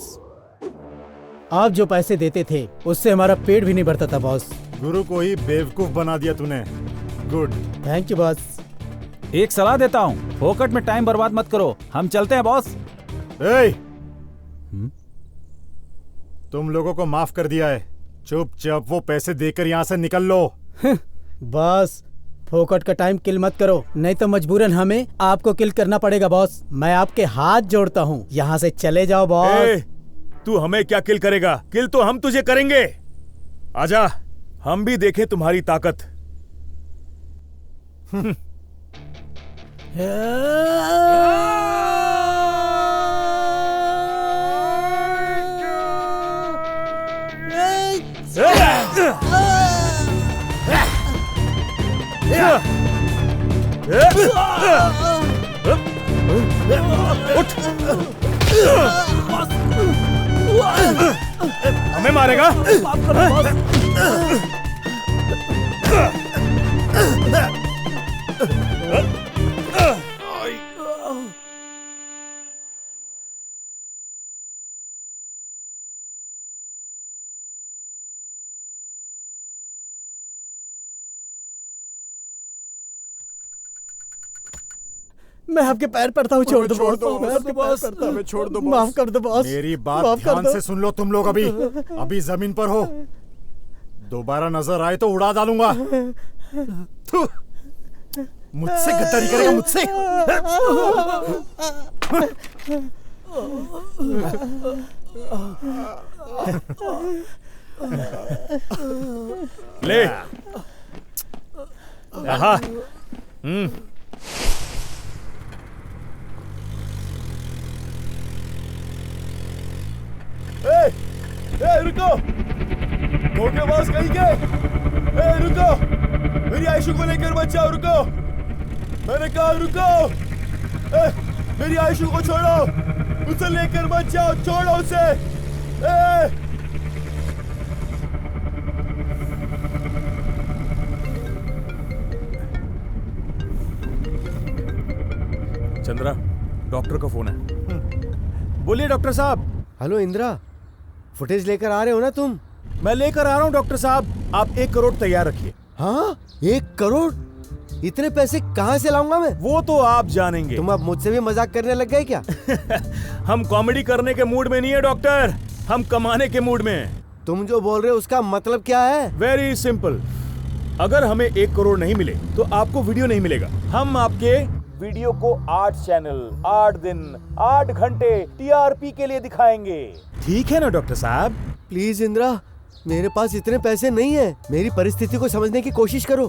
आप जो पैसे देते थे उससे हमारा पेट भी नहीं भरता था बॉस। गुरु को ही बेवकूफ बना दिया तूने। Good, thank you boss. एक सलाह देता हूँ, फोकट में टाइम बर्बाद मत करो, हम चलते हैं बॉस। तुम लोगों को माफ कर दिया है, चुपचाप वो पैसे देकर यहाँ से निकल लो। बॉस, फोकट का टाइम किल मत करो, नहीं तो मजबूरन हमें आपको किल करना पड़ेगा बॉस। मैं आपके हाथ जोड़ता हूँ, यहाँ से चले जाओ बॉस। तू हमें क्या किल करेगा? किल तो हम तुझे करेंगे। आजा, हम भी देखें तुम्हारी ताकत। हमें मारेगा? मैं आपके पैर पड़ता हूँ, छोड़ दो बॉस। छोड़ दो, माफ कर दो बॉस। मेरी बात ध्यान से सुन लो तुम लोग। अभी जमीन पर हो, दोबारा नजर आए तो उड़ा डालूंगा। मुझसे गद्दारी करेगा? मुझसे? ले। हाँ। रुको, धोखेबाज कहीं के। रुको, मेरी आयशु को लेकर मत जाओ। रुको, मैंने कहा रुको। मेरी आयशु को छोड़ो, उसे लेकर मत जाओ, छोड़ो उसे। चंद्रा, डॉक्टर का फोन है। बोलिए डॉक्टर साहब। हेलो इंदिरा, फुटेज लेकर आ रहे हो ना तुम? मैं लेकर आ रहा हूँ डॉक्टर साहब, आप 1 करोड़ तैयार रखिए। हाँ, 1 करोड़? इतने पैसे कहाँ से लाऊंगा मैं? वो तो आप जानेंगे। तुम अब मुझसे भी मजाक करने लग गए क्या? हम कॉमेडी करने के मूड में नहीं है डॉक्टर, हम कमाने के मूड में हैं। तुम जो बोल रहे हो उसका मतलब क्या है? वेरी सिंपल, अगर हमें 1 करोड़ नहीं मिले तो आपको वीडियो नहीं मिलेगा। हम आपके वीडियो को 8 चैनल, 8 दिन, 8 घंटे टीआरपी के लिए दिखाएंगे। ठीक है ना डॉक्टर साहब? प्लीज इंदिरा, मेरे पास इतने पैसे नहीं है, मेरी परिस्थिति को समझने की कोशिश करो।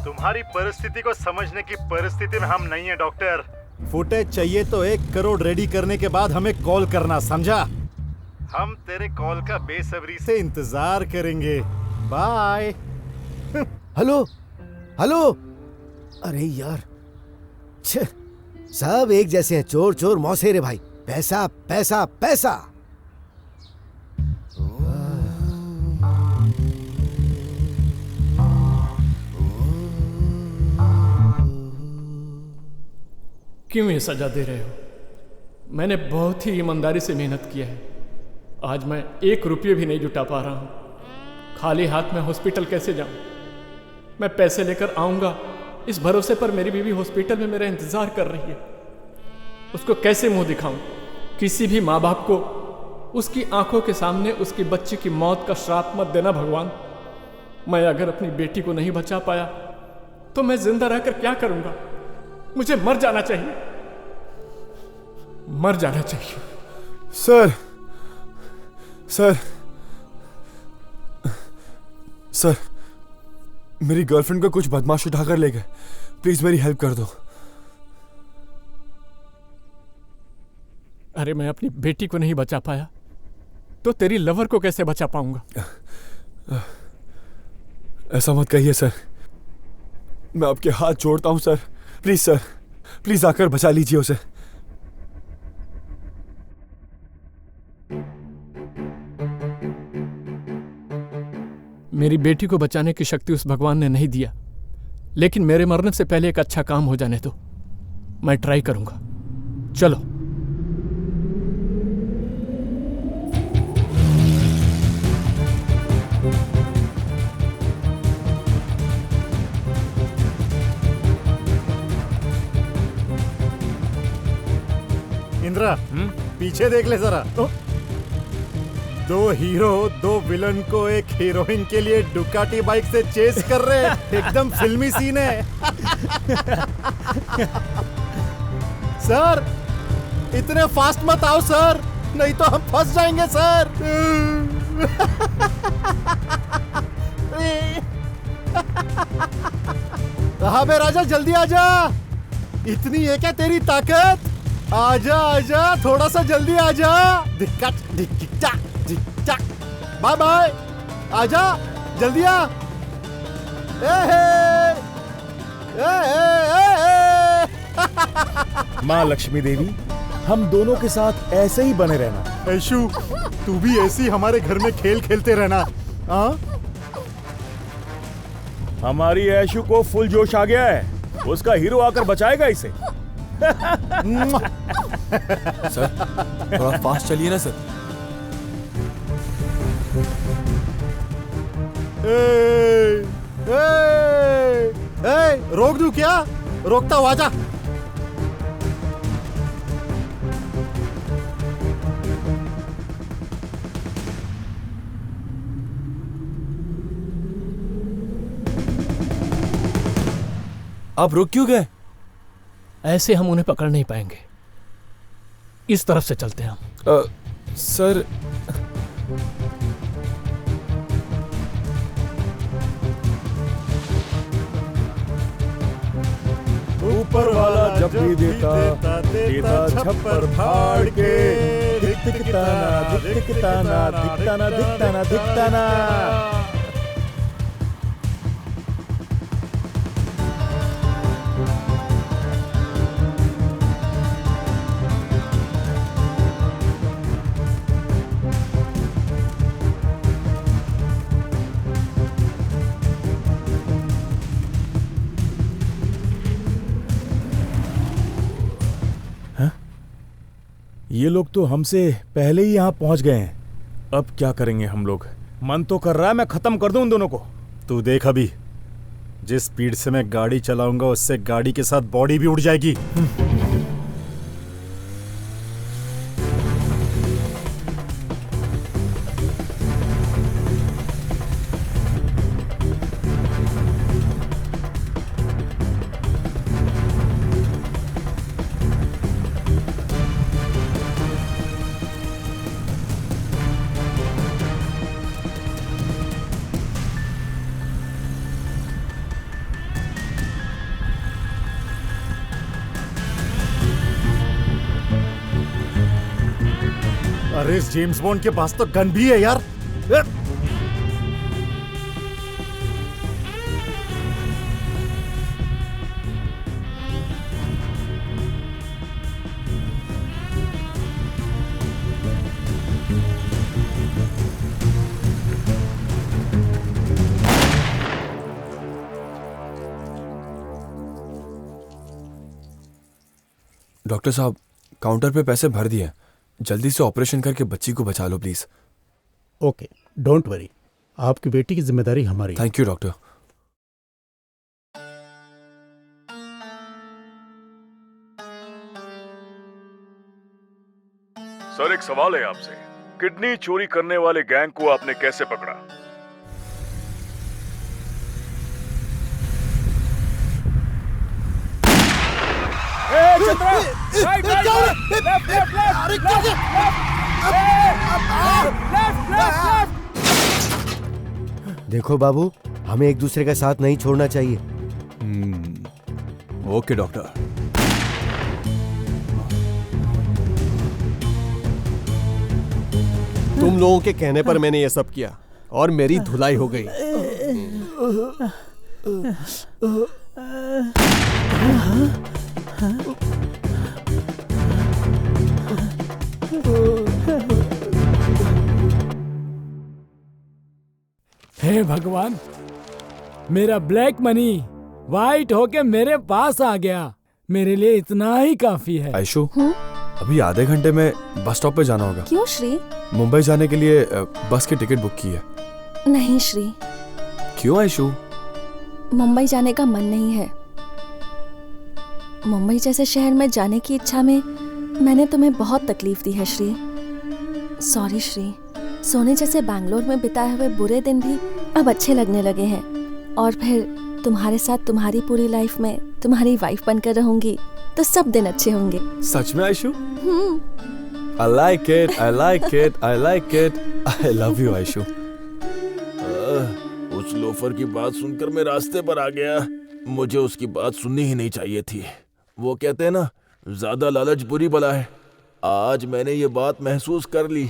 तुम्हारी परिस्थिति को समझने की परिस्थिति में हम नहीं है डॉक्टर। फुटेज चाहिए तो 1 करोड़ रेडी करने के बाद हमें कॉल करना, समझा? हम तेरे कॉल का बेसब्री से इंतजार करेंगे। बाय। Hello hello. अरे यार, छे, सब एक जैसे हैं, चोर चोर मौसेरे भाई। पैसा पैसा पैसा। क्यों ये सजा दे रहे हो? मैंने बहुत ही ईमानदारी से मेहनत किया है। आज मैं 1 रुपये भी नहीं जुटा पा रहा हूँ। खाली हाथ में हॉस्पिटल कैसे जाऊँ? मैं पैसे लेकर आऊँगा इस भरोसे पर मेरी बीवी हॉस्पिटल में मेरा इंतज़ार कर रही है। उसको कैसे मुंह दिखाऊं? किसी भी माँ बाप को उसकी आंखों के सामने उसकी बच्ची की मौत का श्राप मत देना भगवान। मैं अगर अपनी बेटी को नहीं बचा पाया तो मैं जिंदा रहकर क्या करूंगा? मुझे मर जाना चाहिए, मर जाना चाहिए। सर सर सर, मेरी गर्लफ्रेंड को कुछ बदमाश उठाकर ले गए। प्लीज मेरी हेल्प कर दो। अरे मैं अपनी बेटी को नहीं बचा पाया तो तेरी लवर को कैसे बचा पाऊंगा? ऐसा मत कहिए सर, मैं आपके हाथ जोड़ता हूं सर। प्लीज सर, प्लीज आकर बचा लीजिए उसे। मेरी बेटी को बचाने की शक्ति उस भगवान ने नहीं दिया, लेकिन मेरे मरने से पहले एक अच्छा काम हो जाने दो। मैं ट्राई करूंगा। चलो। इंद्रा, पीछे देख ले जरा। 2 हीरो 2 विलन को एक हीरोइन के लिए डुकाटी बाइक से चेस कर रहे हैं। एकदम फिल्मी सीन है। सर, इतने फास्ट मत आओ सर, नहीं तो हम फंस जाएंगे सर। कहाँ बे राजा, जल्दी आजा। इतनी है क्या तेरी ताकत? आजा आजा, थोड़ा सा जल्दी आजा। बाय बाय, आजा जल्दी आ। माँ लक्ष्मी देवी, हम दोनों के साथ ऐसे ही बने रहना। ऐशु, तू भी ऐसी हमारे घर में खेल खेलते रहना। हाँ, हमारी ऐशु को फुल जोश आ गया है, उसका हीरो आकर बचाएगा इसे। सर, थोड़ा फास्ट चलिए ना सर। रोक दूं क्या? रोकता हुआ जा। आप रुक क्यों गए? ऐसे हम उन्हें पकड़ नहीं पाएंगे। इस तरफ से चलते हैं हम। सर, ऊपर वाला जब भी देता छप्पर फाड़ के। दिखता ना दिखता ना दिखता ना दिखता ना दिखता ना। ये लोग तो हमसे पहले ही यहाँ पहुंच गए हैं। अब क्या करेंगे हम लोग? मन तो कर रहा है मैं खत्म कर दूं उन दोनों को। तू देख, अभी जिस स्पीड से मैं गाड़ी चलाऊंगा उससे गाड़ी के साथ बॉडी भी उड़ जाएगी। अरे इस जेम्स बॉन्ड के पास तो गन भी है यार। डॉक्टर साहब, काउंटर पे पैसे भर दिए। जल्दी से ऑपरेशन करके बच्ची को बचा लो प्लीज। ओके, डोंट वरी, आपकी बेटी की जिम्मेदारी हमारी। Thank you doctor. सर, एक सवाल है आपसे। किडनी चोरी करने वाले गैंग को आपने कैसे पकड़ा? देखो बाबू, हमें एक दूसरे का साथ नहीं छोड़ना चाहिए। Okay doctor. तुम लोगों के कहने पर मैंने ये सब किया और मेरी धुलाई हो गई। हे भगवान, मेरा ब्लैक मनी वाइट होके मेरे पास आ गया। मेरे लिए इतना ही काफी है। आयशु, अभी आधे घंटे में बस स्टॉप पे जाना होगा। क्यों श्री? मुंबई जाने के लिए बस की टिकट बुक की है। नहीं श्री, क्यों आयशु? मुंबई जाने का मन नहीं है। मुंबई जैसे शहर में जाने की इच्छा में मैंने तुम्हें बहुत तकलीफ दी है श्री। सॉरी श्री। सोने जैसे बैंगलोर में बिताए हुए बुरे दिन भी अब अच्छे लगने लगे हैं, और फिर तुम्हारे साथ तुम्हारी पूरी लाइफ में तुम्हारी वाइफ बनकर रहूंगी तो सब दिन अच्छे होंगे। सच में Aishu? I like it, I like it, I like it. I love you Aishu. उस लोफर की बात सुनकर मैं रास्ते पर आ गया। मुझे उसकी बात सुननी ही नहीं चाहिए थी। वो कहते हैं ना, ज्यादा लालच बुरी बला है। आज मैंने ये बात महसूस कर ली।